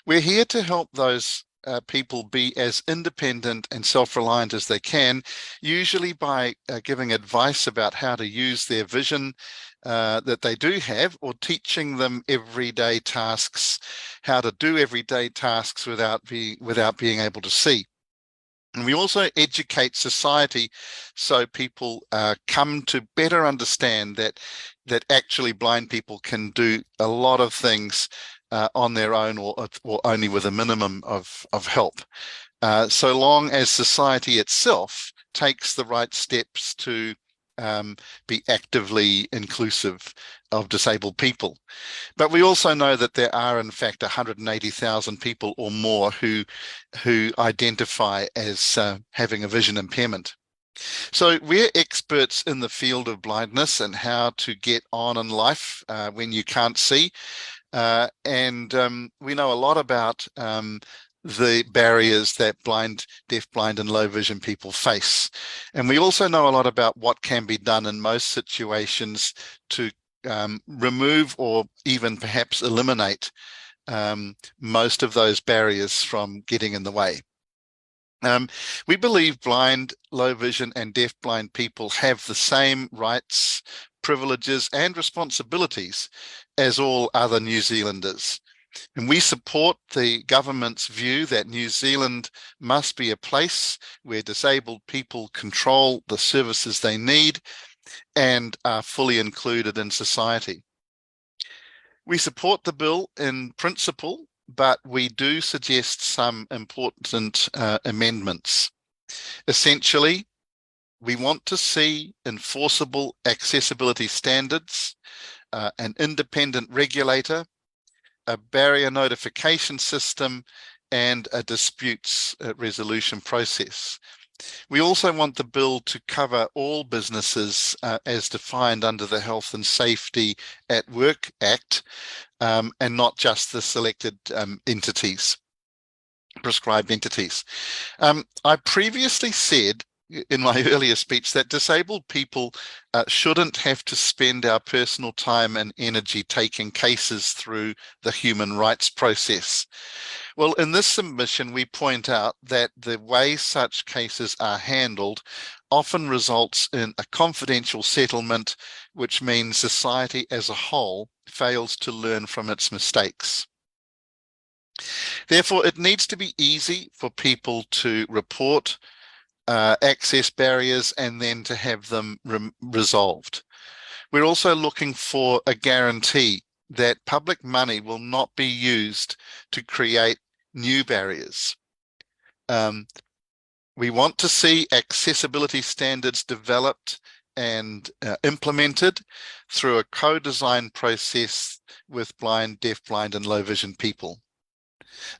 We're here to help those people be as independent and self-reliant as they can, usually by giving advice about how to use their vision that they do have, or teaching them everyday tasks, how to do everyday tasks without being able to see. And we also educate society so people come to better understand that actually blind people can do a lot of things on their own or only with a minimum of help. So long as society itself takes the right steps to be actively inclusive of disabled people. But we also know that there are in fact 180,000 people or more who identify as having a vision impairment. So we're experts in the field of blindness and how to get on in life when you can't see. And we know a lot about the barriers that blind, deaf-blind and low vision people face. And we also know a lot about what can be done in most situations to remove or even perhaps eliminate most of those barriers from getting in the way. We believe blind, low vision and deaf-blind people have the same rights, privileges and responsibilities as all other New Zealanders. And we support the government's view that New Zealand must be a place where disabled people control the services they need and are fully included in society. We support the bill in principle, but we do suggest some important amendments. Essentially, we want to see enforceable accessibility standards, an independent regulator, a barrier notification system, and a disputes resolution process. We also want the bill to cover all businesses as defined under the Health and Safety at Work Act, and not just the selected entities, prescribed entities. I previously said in my earlier speech that disabled people shouldn't have to spend our personal time and energy taking cases through the human rights process. Well, in this submission, we point out that the way such cases are handled often results in a confidential settlement, which means society as a whole fails to learn from its mistakes. Therefore, it needs to be easy for people to report access barriers and then to have them resolved. We're also looking for a guarantee that public money will not be used to create new barriers. We want to see accessibility standards developed and implemented through a co-design process with blind, deaf-blind and low vision people.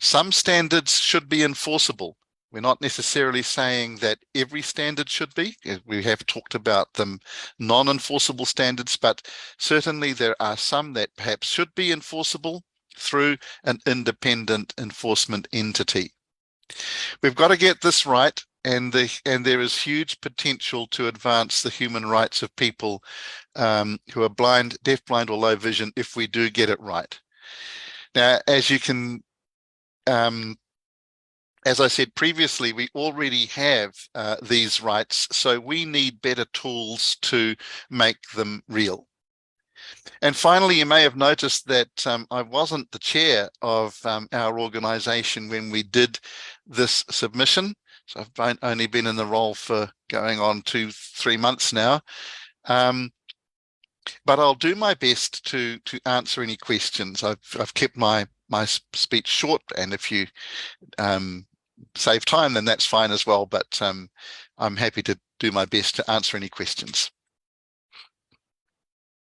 Some standards should be enforceable, We're not necessarily saying that every standard should be. We have talked about them non-enforceable standards, but certainly there are some that perhaps should be enforceable through an independent enforcement entity. We've got to get this right, and there is huge potential to advance the human rights of people who are blind, deafblind, or low vision if we do get it right. Now, as you can, as I said previously, we already have these rights, so we need better tools to make them real. And finally, you may have noticed that I wasn't the chair of our organisation when we did this submission. So I've only been in the role for going on 2-3 months now. But I'll do my best to answer any questions. I've kept my speech short, and if you save time, then that's fine as well. But I'm happy to do my best to answer any questions.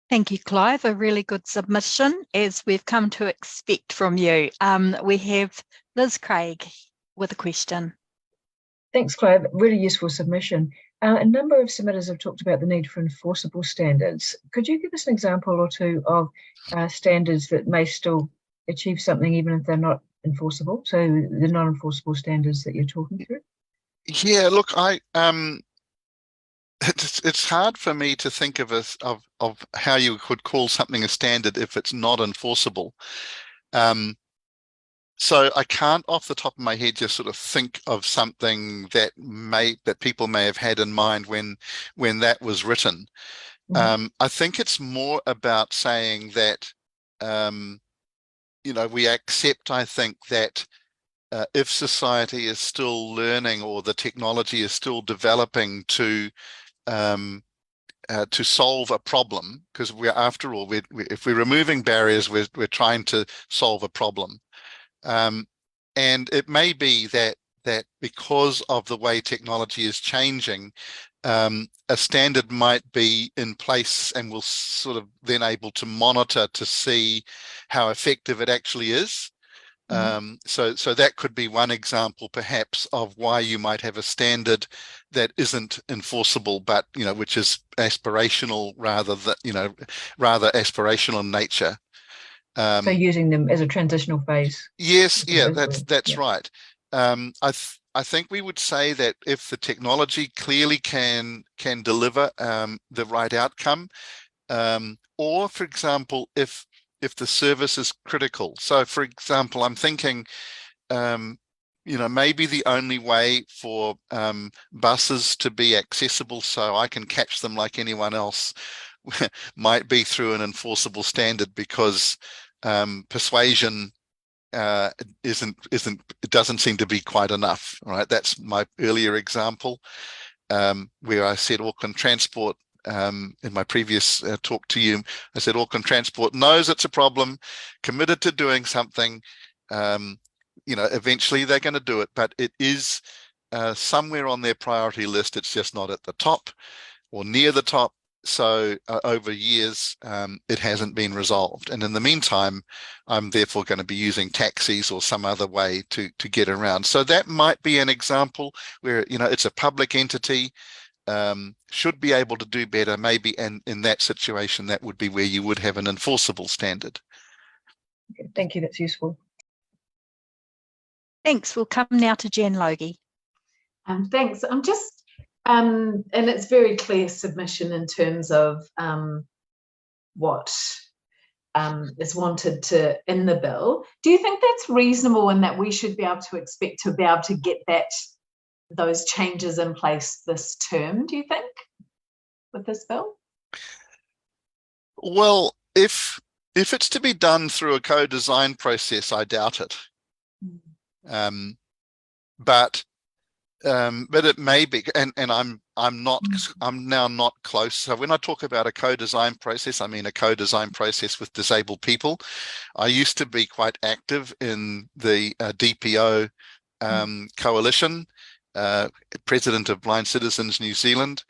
Thank you, Clive. A really good submission, as we've come to expect from you. We have Liz Craig with a question. Thanks, Clive. Really useful submission. A number of submitters have talked about the need for enforceable standards. Could you give us an example or two of standards that may still achieve something even if they're not enforceable? So the non-enforceable standards that you're talking through? Yeah, look, it's hard for me to think of how you could call something a standard if it's not enforceable. So I can't off the top of my head just sort of think of something that people may have had in mind when that was written. Mm-hmm. I think it's more about saying that we accept, I think, that if society is still learning or the technology is still developing to solve a problem, because after all, if we're removing barriers, we're trying to solve a problem. And it may be that because of the way technology is changing, a standard might be in place and we'll sort of then able to monitor to see how effective it actually is. So that could be one example, perhaps, of why you might have a standard that isn't enforceable, but which is aspirational rather aspirational in nature. So using them as a transitional phase. Yes, yeah, that's right. I think we would say that if the technology clearly can deliver the right outcome, or for example, if the service is critical. So for example, I'm thinking, maybe the only way for buses to be accessible so I can catch them like anyone else might be through an enforceable standard, because persuasion doesn't seem to be quite enough, right? That's my earlier example, where I said Auckland Transport, in my previous talk to you, I said Auckland Transport knows it's a problem, committed to doing something. Eventually they're going to do it, but it is somewhere on their priority list. It's just not at the top or near the top. So over years, it hasn't been resolved. And in the meantime, I'm therefore going to be using taxis or some other way to get around. So that might be an example where, it's a public entity, should be able to do better, maybe. And in that situation, that would be where you would have an enforceable standard. Okay, thank you. That's useful. Thanks. We'll come now to Jen Logie. Thanks. I'm just and it's very clear submission in terms of what is wanted in the bill. Do you think that's reasonable and that we should be able to expect to be able to get those changes in place this term, do you think, with this bill? Well, if it's to be done through a co-design process, I doubt it. But it may be, and I'm now not close. So when I talk about a co-design process, I mean a co-design process with disabled people. I used to be quite active in the DPO coalition, president of Blind Citizens New Zealand,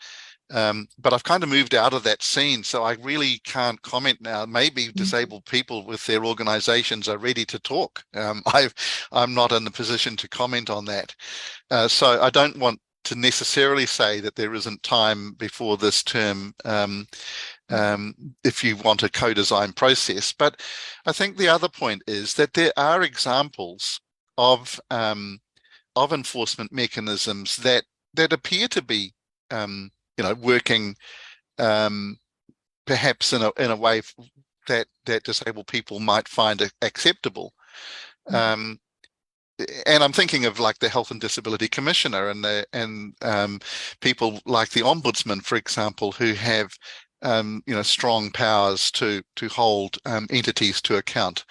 But I've kind of moved out of that scene, so I really can't comment now. Maybe disabled people with their organisations are ready to talk. I'm not in the position to comment on that. So I don't want to necessarily say that there isn't time before this term if you want a co-design process. But I think the other point is that there are examples of enforcement mechanisms that appear to be working perhaps in a way that disabled people might find acceptable. And I'm thinking of like the Health and Disability Commissioner and people like the Ombudsman, for example, who have strong powers to hold entities to account,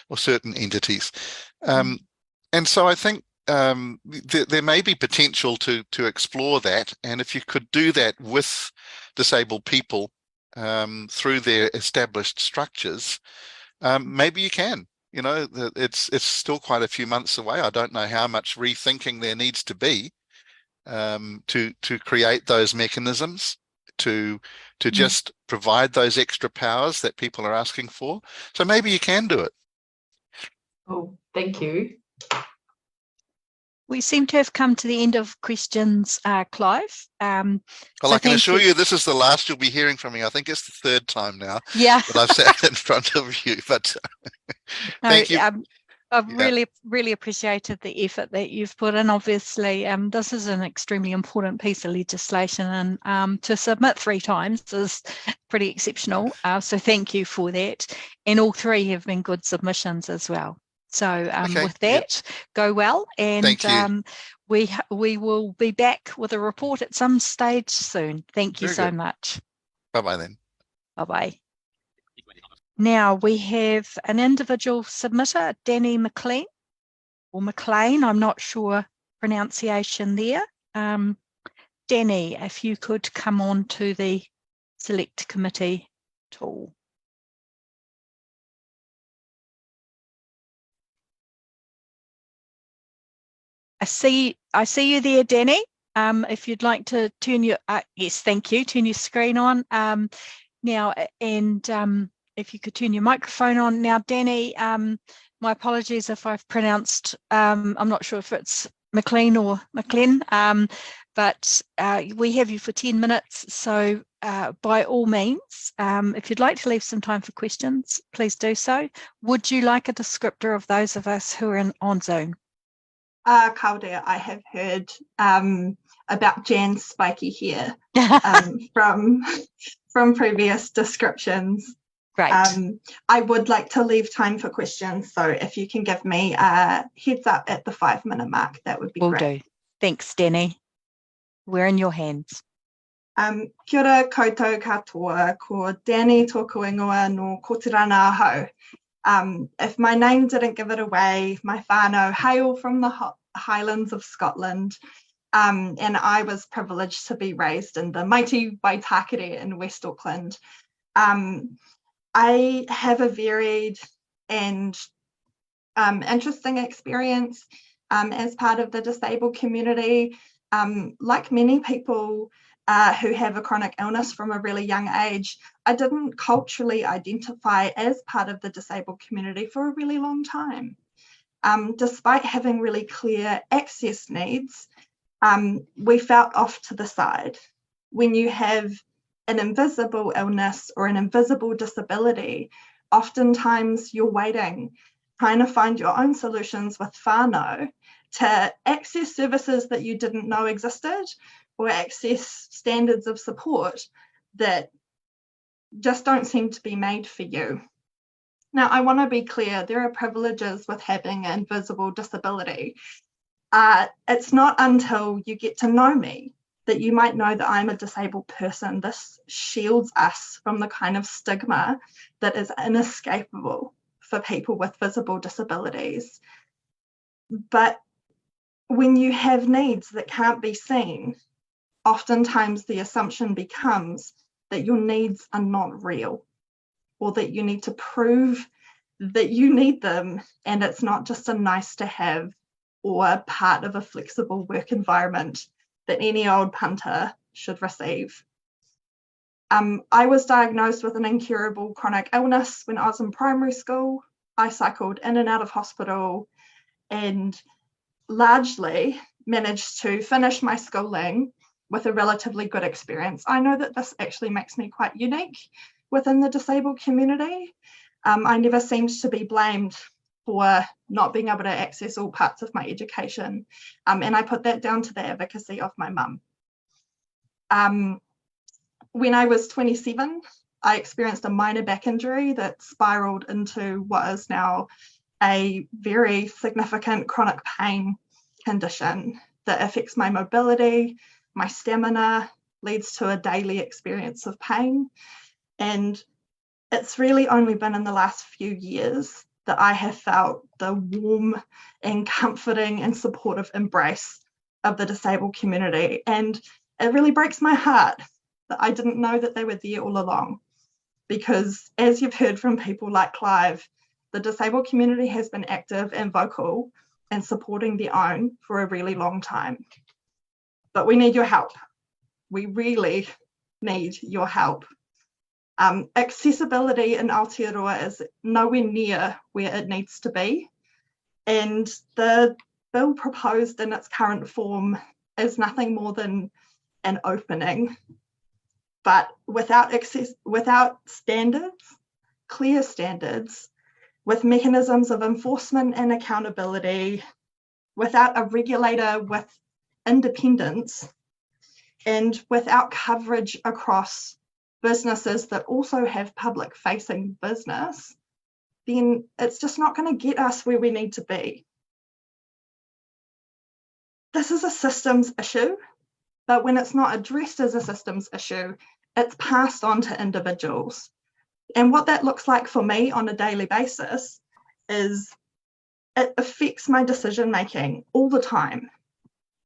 or certain entities. And so I think there may be potential to explore that, and if you could do that with disabled people through their established structures, maybe you can. It's still quite a few months away. I don't know how much rethinking there needs to be to create those mechanisms, to just provide those extra powers that people are asking for. So maybe you can do it. Oh, thank you. We seem to have come to the end of questions, Clive. Well, I can assure you this is the last you'll be hearing from me. I think it's the third time now that I've sat in front of you. But thank you. I've really appreciated the effort that you've put in. Obviously, this is an extremely important piece of legislation, and to submit 3 times is pretty exceptional. So thank you for that. And all 3 have been good submissions as well. So with that, go well, and we will be back with a report at some stage soon. Thank you so much. Bye-bye then. Bye-bye. Now we have an individual submitter, Danny McLean, or McLean, I'm not sure pronunciation there. Danny, if you could come on to the select committee tool. I see you there, Danny. If you'd like to turn your yes, thank you. Turn your screen on now, and if you could turn your microphone on now, Danny. My apologies if I've pronounced. I'm not sure if it's McLean or McLean, but we have you for 10 minutes. So by all means, if you'd like to leave some time for questions, please do so. Would you like a descriptor of those of us who are on Zoom? Kaude, I have heard about Jan's spiky hair from previous descriptions. Great. I would like to leave time for questions, so if you can give me a heads up at the 5-minute mark, that would be great. Will do. Thanks, Danny. We're in your hands. Kia ora koutou katoa, ko Danny tōku ingoa no Kotirana Ahau. If my name didn't give it away, my whānau hail from the Highlands of Scotland, and I was privileged to be raised in the mighty Waitakere in West Auckland. I have a varied and interesting experience as part of the disabled community. Like many people who have a chronic illness from a really young age, I didn't culturally identify as part of the disabled community for a really long time. Despite having really clear access needs, we felt off to the side. When you have an invisible illness or an invisible disability, oftentimes you're waiting, trying to find your own solutions with whānau to access services that you didn't know existed, or access standards of support that just don't seem to be made for you. Now, I want to be clear, there are privileges with having an invisible disability. It's not until you get to know me that you might know that I'm a disabled person. This shields us from the kind of stigma that is inescapable for people with visible disabilities. But when you have needs that can't be seen, oftentimes the assumption becomes that your needs are not real, or that you need to prove that you need them, and it's not just a nice to have or part of a flexible work environment that any old punter should receive. I was diagnosed with an incurable chronic illness when I was in primary school. I cycled in and out of hospital and largely managed to finish my schooling with a relatively good experience. I know that this actually makes me quite unique within the disabled community. I never seemed to be blamed for not being able to access all parts of my education. And I put that down to the advocacy of my mum. When I was 27, I experienced a minor back injury that spiraled into what is now a very significant chronic pain condition that affects my mobility, my stamina, leads to a daily experience of pain. And it's really only been in the last few years that I have felt the warm and comforting and supportive embrace of the disabled community. And it really breaks my heart that I didn't know that they were there all along. Because as you've heard from people like Clive, the disabled community has been active and vocal and supporting their own for a really long time. But we need your help. We really need your help. Accessibility in Aotearoa is nowhere near where it needs to be. And the bill proposed in its current form is nothing more than an opening. But without standards, clear standards, with mechanisms of enforcement and accountability, without a regulator with independence, and without coverage across businesses that also have public-facing business, then it's just not going to get us where we need to be. This is a systems issue, but when it's not addressed as a systems issue, it's passed on to individuals. And what that looks like for me on a daily basis is it affects my decision-making all the time.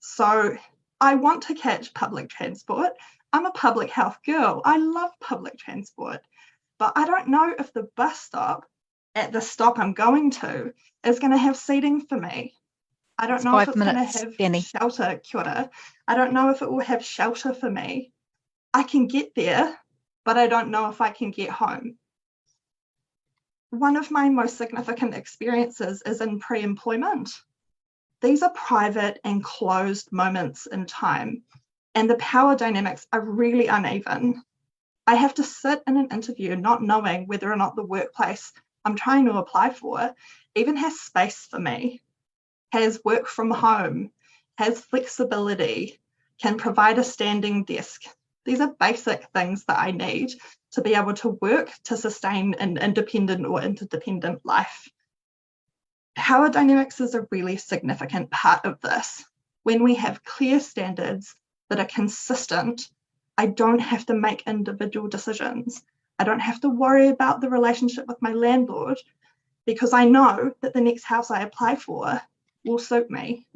So I want to catch public transport. I'm a public health girl. I love public transport, but I don't know if the bus stop at the stop I'm going to is going to have seating for me. I don't know if it's going to have shelter, kia ora. I don't know if it will have shelter for me. I can get there, but I don't know if I can get home. One of my most significant experiences is in pre-employment. These are private and closed moments in time, and the power dynamics are really uneven. I have to sit in an interview not knowing whether or not the workplace I'm trying to apply for even has space for me, has work from home, has flexibility, can provide a standing desk. These are basic things that I need to be able to work to sustain an independent or interdependent life. Power dynamics is a really significant part of this. When we have clear standards that are consistent, I don't have to make individual decisions. I don't have to worry about the relationship with my landlord because I know that the next house I apply for will suit me.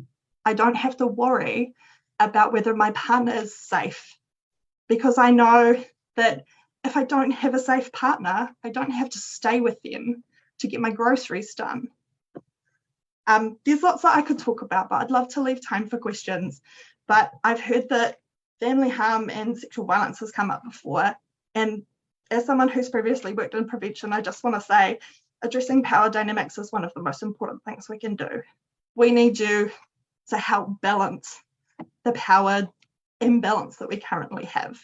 I don't have to worry about whether my partner is safe because I know that if I don't have a safe partner, I don't have to stay with them to get my groceries done. There's lots that I could talk about, but I'd love to leave time for questions. But I've heard that family harm and sexual violence has come up before. And as someone who's previously worked in prevention, I just want to say addressing power dynamics is one of the most important things we can do. We need you to help balance the power imbalance that we currently have.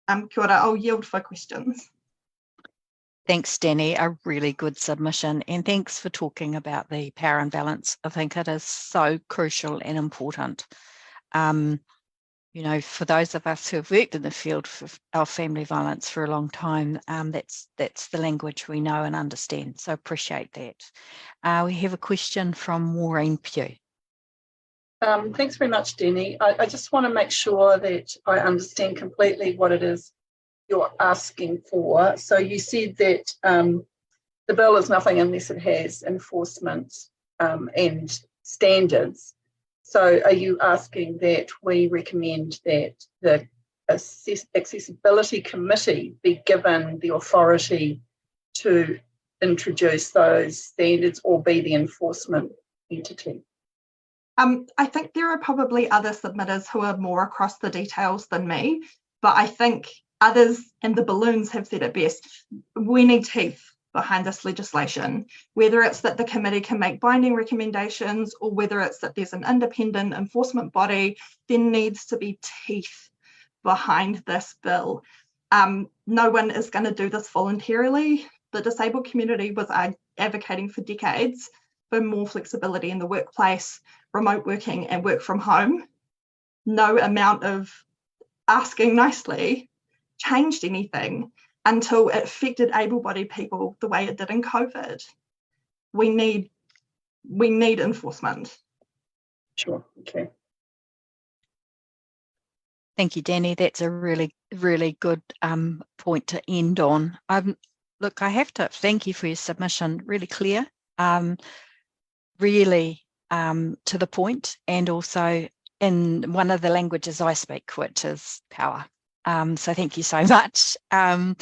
Kia ora, I'll yield for questions. Thanks, Danny. A really good submission. And thanks for talking about the power imbalance. I think it is so crucial and important. You know, for those of us who have worked in the field of family violence for a long time, that's the language we know and understand. So appreciate that. We have a question from Maureen Pugh. Thanks very much, Danny. I just want to make sure that I understand completely what it is you're asking for. So you said that the bill is nothing unless it has enforcement and standards. So are you asking that we recommend that the Accessibility Committee be given the authority to introduce those standards or be the enforcement entity? I think there are probably other submitters who are more across the details than me, but I think Others and the balloons have said it best. We need teeth behind this legislation, whether it's that the committee can make binding recommendations or whether it's that there's an independent enforcement body. There needs to be teeth behind this bill. No one is going to do this voluntarily. The disabled community was advocating for decades for more flexibility in the workplace, remote working and work from home. No amount of asking nicely changed anything until it affected able-bodied people the way it did in COVID. We need enforcement. Sure, okay. Thank you, Danny. That's a really, really good point to end on. Look, I have to thank you for your submission, really clear, really to the point, and also in one of the languages I speak, which is power. So thank you so much. I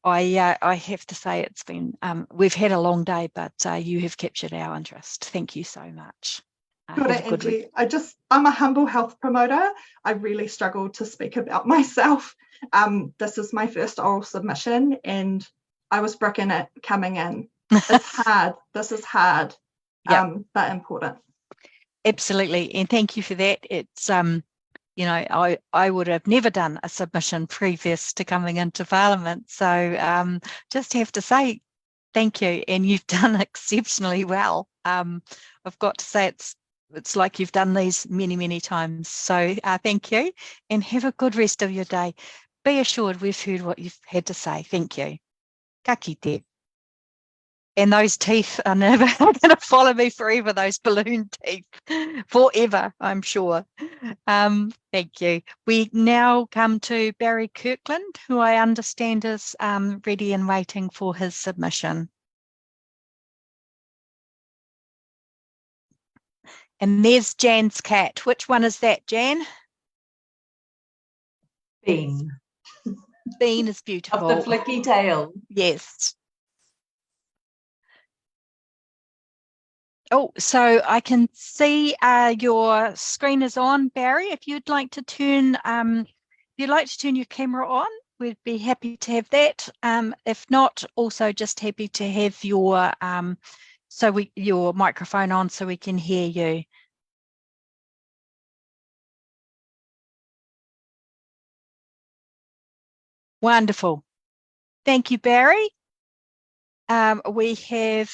have to say it's been, we've had a long day, but you have captured our interest. Thank you so much. Good, Angie. I'm a humble health promoter. I really struggle to speak about myself. This is my first oral submission and I was bricking it coming in. It's hard. This is hard, but important. Absolutely. And thank you for that. It's, you know, I would have never done a submission previous to coming into Parliament. So just have to say thank you. And you've done exceptionally well. I've got to say it's like you've done these many, many times. So thank you and have a good rest of your day. Be assured we've heard what you've had to say. Thank you. Ka kite. And those teeth are never going to follow me forever, those balloon teeth, forever, I'm sure. Thank you. We now come to Barry Kirkland, who I understand is ready and waiting for his submission. And there's Jan's cat. Which one is that, Jan? Bean. Bean is beautiful. Of the flicky tail. Yes. Oh, so I can see your screen is on, Barry. If you'd like to turn, your camera on, we'd be happy to have that. If not, also just happy to have your your microphone on so we can hear you. Wonderful. Thank you, Barry. We have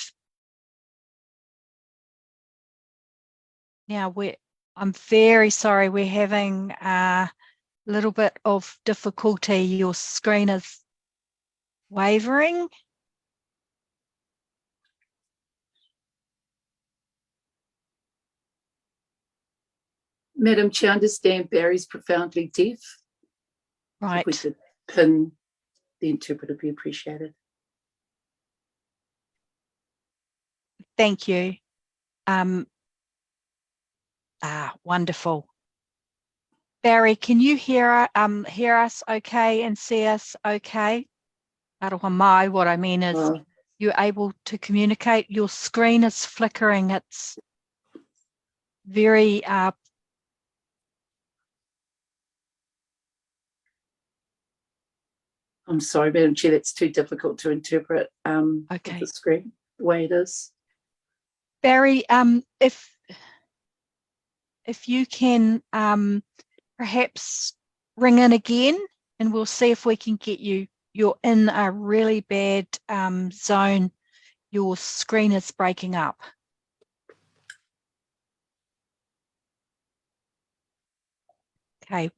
now I'm very sorry, we're having a little bit of difficulty. Your screen is wavering. Madam Chair, I understand Barry's profoundly deaf. Right. If we could pin the interpreter, be appreciated. Thank you. Wonderful. Barry, can you hear us okay and see us okay? Aroha mai, what I mean is you're able to communicate. Your screen is flickering. It's very I'm sorry, Madam Chair, that's too difficult to interpret okay. the screen the way it is. Barry, if you can perhaps ring in again and we'll see if we can get you. You're in a really bad zone. Your screen is breaking up. Okay,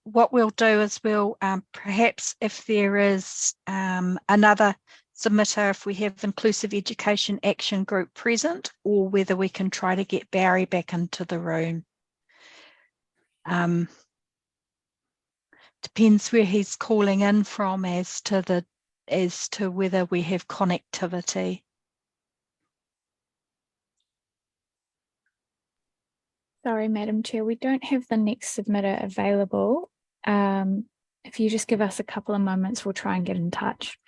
what we'll do is we'll perhaps if there is another submitter, if we have Inclusive Education Action Group present, or whether we can try to get Barry back into the room. Depends where he's calling in from as to whether we have connectivity. Sorry, Madam Chair, we don't have the next submitter available. If you just give us a couple of moments, we'll try and get in touch.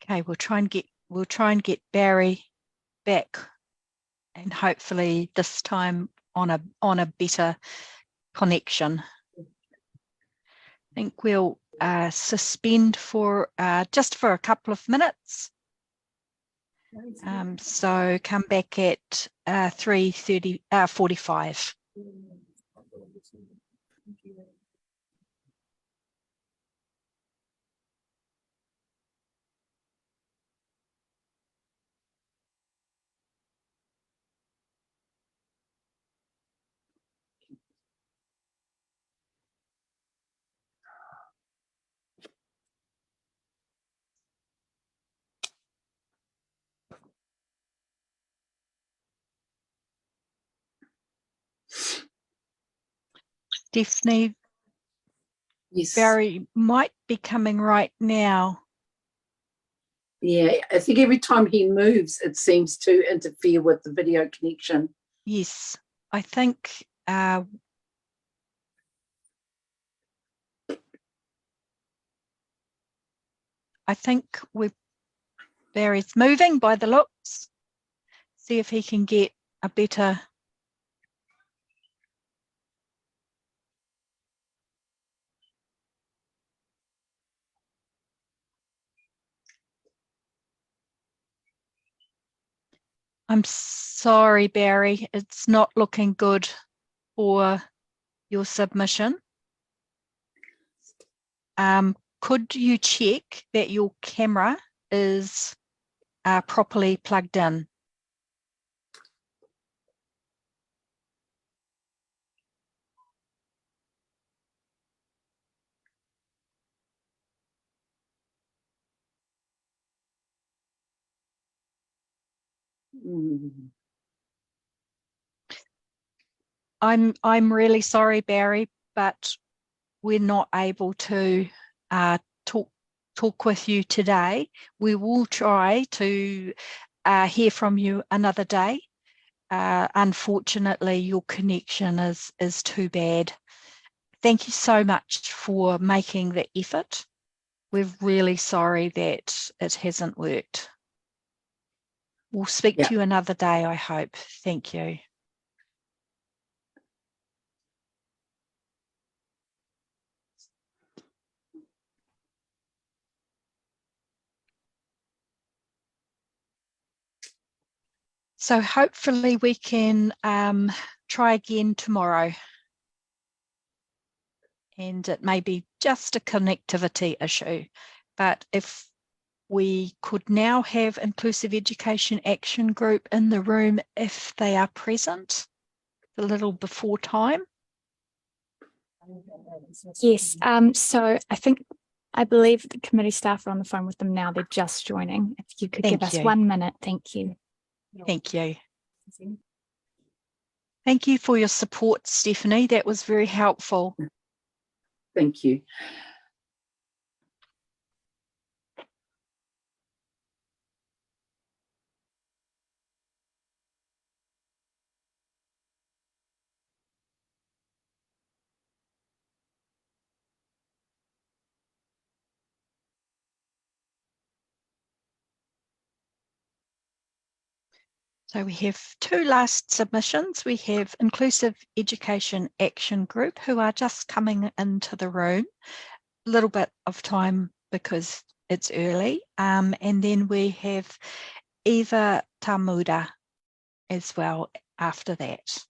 Okay, we'll try and get Barry back, and hopefully this time on a better connection. think we'll suspend for just for a couple of minutes. So come back at 3:45. Stephanie, yes, Barry might be coming right now. Yeah, I think every time he moves, it seems to interfere with the video connection. Yes, I think Barry's moving by the looks. See if he can get a better. I'm sorry, Barry, it's not looking good for your submission. Could you check that your camera is properly plugged in? I'm really sorry, Barry, but we're not able to talk with you today. We will try to hear from you another day. Unfortunately, your connection is too bad. Thank you so much for making the effort. We're really sorry that it hasn't worked. We'll speak to you another day, I hope. Thank you. So hopefully we can try again tomorrow. And it may be just a connectivity issue, but if we could now have Inclusive Education Action Group in the room if they are present a little before time. Yes, so I believe the committee staff are on the phone with them now. They're just joining. If you could give us 1 minute, thank you. Thank you. Thank you for your support, Stephanie. That was very helpful. Thank you. So we have two last submissions. We have Inclusive Education Action Group, who are just coming into the room. A little bit of time because it's early. And then we have Eva Tamuda as well after that.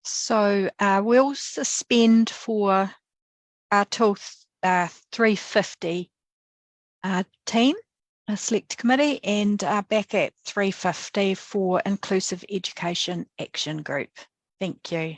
So we'll suspend for till 3:50 team, a select committee, and back at 3:50 for Inclusive Education Action Group. Thank you.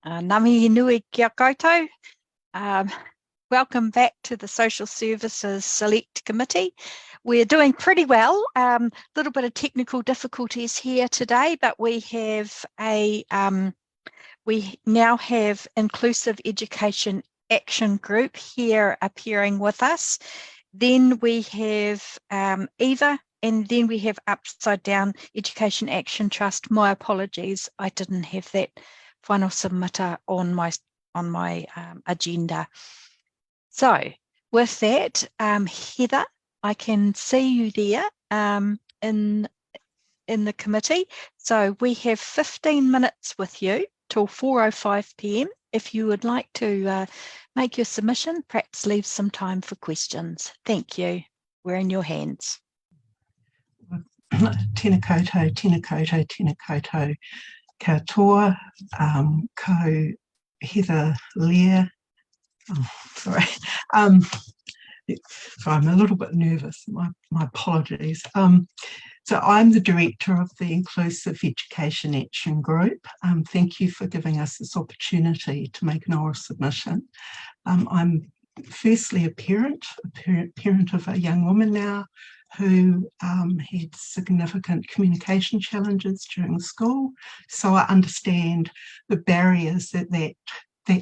Ngā mihi nui kia koutou. Welcome back to the Social Services Select Committee. We're doing pretty well. Little bit of technical difficulties here today, but we have we now have Inclusive Education Action Group here appearing with us. Then we have Eva, and then we have Upside Down Education Action Trust. My apologies, I didn't have that final submitter on my agenda. So with that, Heather, I can see you there in the committee. So we have 15 minutes with you till 4:05 p.m. If you would like to make your submission, perhaps leave some time for questions. Thank you. We're in your hands. Tēnā koutou, tēnā koutou, tēnā koutou katoa, ko Heather Lear. Oh, sorry. So I'm a little bit nervous, my apologies. So I'm the director of the Inclusive Education Action Group. Thank you for giving us this opportunity to make an oral submission. I'm firstly a parent of a young woman now who had significant communication challenges during school. So I understand the barriers that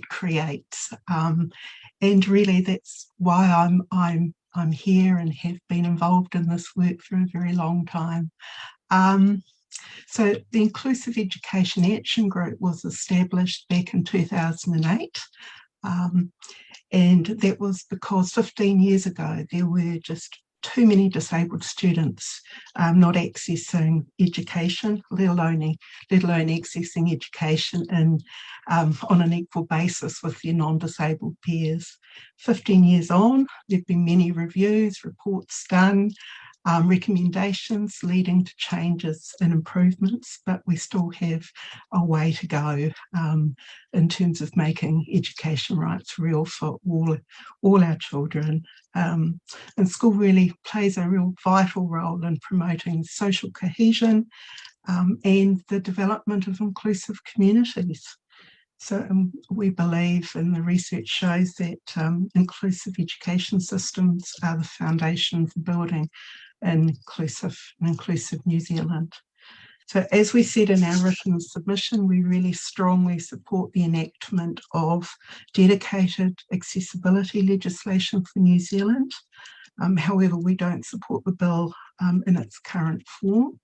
creates, and really that's why I'm here and have been involved in this work for a very long time. So the Inclusive Education Action Group was established back in 2008, and that was because 15 years ago there were just too many disabled students not accessing education, let alone accessing education on an equal basis with their non-disabled peers. 15 years on, there have been many reviews, reports done, recommendations leading to changes and improvements, but we still have a way to go in terms of making education rights real for all our children. And school really plays a real vital role in promoting social cohesion and the development of inclusive communities. So we believe, and the research shows, that inclusive education systems are the foundation for building an inclusive New Zealand. So as we said in our written submission, we really strongly support the enactment of dedicated accessibility legislation for New Zealand. However, we don't support the bill in its current form.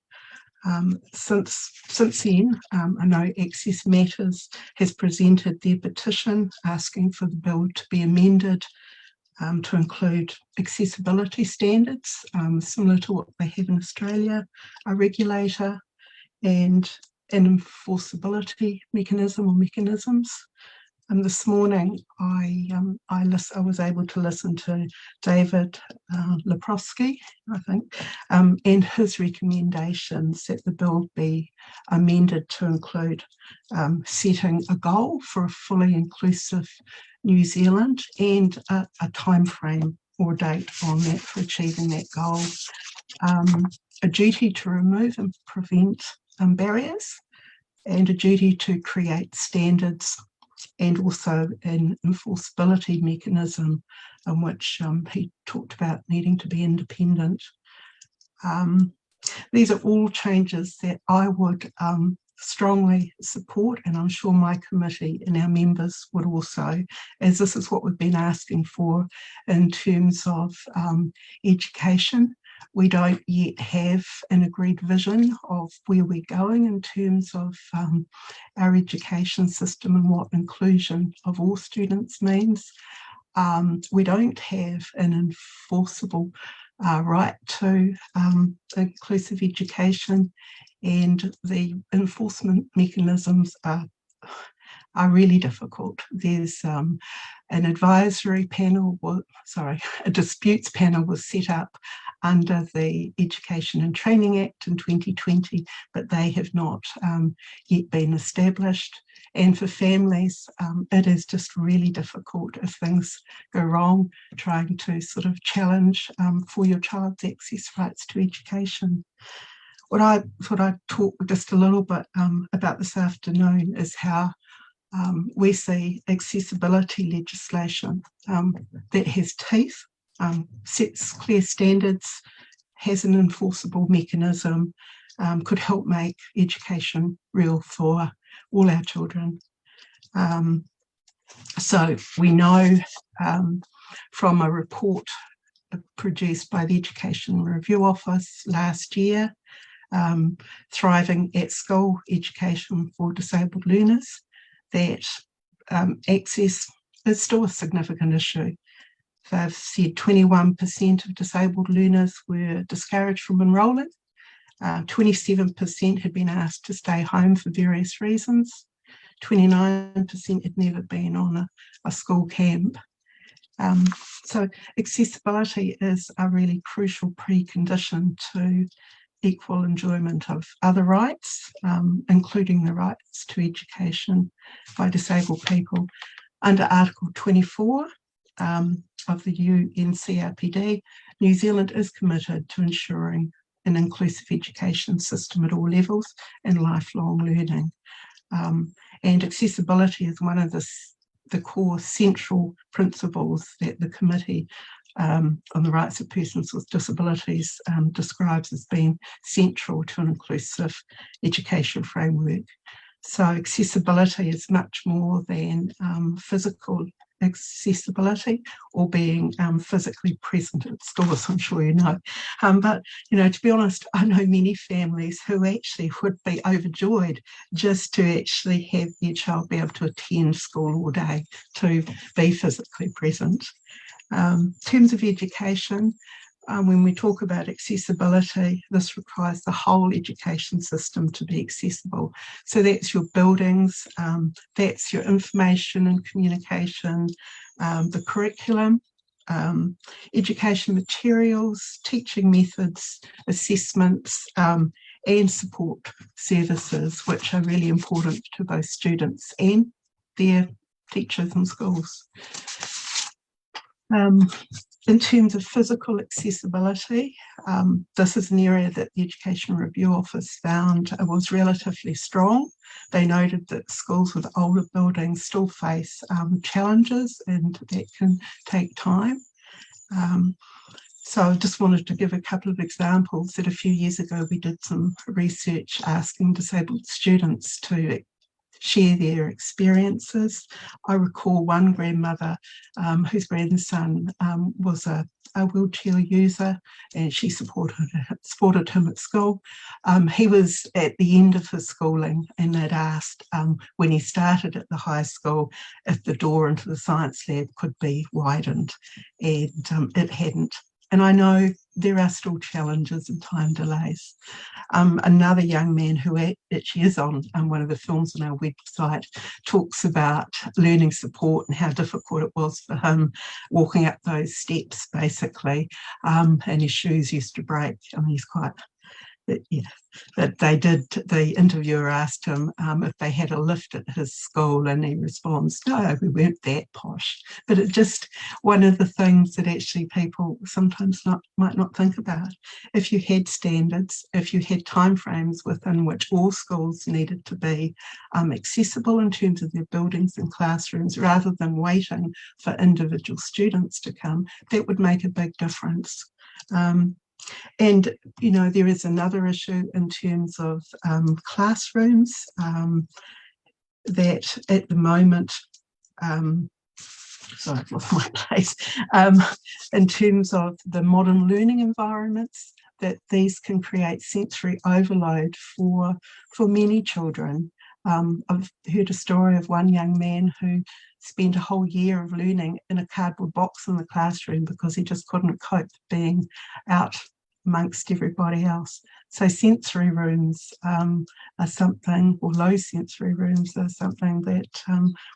Since then, I know Access Matters has presented their petition asking for the bill to be amended to include accessibility standards, similar to what they have in Australia, a regulator, and an enforceability mechanism or mechanisms. This morning, I was able to listen to David Leprosky, I think, and his recommendations that the bill be amended to include setting a goal for a fully inclusive New Zealand and a time frame or date on that for achieving that goal. A duty to remove and prevent barriers, and a duty to create standards, and also an enforceability mechanism in which he talked about needing to be independent. These are all changes that I would strongly support, and I'm sure my committee and our members would also, as this is what we've been asking for in terms of education. We don't yet have an agreed vision of where we're going in terms of our education system and what inclusion of all students means. We don't have an enforceable right to inclusive education, and the enforcement mechanisms are really difficult. There's an advisory panel, a disputes panel was set up under the Education and Training Act in 2020, but they have not yet been established. And for families, it is just really difficult if things go wrong, trying to sort of challenge for your child's access rights to education. What I thought I'd talk just a little bit about this afternoon is how we see accessibility legislation that has teeth, sets clear standards, has an enforceable mechanism, could help make education real for all our children. So we know from a report produced by the Education Review Office last year, Thriving at School Education for Disabled Learners, that access is still a significant issue. They've said 21% of disabled learners were discouraged from enrolling. 27% had been asked to stay home for various reasons. 29% had never been on a school camp. So accessibility is a really crucial precondition to equal enjoyment of other rights, including the rights to education by disabled people. Under Article 24 of the UNCRPD, New Zealand is committed to ensuring an inclusive education system at all levels and lifelong learning. And accessibility is one of the core central principles that the Committee on the Rights of Persons with Disabilities describes as being central to an inclusive education framework. So accessibility is much more than physical accessibility or being physically present at school, as I'm sure you know. But, you know, to be honest, I know many families who actually would be overjoyed just to actually have their child be able to attend school all day, to be physically present. In terms of education, when we talk about accessibility, this requires the whole education system to be accessible. So that's your buildings, that's your information and communication, the curriculum, education materials, teaching methods, assessments, and support services, which are really important to both students and their teachers and schools. In terms of physical accessibility, this is an area that the Education Review Office found was relatively strong. They noted that schools with older buildings still face challenges, and that can take time. So I just wanted to give a couple of examples that a few years ago we did some research asking disabled students to share their experiences. I recall one grandmother whose grandson was a wheelchair user, and she supported him at school. He was at the end of his schooling, and they'd asked when he started at the high school if the door into the science lab could be widened, and it hadn't. And I know there are still challenges and time delays. Another young man who actually is on one of the films on our website talks about learning support and how difficult it was for him walking up those steps, basically, and his shoes used to break. I mean, he's quite... Yeah, but the interviewer asked him if they had a lift at his school, and he responds, no, we weren't that posh. But it's just one of the things that actually people sometimes might not think about. If you had standards, if you had timeframes within which all schools needed to be accessible in terms of their buildings and classrooms, rather than waiting for individual students to come, that would make a big difference. And, you know, there is another issue in terms of classrooms that at the moment, sorry, I've lost my place, in terms of the modern learning environments, that these can create sensory overload for many children. I've heard a story of one young man who spent a whole year of learning in a cardboard box in the classroom because he just couldn't cope being out amongst everybody else. So sensory rooms are something, or low sensory rooms are something that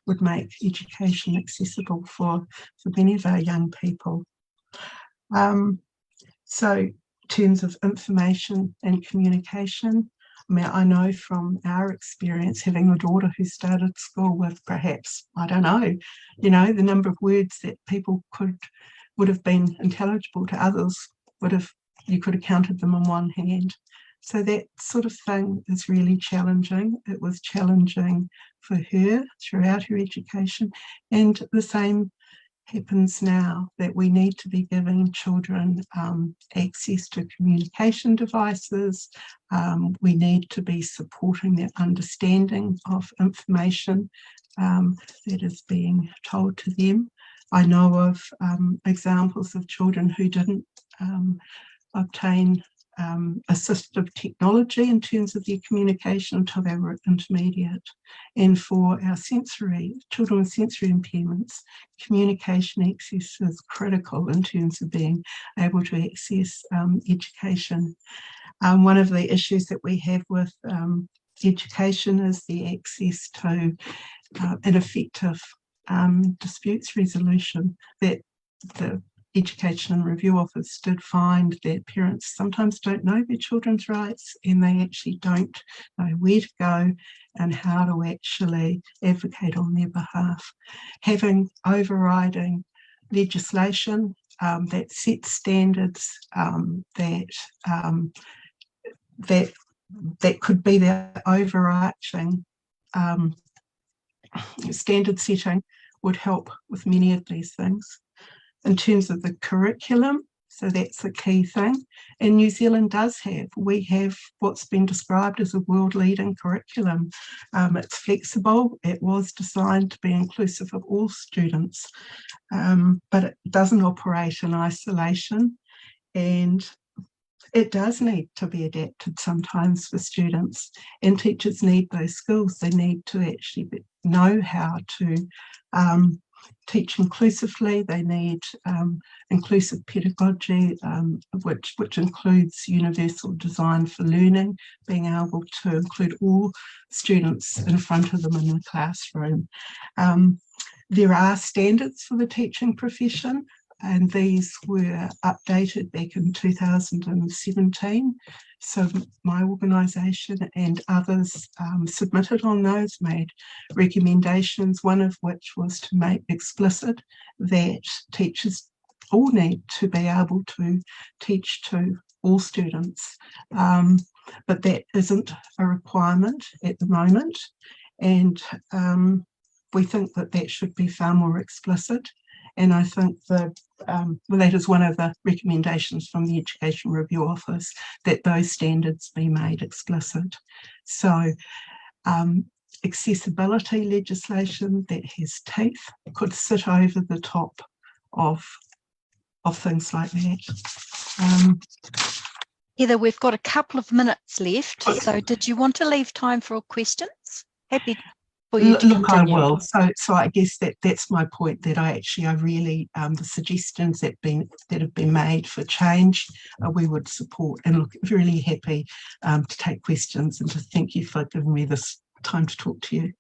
would make education accessible for many of our young people. So in terms of information and communication, I mean, I know from our experience, having a daughter who started school with perhaps, I don't know, you know, the number of words that people would have been intelligible to others you could have counted them on one hand. So that sort of thing is really challenging. It was challenging for her throughout her education, and the same happens now, that we need to be giving children access to communication devices. We need to be supporting their understanding of information that is being told to them. I know of examples of children who didn't obtain assistive technology in terms of their communication until they were intermediate. And for our children with sensory impairments, communication access is critical in terms of being able to access education. One of the issues that we have with education is the access to an effective disputes resolution. That the Education and Review Office did find that parents sometimes don't know their children's rights, and they actually don't know where to go and how to actually advocate on their behalf. Having overriding legislation that sets standards that could be the overarching standard setting would help with many of these things. In terms of the curriculum, so that's the key thing. And New Zealand we have what's been described as a world-leading curriculum. It's flexible, it was designed to be inclusive of all students, but it doesn't operate in isolation, and it does need to be adapted sometimes for students, and teachers need those skills. They need to actually know how to teach inclusively. They need inclusive pedagogy, which includes universal design for learning, being able to include all students in front of them in the classroom. There are standards for the teaching profession, and these were updated back in 2017. So my organisation and others submitted on those, made recommendations, one of which was to make explicit that teachers all need to be able to teach to all students. But that isn't a requirement at the moment, and we think that that should be far more explicit. And I think that that is one of the recommendations from the Education Review Office, that those standards be made explicit. So accessibility legislation that has teeth could sit over the top of things like that. Heather, we've got a couple of minutes left. So did you want to leave time for questions? Happy for you to Look, continue. I will. So I guess that's my point, that I really the suggestions that have been made for change, we would support. And look, really happy to take questions, and to thank you for giving me this time to talk to you.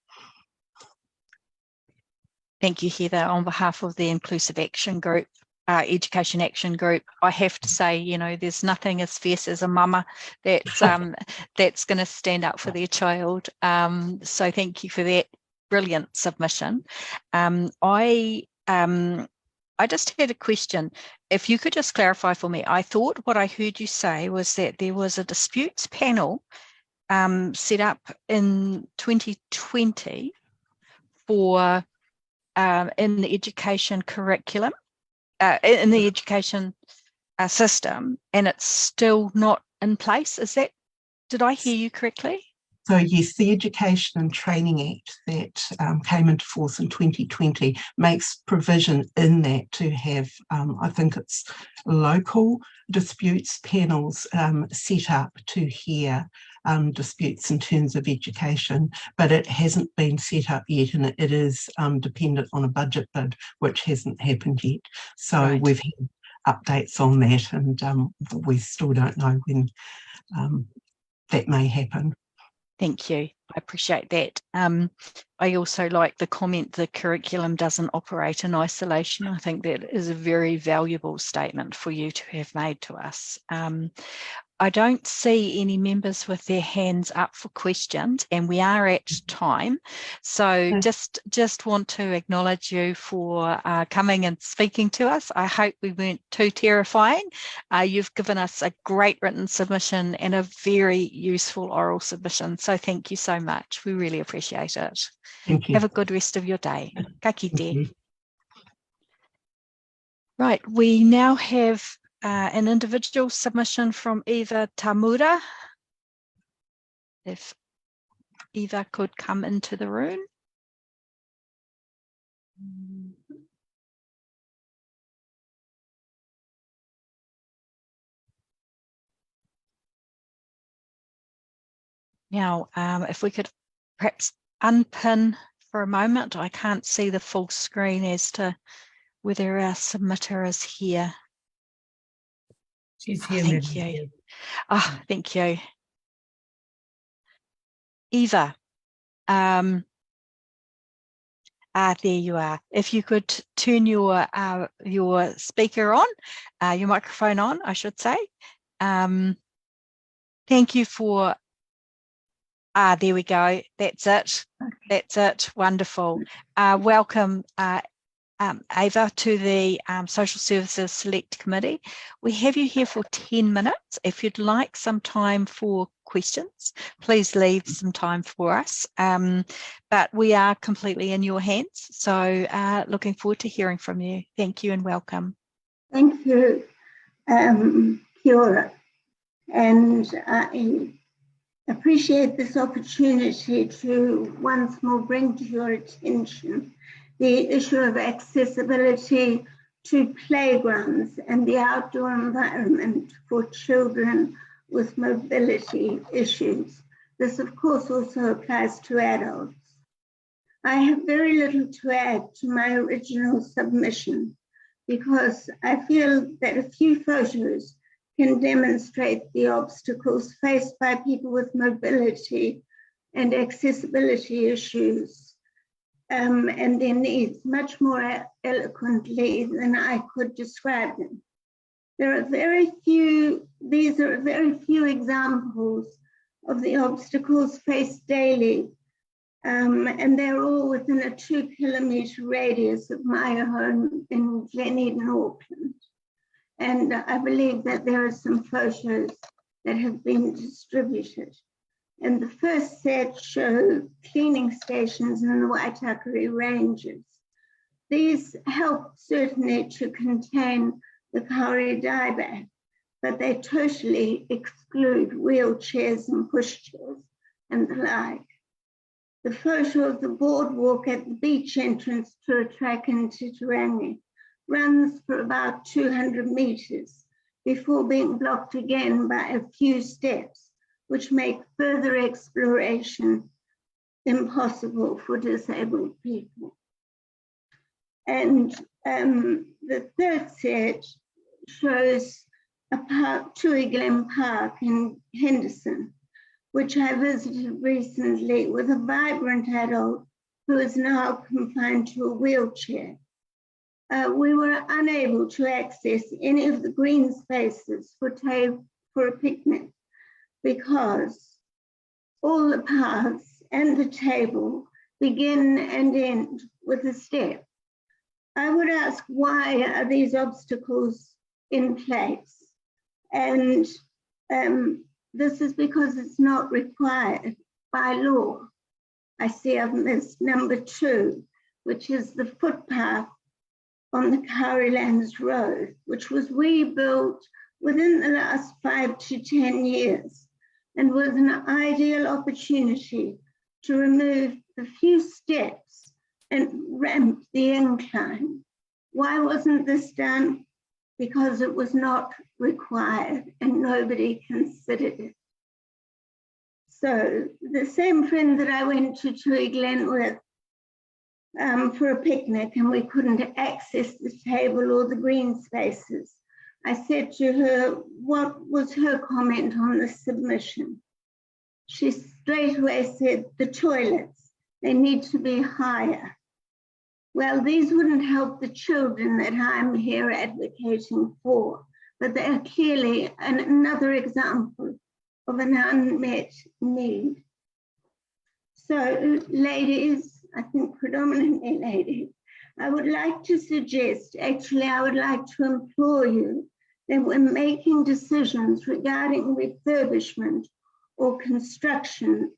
Thank you, Heather. On behalf of the Inclusive Action Group, Education Action Group, I have to say, you know, there's nothing as fierce as a mama that's that's going to stand up for their child. So thank you for that brilliant submission. I just had a question. If you could just clarify for me, I thought what I heard you say was that there was a disputes panel set up in 2020 for in the education curriculum. In the education system, and it's still not in place. Did I hear you correctly? So yes, the Education and Training Act that came into force in 2020 makes provision in that to have, I think it's local disputes panels set up to hear disputes in terms of education, but it hasn't been set up yet, and it is dependent on a budget bid, which hasn't happened yet. So right. We've had updates on that, and we still don't know when that may happen. Thank you. I appreciate that. I also like the comment, the curriculum doesn't operate in isolation. I think that is a very valuable statement for you to have made to us. I don't see any members with their hands up for questions, and we are at time. So just want to acknowledge you for coming and speaking to us. I hope we weren't too terrifying. You've given us a great written submission and a very useful oral submission. So thank you so much. We really appreciate it. Thank you. Have a good rest of your day. Ka kite. Right, we now have an individual submission from Eva Tamura. If Eva could come into the room. Now, if we could perhaps unpin for a moment. I can't see the full screen as to whether our submitter is here. She's here. Thank you. Oh, thank you. Eva, there you are. If you could turn your speaker on, your microphone on, I should say. Thank you for, there we go. That's it. That's it. Wonderful. Welcome, Ava, to the Social Services Select Committee. We have you here for 10 minutes. If you'd like some time for questions, please leave some time for us. But we are completely in your hands. So looking forward to hearing from you. Thank you and welcome. Thank you, Kia ora. And I appreciate this opportunity to once more bring to your attention the issue of accessibility to playgrounds and the outdoor environment for children with mobility issues. This, of course, also applies to adults. I have very little to add to my original submission because I feel that a few photos can demonstrate the obstacles faced by people with mobility and accessibility issues and their needs much more eloquently than I could describe them. There are very few, these are very few examples of the obstacles faced daily, and they're all within a 2-kilometre radius of my home in Gleneden, Auckland. And I believe that there are some photos that have been distributed. And the first set show cleaning stations in the Waitakere Ranges. These help certainly to contain the kauri dieback, but they totally exclude wheelchairs and pushchairs and the like. The photo of the boardwalk at the beach entrance to a track in Titirangi runs for about 200 metres before being blocked again by a few steps, which make further exploration impossible for disabled people. And the third set shows a park, Tui Glen Park in Henderson, which I visited recently with a vibrant adult who is now confined to a wheelchair. We were unable to access any of the green spaces for a picnic because all the paths and the table begin and end with a step. I would ask, why are these obstacles in place? And this is because it's not required by law. I see I've missed number 2, which is the footpath on the Kaurilands Road, which was rebuilt within the last 5 to 10 years and was an ideal opportunity to remove the few steps and ramp the incline. Why wasn't this done? Because it was not required and nobody considered it. So the same friend that I went to Tui Glen with for a picnic and we couldn't access the table or the green spaces, I said to her, what was her comment on the submission? She straight away said, the toilets, they need to be higher. Well, these wouldn't help the children that I'm here advocating for, but they are clearly another example of an unmet need. So, ladies, I think predominantly ladies, I would like to suggest, actually, I would like to implore you that when making decisions regarding refurbishment or construction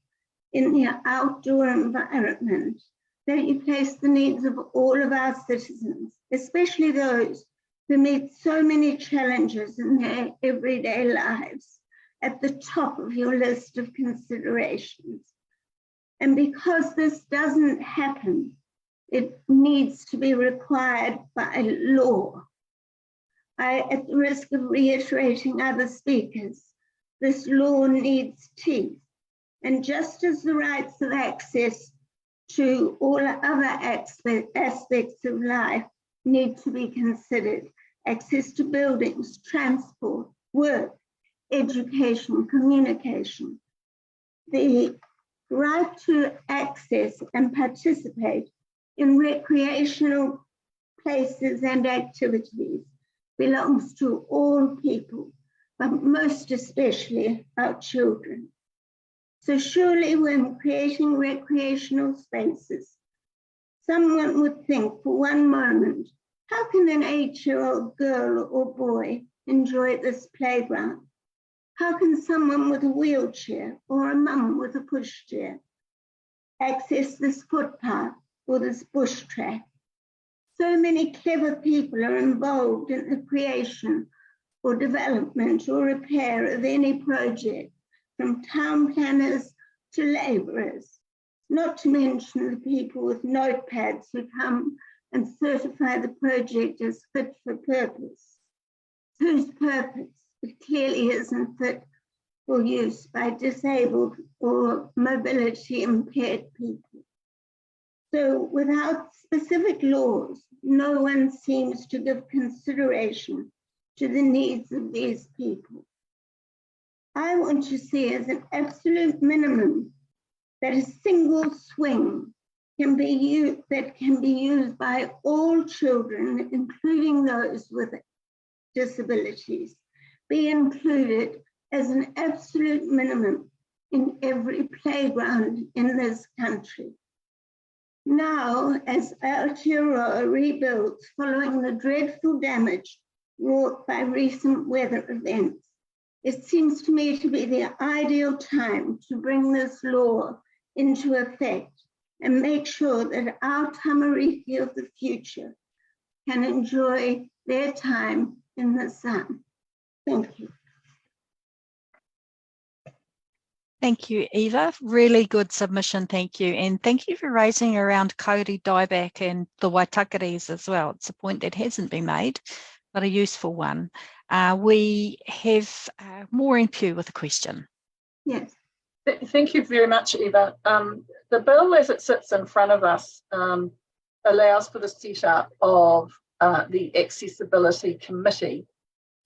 in the outdoor environment, that you place the needs of all of our citizens, especially those who meet so many challenges in their everyday lives, at the top of your list of considerations. And because this doesn't happen, it needs to be required by law. At the risk of reiterating other speakers, this law needs teeth. And just as the rights of access to all other aspects of life need to be considered, access to buildings, transport, work, education, communication, the right to access and participate in recreational places and activities belongs to all people, but most especially our children. So surely when creating recreational spaces, someone would think for one moment, how can an 8-year-old girl or boy enjoy this playground? How can someone with a wheelchair or a mum with a pushchair access this footpath or this bush track? So many clever people are involved in the creation or development or repair of any project, from town planners to labourers, not to mention the people with notepads who come and certify the project as fit for purpose, whose purpose it clearly isn't fit for use by disabled or mobility impaired people. So without specific laws, no one seems to give consideration to the needs of these people. I want to see as an absolute minimum that a single swing can be used by all children, including those with disabilities, be included as an absolute minimum in every playground in this country. Now, as Aotearoa rebuilds following the dreadful damage wrought by recent weather events, it seems to me to be the ideal time to bring this law into effect and make sure that our tamariki of the future can enjoy their time in the sun. Thank you. Thank you, Eva. Really good submission, thank you. And thank you for raising around kauri dieback and the waitakaris as well. It's a point that hasn't been made, but a useful one. We have more in queue with a question. Yes. Thank you very much, Eva. The bill as it sits in front of us allows for the setup of the Accessibility Committee.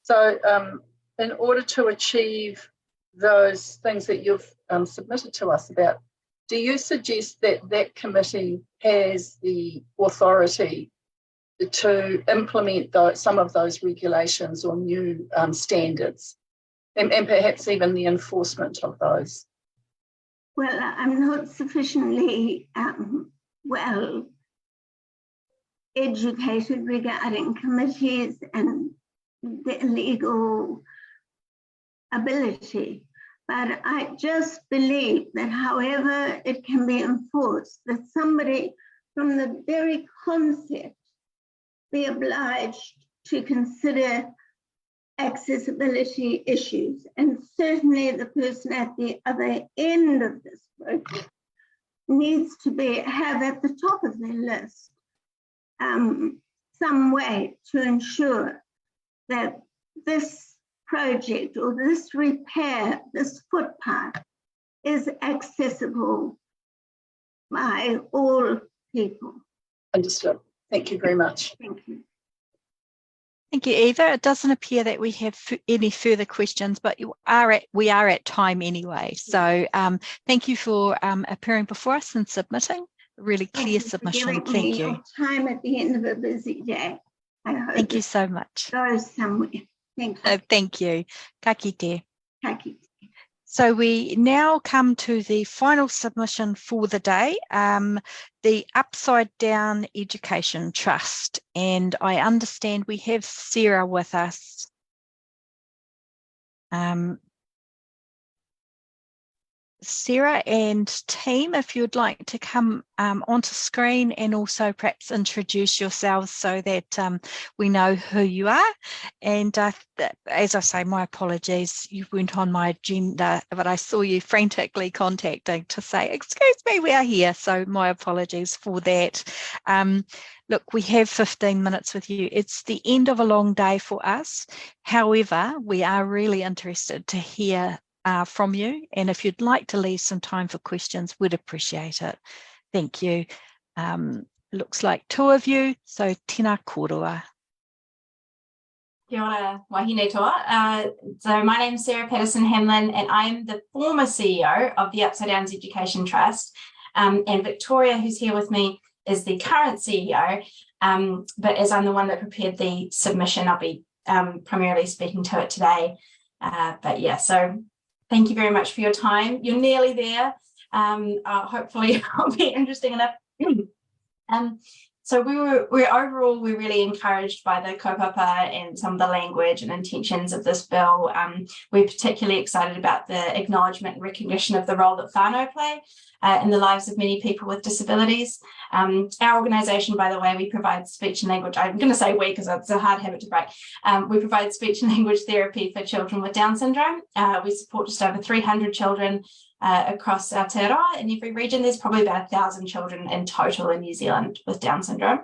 So in order to achieve those things that you've submitted to us about, do you suggest that that committee has the authority to implement some of those regulations or new standards, and perhaps even the enforcement of those? Well, I'm not sufficiently well educated regarding committees and their legal ability, but I just believe that however it can be enforced, that somebody from the very concept be obliged to consider accessibility issues, and certainly the person at the other end of this project needs to have at the top of their list some way to ensure that this project or this repair, this footpath, is accessible by all people. Understood. Thank you very much. Thank you. Thank you, Eva. It doesn't appear that we have any further questions, but we are at time anyway. So thank you for appearing before us and submitting a really clear submission. Thank you. Time at the end of a busy day. I hope Thank you so much. Goes somewhere. Thank you. Thank you. Ka kite. Ka kite. So we now come to the final submission for the day, the Upside Down Education Trust. And I understand we have Sarah with us. Sarah and team, if you'd like to come onto screen and also perhaps introduce yourselves so that we know who you are. And as I say, my apologies, you weren't on my agenda, but I saw you frantically contacting to say, excuse me, we are here. So my apologies for that. Look, we have 15 minutes with you. It's the end of a long day for us. However, we are really interested to hear from you, and if you'd like to leave some time for questions, we'd appreciate it. Thank you. Looks like two of you, so tēnā kōrua. Kia ora, wahine toa. So my name is Sarah Patterson-Hamlin, and I'm the former CEO of the Upside Down Education Trust. And Victoria, who's here with me, is the current CEO. But as I'm the one that prepared the submission, I'll be primarily speaking to it today. But yeah, so thank you very much for your time. You're nearly there. Hopefully it'll be interesting enough. So we're overall really encouraged by the kaupapa and some of the language and intentions of this bill. We're particularly excited about the acknowledgement and recognition of the role that whānau play in the lives of many people with disabilities. Our organisation, by the way, we provide speech and language. I'm going to say we because it's a hard habit to break. We provide speech and language therapy for children with Down syndrome. We support just over 300 children across Aotearoa. In every region, there's probably about 1,000 children in total in New Zealand with Down syndrome.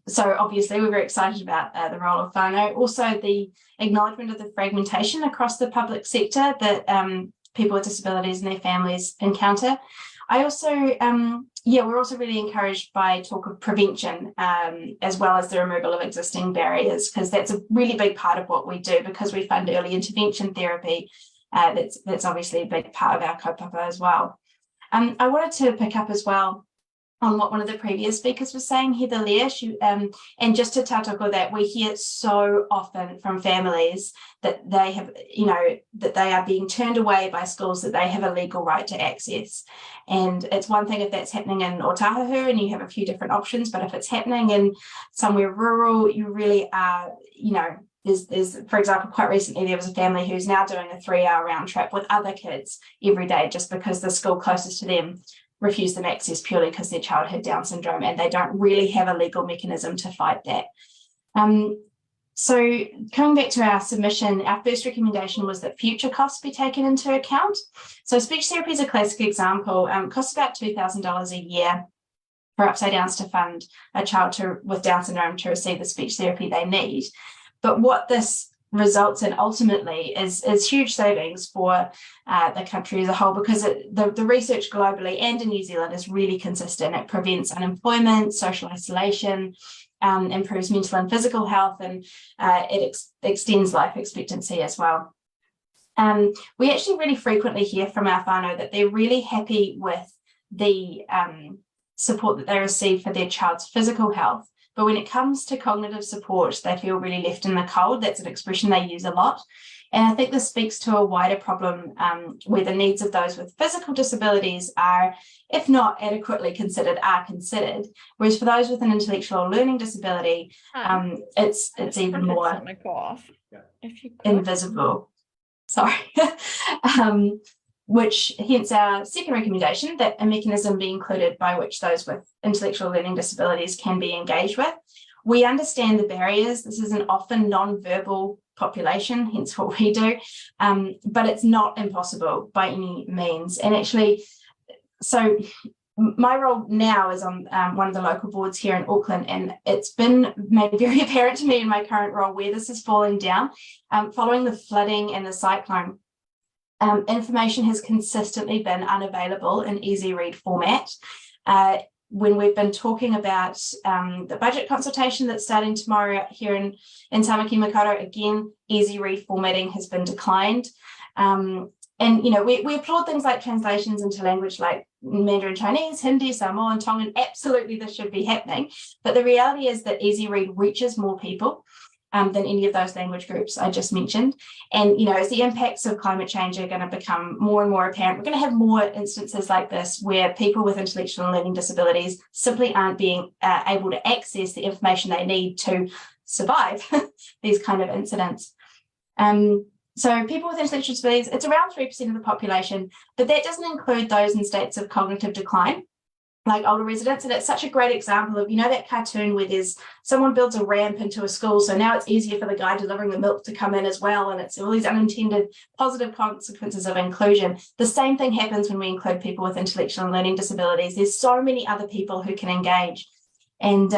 So obviously we're very excited about the role of whānau. Also the acknowledgement of the fragmentation across the public sector that people with disabilities and their families encounter. I also, we're also really encouraged by talk of prevention as well as the removal of existing barriers, because that's a really big part of what we do, because we fund early intervention therapy. That's obviously a big part of our kaupapa as well. I wanted to pick up as well on what one of the previous speakers was saying, Heather Lear, and just to tautoko that we hear so often from families that they have, that they are being turned away by schools that they have a legal right to access. And it's one thing if that's happening in Otahuhu and you have a few different options, but if it's happening in somewhere rural, you really are, there's, for example, quite recently there was a family who's now doing a 3-hour round trip with other kids every day just because the school closest to them refused them access purely because their child had Down syndrome, and they don't really have a legal mechanism to fight that. So coming back to our submission, our first recommendation was that future costs be taken into account. So speech therapy is a classic example. Costs about $2,000 a year for Upside Downs to fund a child with Down syndrome to receive the speech therapy they need. But what this results in ultimately is huge savings for the country as a whole, because the research globally and in New Zealand is really consistent. It prevents unemployment, social isolation, improves mental and physical health, and it extends life expectancy as well. We actually really frequently hear from our whānau that they're really happy with the support that they receive for their child's physical health. But when it comes to cognitive support, they feel really left in the cold. That's an expression they use a lot. And I think this speaks to a wider problem where the needs of those with physical disabilities are, if not adequately considered, are considered. Whereas for those with an intellectual or learning disability, it's even more invisible. Sorry. Which hence our second recommendation, that a mechanism be included by which those with intellectual learning disabilities can be engaged with. We understand the barriers. This is an often non-verbal population, hence what we do, but it's not impossible by any means. And actually, so my role now is on one of the local boards here in Auckland, and it's been made very apparent to me in my current role where this is falling down. Following the flooding and the cyclone, information has consistently been unavailable in easy read format. When we've been talking about the budget consultation that's starting tomorrow here in Tamaki Makaurau, again, easy read formatting has been declined. And we applaud things like translations into language like Mandarin Chinese, Hindi, Samoan, Tongan. Absolutely, this should be happening. But the reality is that easy read reaches more people. than any of those language groups I just mentioned. And, you know, as the impacts of climate change are going to become more and more apparent, we're going to have more instances like this where people with intellectual and learning disabilities simply aren't being able to access the information they need to survive these kind of incidents. So people with intellectual disabilities, it's around 3% of the population, but that doesn't include those in states of cognitive decline, like older residents. And it's such a great example of, you know, that cartoon where there's someone builds a ramp into a school, so now it's easier for the guy delivering the milk to come in as well, and it's all these unintended positive consequences of inclusion. The same thing happens when we include people with intellectual and learning disabilities. There's so many other people who can engage. And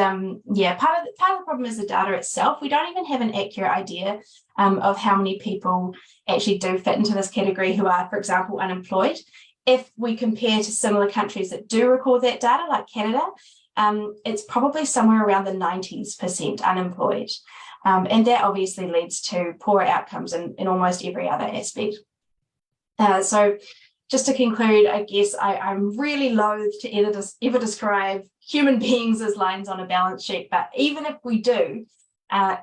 yeah, part of the problem is the data itself. We don't even have an accurate idea of how many people actually do fit into this category who are, for example, unemployed. If we compare to similar countries that do record that data, like Canada, it's probably somewhere around the 90% unemployed. And that obviously leads to poorer outcomes in almost every other aspect. So just to conclude, I guess I'm really loath to ever describe human beings as lines on a balance sheet, but even if we do,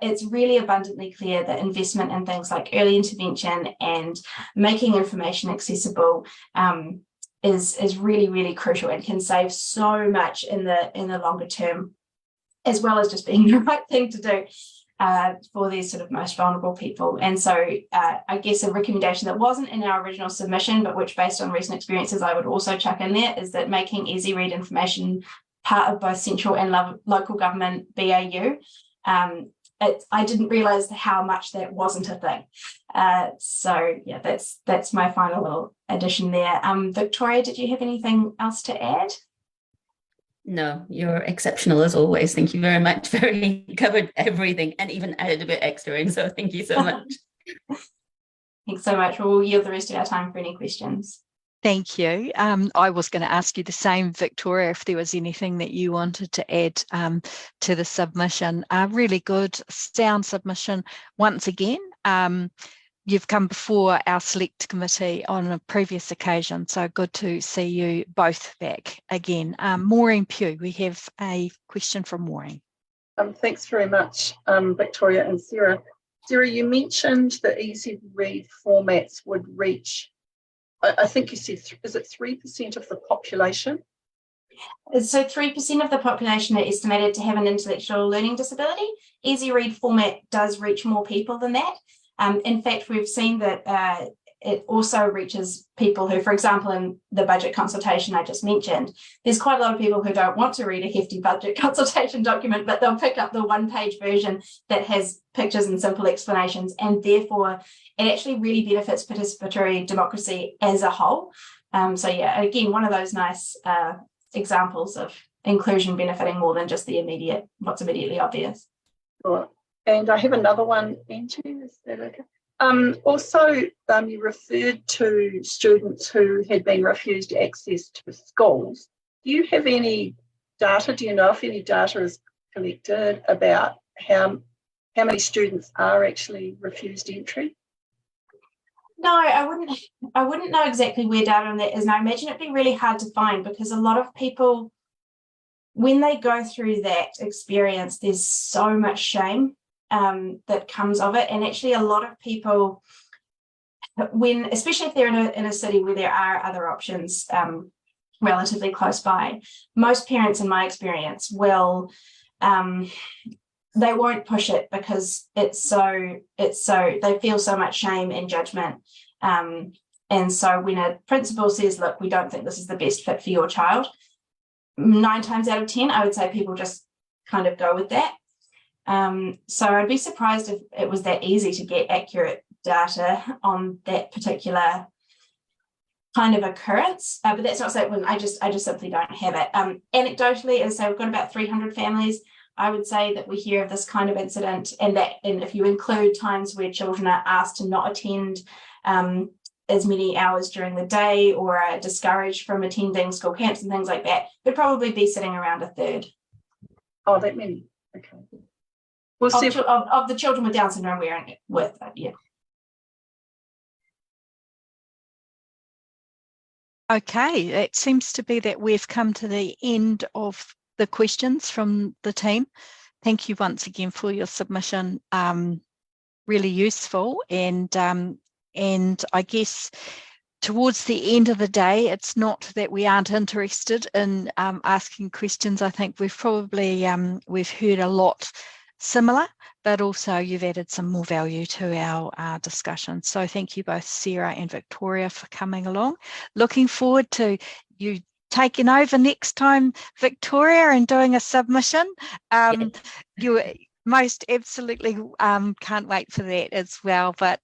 it's really abundantly clear that investment in things like early intervention and making information accessible is really, really crucial and can save so much in the longer term, as well as just being the right thing to do for these sort of most vulnerable people. And so I guess a recommendation that wasn't in our original submission, but which based on recent experiences I would also chuck in there, is that making easy read information part of both central and local government BAU. I didn't realise how much that wasn't a thing. So yeah, that's my final little addition there. Victoria, did you have anything else to add? No, you're exceptional as always. Thank you very much. Covered everything and even added a bit extra in. So thank you so much. Thanks so much. We'll yield the rest of our time for any questions. Thank you. I was going to ask you the same, Victoria, if there was anything that you wanted to add to the submission. Really good, sound submission. Once again, you've come before our select committee on a previous occasion, so good to see you both back again. Maureen Pugh, we have a question from Maureen. Thanks very much, Victoria and Sarah. Sarah, you mentioned the easy read formats would reach, I think you said, is it 3% of the population? So 3% of the population are estimated to have an intellectual learning disability. Easy read format does reach more people than that. In fact, we've seen that it also reaches people who, for example, in the budget consultation I just mentioned, there's quite a lot of people who don't want to read a hefty budget consultation document, but they'll pick up the one-page version that has pictures and simple explanations, and therefore it actually really benefits participatory democracy as a whole. So yeah, again, one of those nice examples of inclusion benefiting more than just the what's immediately obvious. Sure. And I have another one, Angie, is that okay? Also, you referred to students who had been refused access to schools. Do you have any data? Do you know if any data is collected about how many students are actually refused entry? No, I wouldn't know exactly where data on that is, and I imagine it'd be really hard to find because a lot of people, when they go through that experience, there's so much shame that comes of it. And actually a lot of people, especially if they're in a city where there are other options relatively close by, most parents in my experience will, they won't push it because it's so they feel so much shame and judgment. And so when a principal says, look, we don't think this is the best fit for your child, 9 times out of 10, I would say people just kind of go with that. So I'd be surprised if it was that easy to get accurate data on that particular kind of occurrence, but that's not so. I just simply don't have it. Anecdotally, as I say, we've got about 300 families. I would say that we hear of this kind of incident, and if you include times where children are asked to not attend as many hours during the day or are discouraged from attending school camps and things like that, it'd probably be sitting around a third. Oh, that many. Okay. We'll see of the children with Down syndrome we're with, yeah. Okay, it seems to be that we've come to the end of the questions from the team. thank you once again for your submission. Really useful, and I guess towards the end of the day, it's not that we aren't interested in asking questions. I think we've probably we've heard a lot similar, but also you've added some more value to our discussion. So thank you both, Sarah and Victoria, for coming along. Looking forward to you taking over next time, Victoria, and doing a submission. You most absolutely can't wait for that as well, but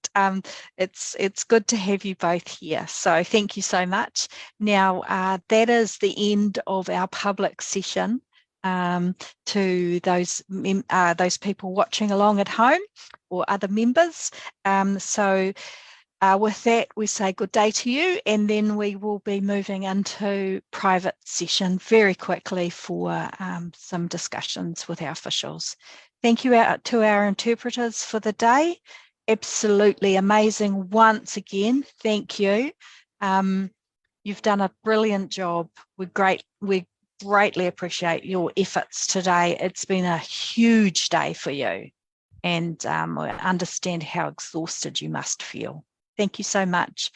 it's good to have you both here, so thank you so much. Now that is the end of our public session. To those people watching along at home or other members, so with that, we say good day to you, and then we will be moving into private session very quickly for some discussions with our officials. Thank you to our interpreters for the day. Absolutely amazing once again. Thank you. You've done a brilliant job. We greatly appreciate your efforts today. It's been a huge day for you, and I understand how exhausted you must feel. Thank you so much.